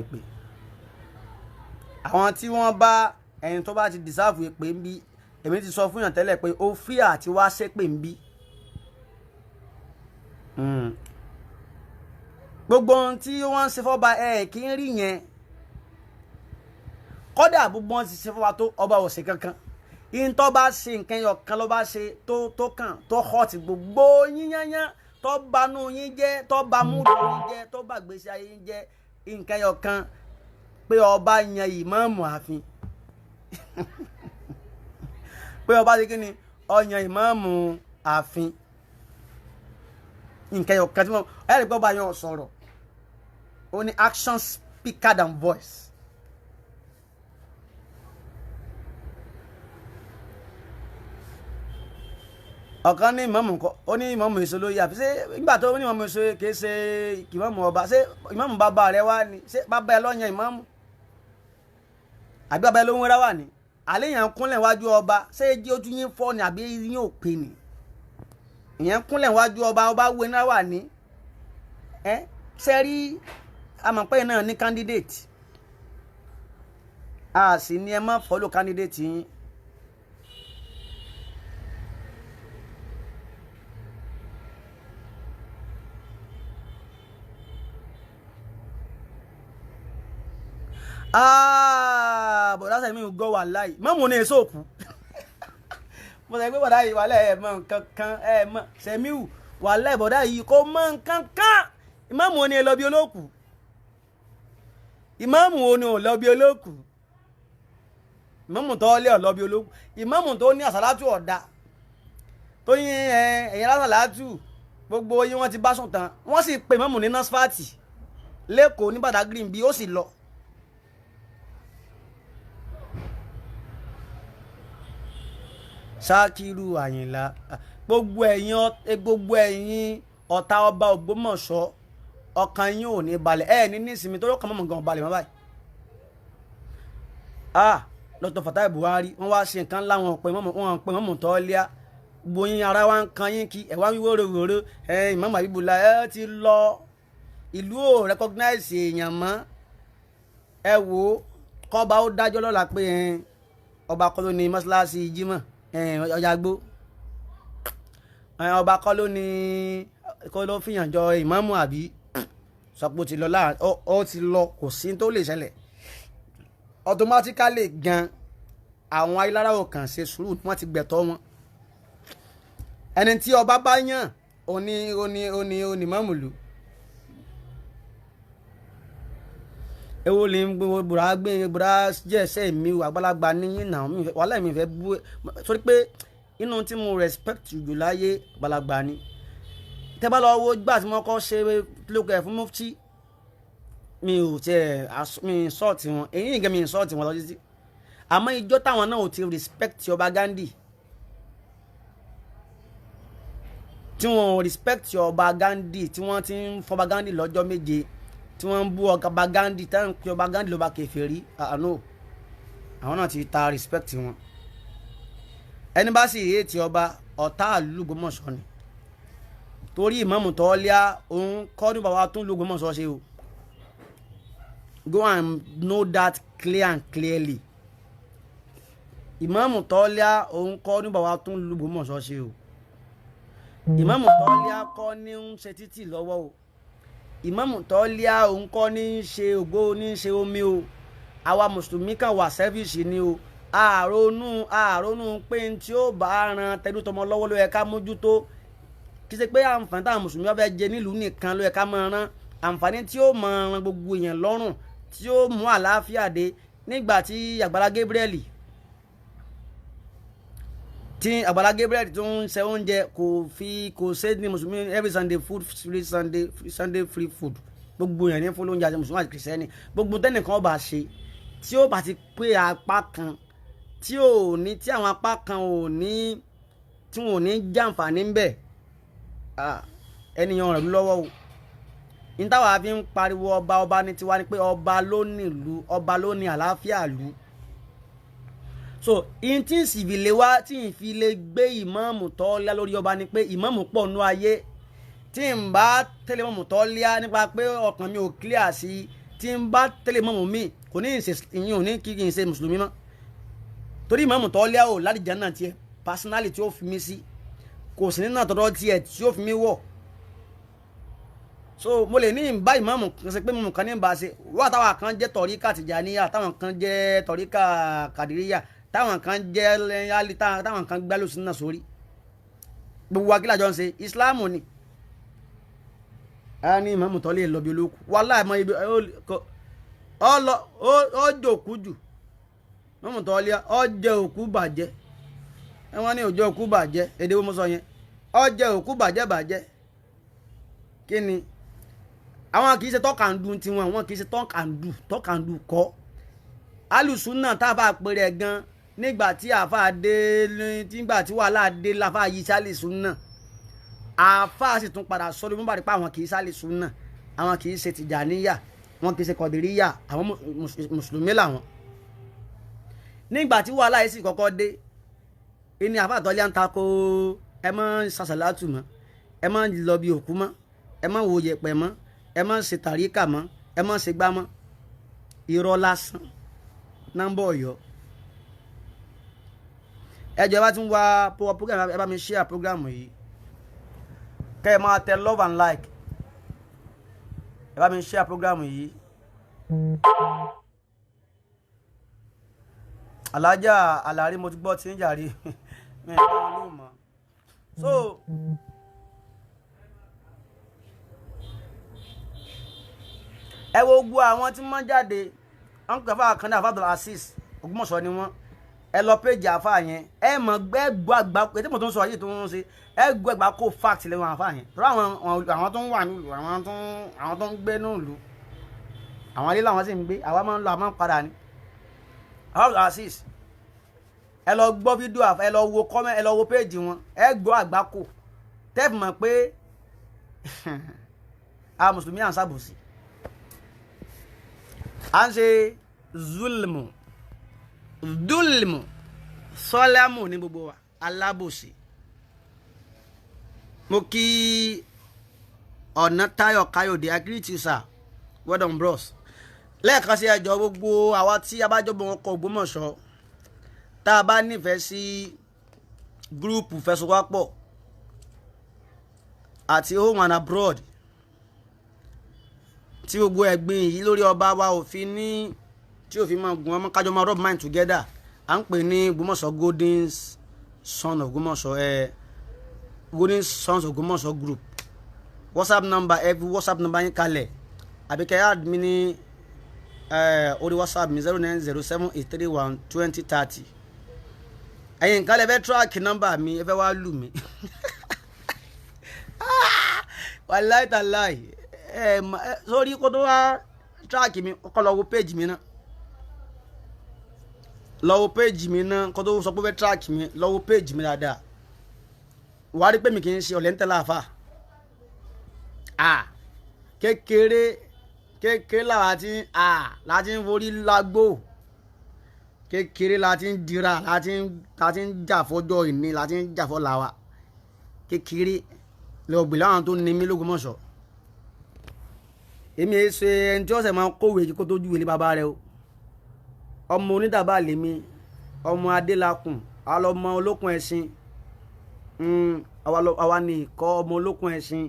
ìpè àwọn tí wọ́n bá ẹni tó bá ti deserve ìpè ń bí èmi ti sọ fún yàn tẹ́lẹ̀ pé ó fíà àti wá ṣépè ń bí gbogbo ohun tí wọ́n ń ṣe fọ́ba kí ń rí yẹn kọ́dà gbogbo wọn ti ṣe fọ́ba tó ọba ọ̀sẹ̀ kankan yín tó bá ṣe nǹkan ẹyọ kan ló bá ṣe tó kàn tó hot gbogbo yínyányán tó banú yín jẹ́ tó ba múdù yín jẹ́ tó bá gbèsè ayé yín jẹ́ nǹkan ẹyọ kan pé ọba yan ìmáàmù ààfin pé ọba ṣe kí ni ọyàn ìmáàmù ààfin nǹkan ẹyọ kan tí wọ́n ẹ̀rí pé ọba yan sọ̀rọ̀ ó ní action speaker than voice. ọ̀kan ní ìmáàmù kọ́ ó ní ìmáàmù èso ló yà ṣé nígbà tó ní ìmáàmù èso kìí ṣe ìmáàmù ọba ṣé ìmáàmù bàbá rẹ wá ni ṣé bàbá ẹ lọ́yàn ìmáàmù àbí bàbá ẹ ló ń wẹ́rẹ́ wà ní àléyàn kúnlẹ̀ wájú ọba ṣé jí ojú yín fọ́ ni àbí yín ò pè ní ìyẹn kúnlẹ̀ wájú ọba wo náà wà ní ṣe rí amọ̀pẹ́ náà ní candidate a sì ní ẹ má follow candidate yín. Bọ̀dá Sẹ̀míù gọ́ wà láì mọ́mù ní èso òkú mo sọ pé bọ̀dá yìí wà láì mọ́ nǹkan kan mọ́ Sẹ̀míù wà láì bọ̀dá yìí kò mọ́ nǹkan kan ìmáàmù ní ẹlọ́bí olóòkú ìmáàmù ní ọlọ́bí olóòkú ìmáàmù tó lé ọlọ́bí olóòkú ìmáàmù tó ní àsálátù ọ̀dà tó yín ẹ̀yìn lásàlátù gbogbo yín wọ́n ti bá sùn tán wọ́n sì pe ìmáàmù ní nọ́sfàtì lẹ́kọ̀ọ́ ní Badagry bí ó sì lọ. Ṣákírù Àyìnlá gbogbo ẹ̀yin ọ̀tá ọba Ògbómọ̀ṣọ́ ọkàn yín ò ní balẹ̀ ní nísìmí tó lọ́kàn mọ̀mọ́ gan balẹ̀ mọ́ báyìí. Dr. Fatai Buhari wọ́n wá ṣe nǹkan láwọn wọn pè mọ́mọ́ tó lẹ́à gbogbo yín ara wa ń kan yín kí ẹ̀ wá wíwó ròrò Imam Habibullah ti lọ ìlú ò recognize èèyàn mọ́ ẹ wò kọ́ba ó dájọ́ lọ́la pé ọba kọ́ ló ní mọ́ṣáláṣí Jímọ̀ Ọ̀yàgbó ọba kọ́ ló ní kọ́ ló fìyàn jọ ìmáàmù àbí sọpọ̀ ti lọ láàrin ó ti lọ kò sí tó lè ṣẹlẹ̀ automatically gan àwọn ayélujára ò kàn ṣe sùúrù wọ́n ti gbẹ̀tọ́ wọn ẹni tí ọba bá yàn oní mọ́mùlù ewo lè ń gbé bùrá jẹ́sẹ̀ mi àgbàlagbà níyìn náà wàhálà mi fẹ́ bú sórí pé inú tí mo respect jù láyé àgbàlagbà ni tẹ́ bá lọ wo gbà tí wọ́n kọ́ ṣe lókè fún mufti mi ò tiẹ̀ mi sọ́ọ̀tì wọn èyí nìkan mi sọ́ọ̀tì wọn lọ títí àmọ́ ìjọ táwọn náà ò ti respect ọba Gandhi tí wọ́n respect ọba Gandhi tí wọ́n ti ń fọba Gandhi lọ́jọ́ méje tí wọ́n ń bú ọba Gandhi tí wọ́n ń pe ọba Gandhi ló bá kèfèrí àánú àwọn náà ti ta respect wọn ẹni bá sì rí ètì ọba ọ̀tá ìlú Ògbómọ̀ṣọ́ ni torí ìmáàmù tó lẹ́à òun kọ́ ní bàbá tó ń lu Ògbómọ̀ṣọ́ ṣe o go and know that clearly ìmáàmù tó lẹ́à òun kọ́ ní bàbá tó ń lu Ògbómọ̀ṣọ́ ṣe o ìmáàmù tó lẹ́à kọ́ ní ń ṣe títì lọ́wọ́ o ìmáàmù tó lẹ́à òun kọ́ ní ń ṣe ògbó ní ń ṣe omi o àwa mùsùlùmí kan wà sẹ́fíìsì ni o àrònú pé tí ó bá ran tẹdútọmọ lọ́wọ́ ló yẹ ká mójútó kì í ṣe pé àǹfààní táwọn mùsùlùmí wá fẹ́ jẹ nílùú nìkan ló yẹ ká máa ran àǹfààní tí ó máa ran gbogbo èèyàn lọ́rùn tí ó mú àlàáfíà dé nígbà tí Àgbàlá Gabriel tí Àgbàlá Gabriel tó ń ṣe oúnjẹ kò ṣe ní mùsùlùmí every Sunday food free Sunday free food gbogbo yẹn ní fún lóúnjẹ àti mùsùlùmí àti kìrìsìtẹ́nì gbogbo tẹ́nìkan ọba ṣe tí ó bá ti pé apá kan tí àwọn apá kan tí wọn ò ní jàǹfààní ń bẹ̀ ẹnìyàn rẹ̀ lọ́wọ́ o ní táwa fi ń pariwo ọba ní tiwa ni pé ọba ló ní ìlú ọba ló ní àlàáfíà ìlú so in tí n sì fi lè wá tí n fi lè gbé ìmáàmù Tọ́lá lórí ọba ni pé ìmáàmù pọ̀ nú ayé tí n bá tẹ̀lé ìmáàmù Tọ́lá nípa pé ọkàn mi ò clear sí tí n bá tẹ̀lé ìmáàmù mi kò ní ìyẹn ò ní kí n ṣe mùsùlùmí mọ́ torí ìmáàmù Tọ́lá ò ládìjà náà tiẹ̀ personality tí ó fi mí sí kò sí nínú àtọ̀dọ̀ tiẹ̀ tí ó fi mí wọ̀ so mo lè ní ìbá ìmáàmù kan ṣe pé mo kàn ní ìbá ṣe wọ́n àtàwọn kan jẹ́ tọ̀ríkà Tìjàníyà táwọn kan jẹ́ tọ̀ríkà Kàdíríyà táwọn kan jẹ́ lẹ́yìn táwọn kan gbá lóṣù náà sórí gbogbo akílà jọ ń ṣe ìsìláàmù ni a ní ìmáàmù Tọ́lá lọ bí olóku wàláhì mọ ibi ó jòkú jù ìmáàmù Tọ́lá ó jẹ òkú bàjẹ́ wọ́n ní òjò òkú bàjẹ́ èdè wo mo sọ yẹn ó jẹ òkú bàjẹ́ kí ni àwọn kì í ṣe tọ́kàndù tiwọn àwọn kì í ṣe tọ́kàndù kọ́ alùsùnà tá a bá pèrè gan nígbà tí àáfàá dé nígbà tí wàhálà dé láfàá yìí sálì sùnà àáfàá sì tún padà sọ́dún mú bàdí pé àwọn kì í sálì sùnà àwọn kì í ṣe Tìjàníyà wọn kì í ṣe Kọ̀dìríyà àwọn mùsùlùmí làwọn nígbà tí wàhálà yìí sì kọ́kọ́ dé ẹni àáfàá Tọ́lá ń takò ẹ má sàṣàlátù mọ́ ẹ má lọ bí òkú mọ́ ẹ má wo yẹ̀pẹ̀ mọ́ ẹ má ṣe tàríkà mọ́ ẹ má ṣe gbá mọ́ irọ́ lásán nọ́mbà Ọ̀yọ́ ẹjọ́ ẹ bá ti ń wá program ẹ bá mi share program yìí kẹ́ ẹ máa tẹ love and like ẹ bá mi share program yìí alájà àlàrí mo ti gbọ́ tí ń jàre mi ò bá wọn lóhùn mọ́ so ẹ wo gbogbo àwọn tí wọ́n jáde wọ́n kàn fáwọn kan ní àfáà Abdul Azeez Ògbómọ̀ṣọ́ ni wọ́n ẹ lọ péjì àfáà yẹn ẹ mọ̀ gbọ́ àgbà pé tí mo tó ń sọ yìí tó ń ṣe ẹ gbọ́ àgbà kó fact lẹ́wọ̀n àfáà yẹn tó àwọn tó ń wà nílùú àwọn tó ń gbé nílùú àwọn ilé làwọn sì ń gbé àwa máa ń lọ àmọ́ ń padà ní àfáà Abdul Azeez ẹ lọ gbọ́ fídíò ẹ lọ wo comment ẹ lọ wo péjì wọn ẹ gbọ́ àgbà kó tẹ́ẹ̀fù mọ̀ pé àwọn mùsùlùmí à ń ṣàbòsí à ń ṣe zulmu sọlámù ní gbogbo wa alábòsí mo kí ọ̀nà Táyọ̀ Káyọ̀dé agree sir well done bros lẹ́ẹ̀kan sí ẹjọ́ gbogbo àwa tí a bá jọba wọn kọ Ògbómọ̀ṣọ́ tá a bá nífẹ̀ẹ́ sí gúrúùpù Fẹsowápọ̀ àti home and abroad tí gbogbo ẹ̀gbin yìí lórí ọba wa òfin ní tí òfin máa gùn ọmọ kájọ máa rub mind together à ń pè ní Ògbómọ̀ṣọ́ Golden Son of Ògbómọ̀ṣọ́ Golden Sons of Ògbómọ̀ṣọ́ group WhatsApp number every WhatsApp number yín kalẹ̀ àbíkẹ́ add mi ní orí WhatsApp mi 09078312030 ẹ̀yin nǹkan lè fẹ́ track number mi ẹ fẹ́ wá lù mí wàláì tàláì sórí kó tó wá track mi kọ́ lọ wo page mi náà lọ wo page mi náà kó tó sọ pé fẹ́ track mi lọ wo page mi dáadáa wà á rí pé mi kì í ṣe ọ̀lẹ́ ń tẹ́lá àfà kékeré láti ń forí lágbó kékeré láti ń dira láti ń jà fọ́jọ́ ìní láti ń jà fọ́la wa kékeré lọ́gbìn láwọn tó ní mí l'Ógbómọ̀ṣọ́ èmi ẹ ṣe ẹni tí ọ̀sẹ̀ máa ń kówé kí kó tó júwèé ní bàbá rẹ o ọmọ onídàbà lèmi ọmọ adélakùn alọmọ olókun ẹṣin àwa ní ìkọ́ ọmọ olókun ẹṣin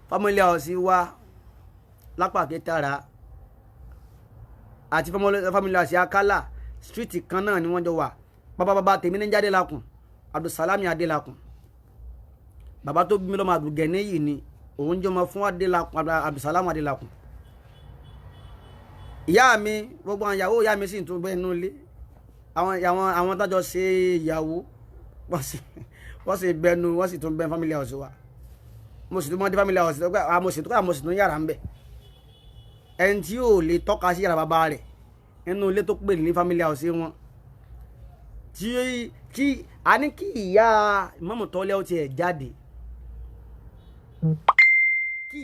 family house wa lápá kẹtàrà àti family house akálà street kan náà ni wọ́n jọ wà bàbá tèmi ní jáde lakùn Abdulsalami adélakùn bàbá tó bí mi lọ́mọ àdùgẹ̀ yìí ni òun jọmọ fún Abdulsalam adélakùn ìyá mi gbogbo àwọn ìyàwó ìyá mi sì tún bẹ́ẹ̀ nú ilé àwọn tájọ ṣe ìyàwó wọ́n sì bẹnu wọ́n sì tún bẹ family house wa mo sì tún mọ́ dé family house tó pé mo sì tún yàrá ń bẹ̀ ẹni tí ò lè tọ́ka sí yàrá bàbá rẹ̀ nínú ilé tó pè ní family house wọn tí a ní kí ìyá Ìmáàmù Tọ́lẹ́ ó tiẹ̀ jáde kí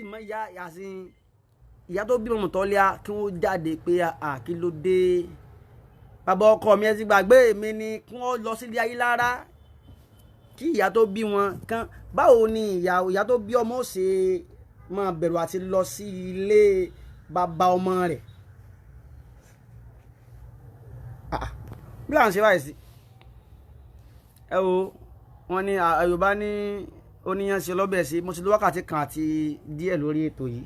ìyá tó bí Ìmáàmù Tọ́lẹ́ kí wọ́n jáde pé kí ló dé bàbá ọkọ mi ẹ ti gbàgbé mi ni kí wọ́n lọ sílé ayé lára kí ìyá tó bí wọn kan báwo ni ìyá tó bí ọmọ ṣe máa bẹ̀rù àti lọ sí ilé bàbá ọmọ rẹ̀ bí là ń ṣe báyìí sí ẹ wo wọn ní Yorùbá ní oníyan ṣe lọ́bẹ̀ sí mo ti lọ wákàtí kan àti díẹ̀ lórí ètò yìí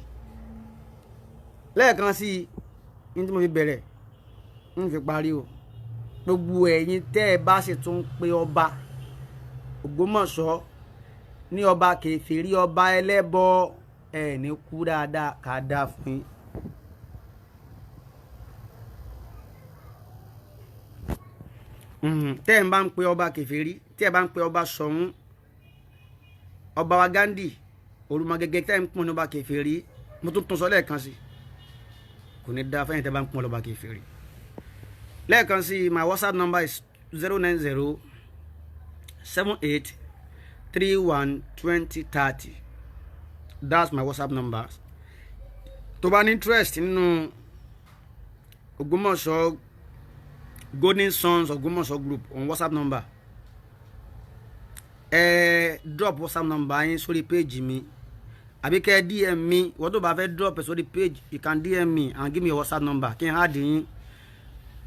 lẹ́ẹ̀kan sí ní tí mo fi bẹ̀rẹ̀ ń fi parí o gbogbo ẹ̀yin tẹ́ ẹ bá sì tún pe ọba Ògbómọ̀ṣọ́ ní ọba kèfèrí ọba ẹlẹ́bọ ẹ̀ ní kú dáadáa ká dáa fún yín. tẹ́ ẹ̀ ń bá ń pe ọba kèfèrí tẹ́ ẹ̀ bá ń pe ọba Ṣọ̀ún ọba wa Gandhi Olúmọgẹgẹ tẹ́ ẹ̀ ń pọ́n ní ọba kèfèrí mo tún sọ lẹ́ẹ̀kan sí kò ní dáa fẹ́yìn tẹ́ ẹ̀ bá ń pọ́n lọ́ba kèfèrí. lẹ́ẹ̀kan sí my WhatsApp number is 09078312030 that's my WhatsApp number. tó bá ní interest nínú Ògbómọ̀ṣọ́ Golden Sons Ògbómọ̀ṣọ́ group on WhatsApp number drop WhatsApp number yín sórí page mi àbí kẹ́ DM mi wọ́n tó bá fẹ́ drop sórí page you can DM me and give me your WhatsApp number kí n add yín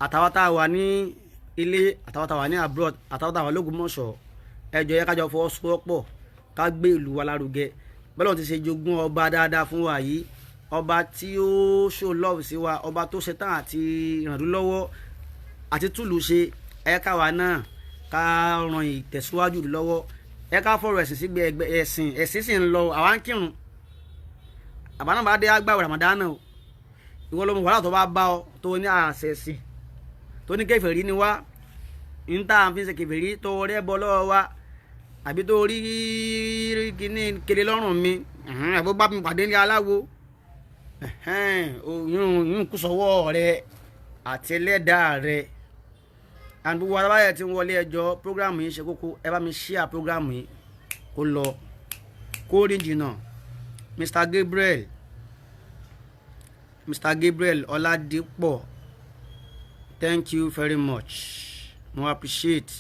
àtàwọn tá a wà ní ilé àtàwọn tá a wà ní abroad àtàwọn tá a wà l'Ógbómọ̀ṣọ́ ẹ jọ̀ọ́ yẹ ká jọ fọwọ́sowọ́pọ̀ ká gbé ìlú wa lárugẹ bọ́lá ti ṣe jogún ọba dáadáa fún wa yìí ọba tí ó show love sí wa ọba tó ṣetán àti ìrànlọ́wọ́ àti túlù ṣe ẹ káwa náà ká ran ìtẹ̀síwájú lọ́wọ́ ẹ ká fọ̀rọ̀ ẹ̀sìn sígbẹ́ ẹgbẹ́ ẹ̀sìn sì ń lọ àwa ń kírun àbáná bá dé àgbàwẹ̀ Ramadan náà ìwọ ló mọ wàhálà tó bá bá ọ tó ní àṣẹ̀sìn tó ní kèfèrí ni wá ń tà ń fi ṣe kèfèrí tó rẹ́ bọ́ lọ́wọ́ wa àbí tó rí kíní kele lọ́rùn mi àbó bá mi pàdé ní aláwo yún kú sọ́wọ́ rẹ àti ẹlẹ́dàá rẹ and gbogbo alábáyẹ tí ń wọlé ẹjọ́ programu yìí ṣe kókó ẹ bá mi share programu yìí kó lọ kó rí jìnnà Mr. Gabriel Ọládípọ̀ thank you very much mo appreciate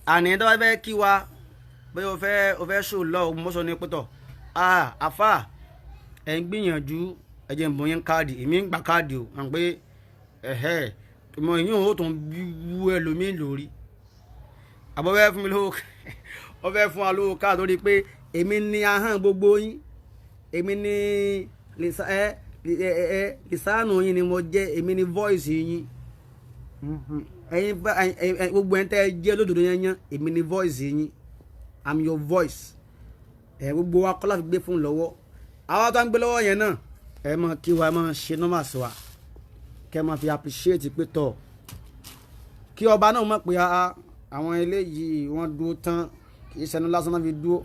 àní tó bá fẹ́ kí wa bóyá o fẹ́ show love mo sọ ní pẹ́tọ̀ àfà ẹ̀ ń gbìyànjú ẹ jẹ́ n bọ̀ yín káàdì èmi ń gba káàdì o hàn pé mo yín ò tún wú ẹlòmíín lórí àbọ̀ fẹ́ fún mi lówó ọ fẹ́ fún wa lówó káàdì lórí pé èmi ní ahọ́n gbogbo yín èmi ní lìsánù yín ni mo jẹ́ èmi ní voice yín ẹ̀yin gbogbo ẹ̀ ń tẹ́ ẹ jẹ́ lódodo yẹn èmi ní voice yín I'm your voice gbogbo wa kọ́ láti gbé fún lọ́wọ́ àwa tó ń gbé lọ́wọ́ yẹn náà ẹ mọ kí wa ẹ mọ ṣe nọ́mà sí wa kẹ mọ fi appreciate pé tọ kí ọba náà mọ̀ pé àwọn eléyìí wọ́n dúró tán kì í ṣẹnu lásán náà fi dúró.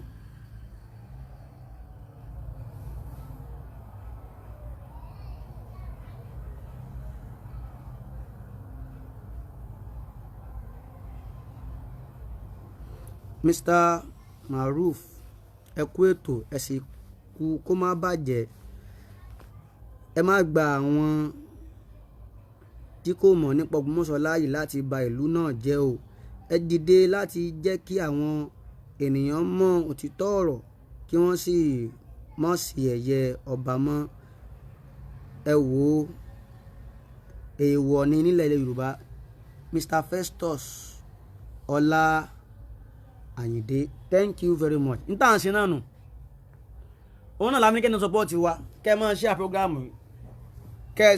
Mr. Maruf ẹ kú ètò ẹ sì kú kó má bàjẹ́ ẹ má gba àwọn tí kò mọ̀ nípa Ògbómọ̀ṣọ́ láàyè láti ba ìlú náà jẹ́ o ẹ dìde láti jẹ́ kí àwọn ènìyàn mọ̀ òtítọ́ ọ̀rọ̀ kí wọ́n sì mọ̀ sí ẹ̀yẹ ọba mọ́ ẹ wò ó èèwọ̀ ni nílẹ̀ Yorùbá Mr. Festus Ọlá Àyìndé thank you very much n tàn sí náà nù òun náà láfi kẹ́ni support wa kẹ́ ẹ máa share program yìí kẹ́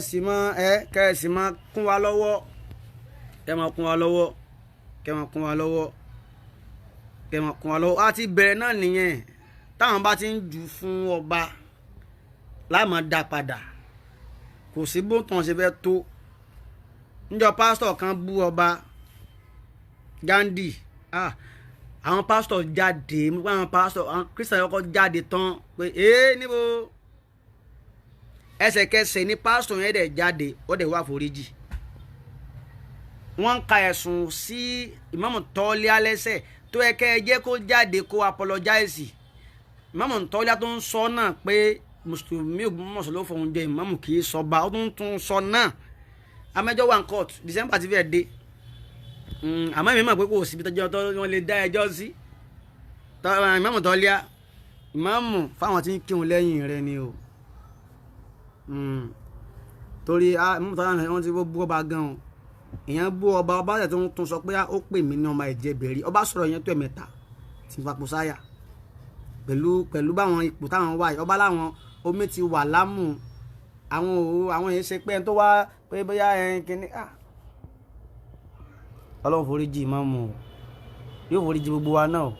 ẹ sì máa kún wa lọ́wọ́ kẹ́ ẹ máa kún wa lọ́wọ́ kẹ́ ẹ máa kún wa lọ́wọ́ kẹ́ ẹ máa kún wa lọ́wọ́ a ti bẹ̀rẹ̀ náà nìyẹn táwọn bá ti ń jù fún ọba láàmú dá padà kò sí bó tàn ṣe fẹ́ tó níjọ́ pásítọ̀ kan bú ọba Gandhi àwọn pásítọ̀ jáde àwọn pásítọ̀ àwọn Christian ọkọ̀ jáde tán pé níbo ẹsẹ̀kẹsẹ̀ ní pásítọ̀ yẹn dẹ̀ jáde ó dẹ̀ wá foríjì wọ́n ń ka ẹ̀sùn sí ìmáàmù Tọ́lá lẹ́sẹ̀ tó yẹ kẹ́ ẹ jẹ́ kó jáde kó apologize ìmáàmù Tọ́lá tó ń sọ náà pé mùsùlùmí Ògbómọ̀ṣọ́ ló fòun jẹ ìmáàmù kì í sọba ó tún sọ náà amẹ́jọ́ wà ní court December ti fẹ́ dé àmọ́ èmi mọ̀ pé kò síbi tọ́jọ́ tó wọ́n lè dá ẹjọ́ sí ìmáàmù Tọ́lá ìmáàmù fáwọn tí ń kírun lẹ́yìn rẹ ni o torí ìmáàmù Tọ́lá náà wọ́n ti bú ọba gan o èèyàn bú ọba tẹ̀ tó ń tún sọ pé ó pè mí ní ọmọ ẹ̀jẹ̀ bẹ̀rí ọba sọ̀rọ̀ yẹn tó ẹ̀mẹ́ta tí n papò sáyà pẹ̀lú báwọn ipò táwọn wà ọba láwọn omi ti wà lámù àwọn èèyàn ṣe pé ẹni tó wá pé bóyá kíní Ọlọ́run foríjì ìmáàmù yóò foríjì gbogbo wa náà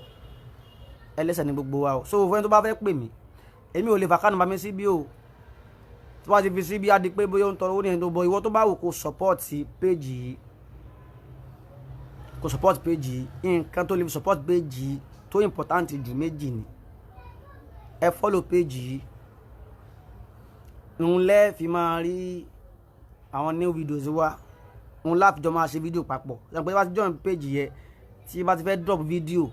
ẹlẹ́ṣẹ̀ ní gbogbo wa o so fún ẹni tó bá fẹ́ pè mí èmi ò lè fàkànnù bá mi sí bí o tó bá ti fi sí bí á di pé bóyá ó ń tọrọ owó ní ẹni tó bọ ìwọ tó bá wù kó support page yìí nǹkan tó lè fi support page yìí tó important jù méjì ni ẹ follow page yìí òun lẹ́ fi máa rí àwọn new videos wa òun láfijọ́ máa ṣe fídíò papọ̀ ṣe pé bá ti join page yẹ tí bá ti fẹ́ drop fídíò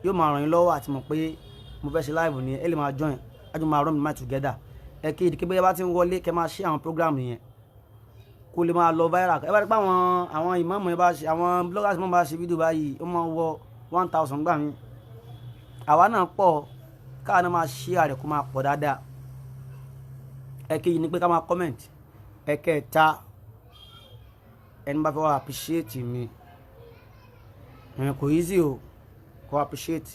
yóò máa ràn yín lọ́wọ́ àti mọ̀ pé mo fẹ́ ṣe live ni ẹ lè máa join ájú máa run my together ẹ kí ìdíkẹ́ bẹ́ẹ̀ bá ti ń wọlé kẹ́ máa ṣe àwọn program yẹn kó lè máa lọ viral ẹ bá rí pé àwọn ìmáàmù yẹn bá ṣe àwọn bloggers mọ́ bá ṣe fídíò báyìí ó máa wọ 1000 gbà mí àwa náà pọ̀ káà náà máa ṣe àrẹ kó máa pọ̀ dáadáa ẹ kí yìí ni pé ká máa comment ẹ kẹta ẹni bá fẹ́ wá appreciate mi kò easy o kò appreciate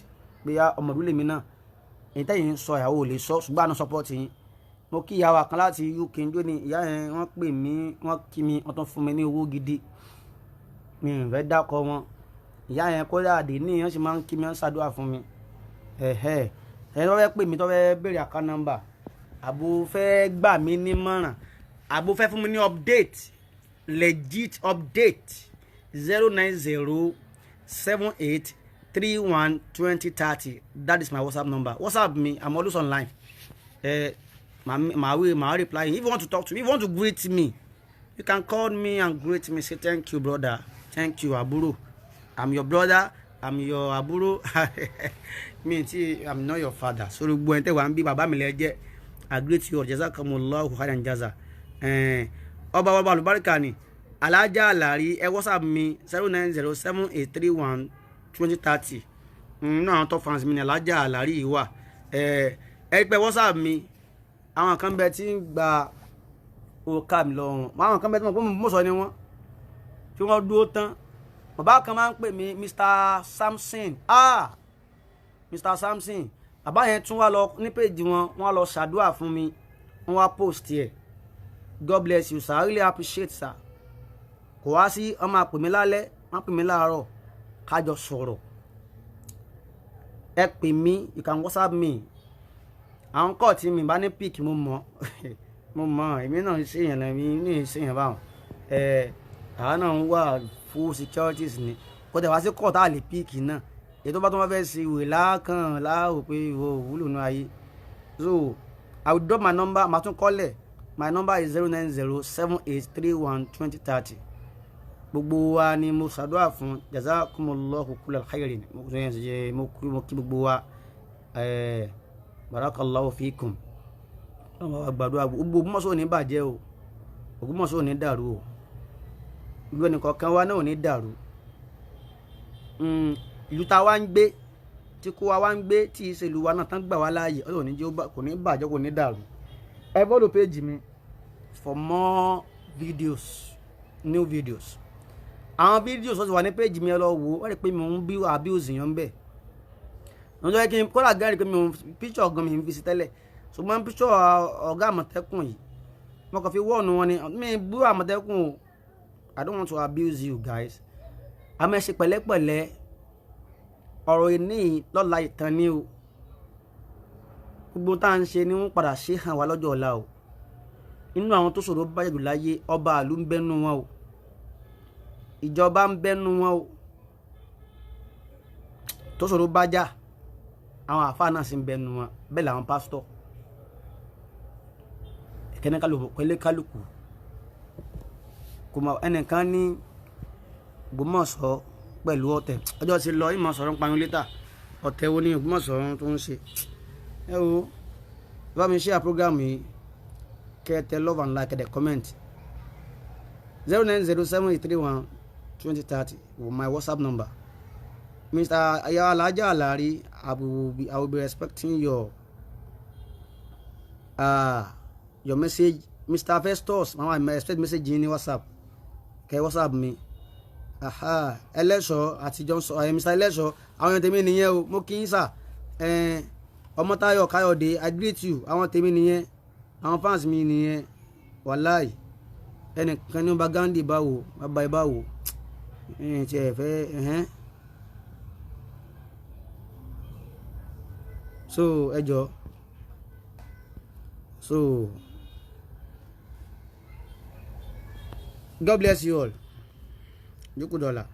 pé ọmọ ìlú lèmi náà èyí tẹ́yìn ń sọ ìyàwó ò lè sọ ṣùgbọ́n àná support yín mo kí ìyàwó kan láti UK njó ni ìyá yẹn wọ́n pè mí wọ́n kí mi wọ́n tún fún mi ní owó gidi mi ò fẹ́ dákọ wọn ìyá yẹn kó dáadé ní ìyẹn sì máa ń kí mi ń ṣàdúrà fún mi ẹni tó fẹ́ pè mí tó fẹ́ béèrè account number àbò fẹ́ gbà mí nímọ̀ràn àbò fẹ́ fún mi ní update legit update 09078312030 that is my WhatsApp number. WhatsApp me, I'm always online. My reply. If you want to talk to me, if you want to greet me, you can call me and greet me. Say thank you, brother. Thank you, Aburo. I'm your brother. I'm your Aburo. I'm not your father. So buente wambi baba mi leje. I greet you. Jazakumullahu khairan jaza. Oba alubarika ni. Alaja Alari, WhatsApp me 09078312030. No, àwọn tó fans mi ní Alaja Alari wà. Ẹ pè WhatsApp mi. Àwọn kan bẹ tí ń gba òkà mi lọ́wọ́. Àwọn kan bẹ tí mo sọ ni wọ́n. Tí wọ́n dúró tán. Bàbá kan máa ń pè mí Mr. Samson. Mr. Samson. Bàbá yẹn tún wá lọ ní page wọn, wọ́n lọ ṣàdúrà fún mi. Wọ́n wá post ẹ̀. God bless you, sir. I really appreciate, sir. Kò wá sí ọmọ àpè mí lálẹ́ wọ́n pè mí láàárọ̀ kájọ sọ̀rọ̀ ẹ pè mí you can WhatsApp me àwọn kọ́ tí mi bá ní pick mo mọ̀ èmi náà ṣe èèyàn náà mi ní ṣe èèyàn báwọn àwọn náà ń wà full securities ni kò tẹ̀ wá sí kọ́ tá a lè pick náà èyí tó bá tó wọ́n fẹ́ ṣe ìwé láàkàn láàrò pé ìwọ òwúlò náà ayé so I will drop my number màá tún kọ́lẹ̀ my number is 09078312030. Gbogbo wa ni mo ṣàdúrà fún jazakumullahu kullal khairin mo kí gbogbo wa barakallahu fikum ọmọ gbàdúrà gbogbo Ògbómọ̀ṣọ́ ní bàjẹ́ o Ògbómọ̀ṣọ́ ní dàrú o ìlú ẹnìkọ̀ọ̀kan wa náà ní dàrú ìlú ta wá ń gbé tí kó wa ń gbé tí ìṣèlú wa náà tán gbà wá láàyè Ọlọ́run ní jẹ́ kò ní bàjẹ́ kò ní dàrú ẹ follow page mi for more videos new videos àwọn videos tó ti wà ní page mi ẹ lọ wò ó rí pé mi ń bí abuse yàn bẹ́ẹ̀ wọ́n jẹ́ kí n kó làgá rí pé mi ò picture ọ̀gán mi ń fi sí tẹ́lẹ̀ ṣùgbọ́n picture ọ̀gá Àmọ̀tẹ́kùn yìí wọ́n kàn fi wọ́ọ̀nù wọn ni mi bú Àmọ̀tẹ́kùn o I don't want to abuse you guys àmọ́ ẹ ṣe pẹ̀lẹ́pẹ̀lẹ́ ọ̀rọ̀ ìní lọ́la ìtàn ni o gbogbo tá à ń ṣe ni wọ́n padà ṣe hàn wá lọ́jọ́ ọ̀la o inú àwọn tó ṣòro báyìí jù láyé ọba àlú ń bẹ́nu wọn o ìjọba ń bẹ́nu wọn o tó sọ̀rọ̀ bá jà àwọn àfáà náà sì ń bẹnu wọn bẹ́ẹ̀ làwọn pásítọ̀ kálukú kò mọ ẹnìkan ní Ògbómọ̀ṣọ́ pẹ̀lú ọ̀tẹ̀ ọjọ́ ti lọ ìmọ̀ sọ̀rọ̀ ń payún létà ọ̀tẹ̀ wo ni Ògbómọ̀ṣọ́ tó ń ṣe ẹ wo bá mi share program yìí kẹtẹ love and like the comment 09078312030 with my WhatsApp number. Mr. Ayalaja Alari, I will be expecting your message. Mr. Festus, I expect message in WhatsApp. Okay, WhatsApp me. Aha, Eleso àti Johnson, Mr. Eleso, àwọn tèmi nìyẹn o, mo kí yín sà. Ọmọtáyọ̀ Káyọ̀dé, I greet you. Àwọn tèmi nìyẹn. Àwọn fans mi nìyẹn. Wàláì. Ẹnìkan ní ọba Gandhi báwo, bàbá ìbáwo. Tí ẹ fẹ́ so ẹjọ so God bless you all. Jókòó dọ́là.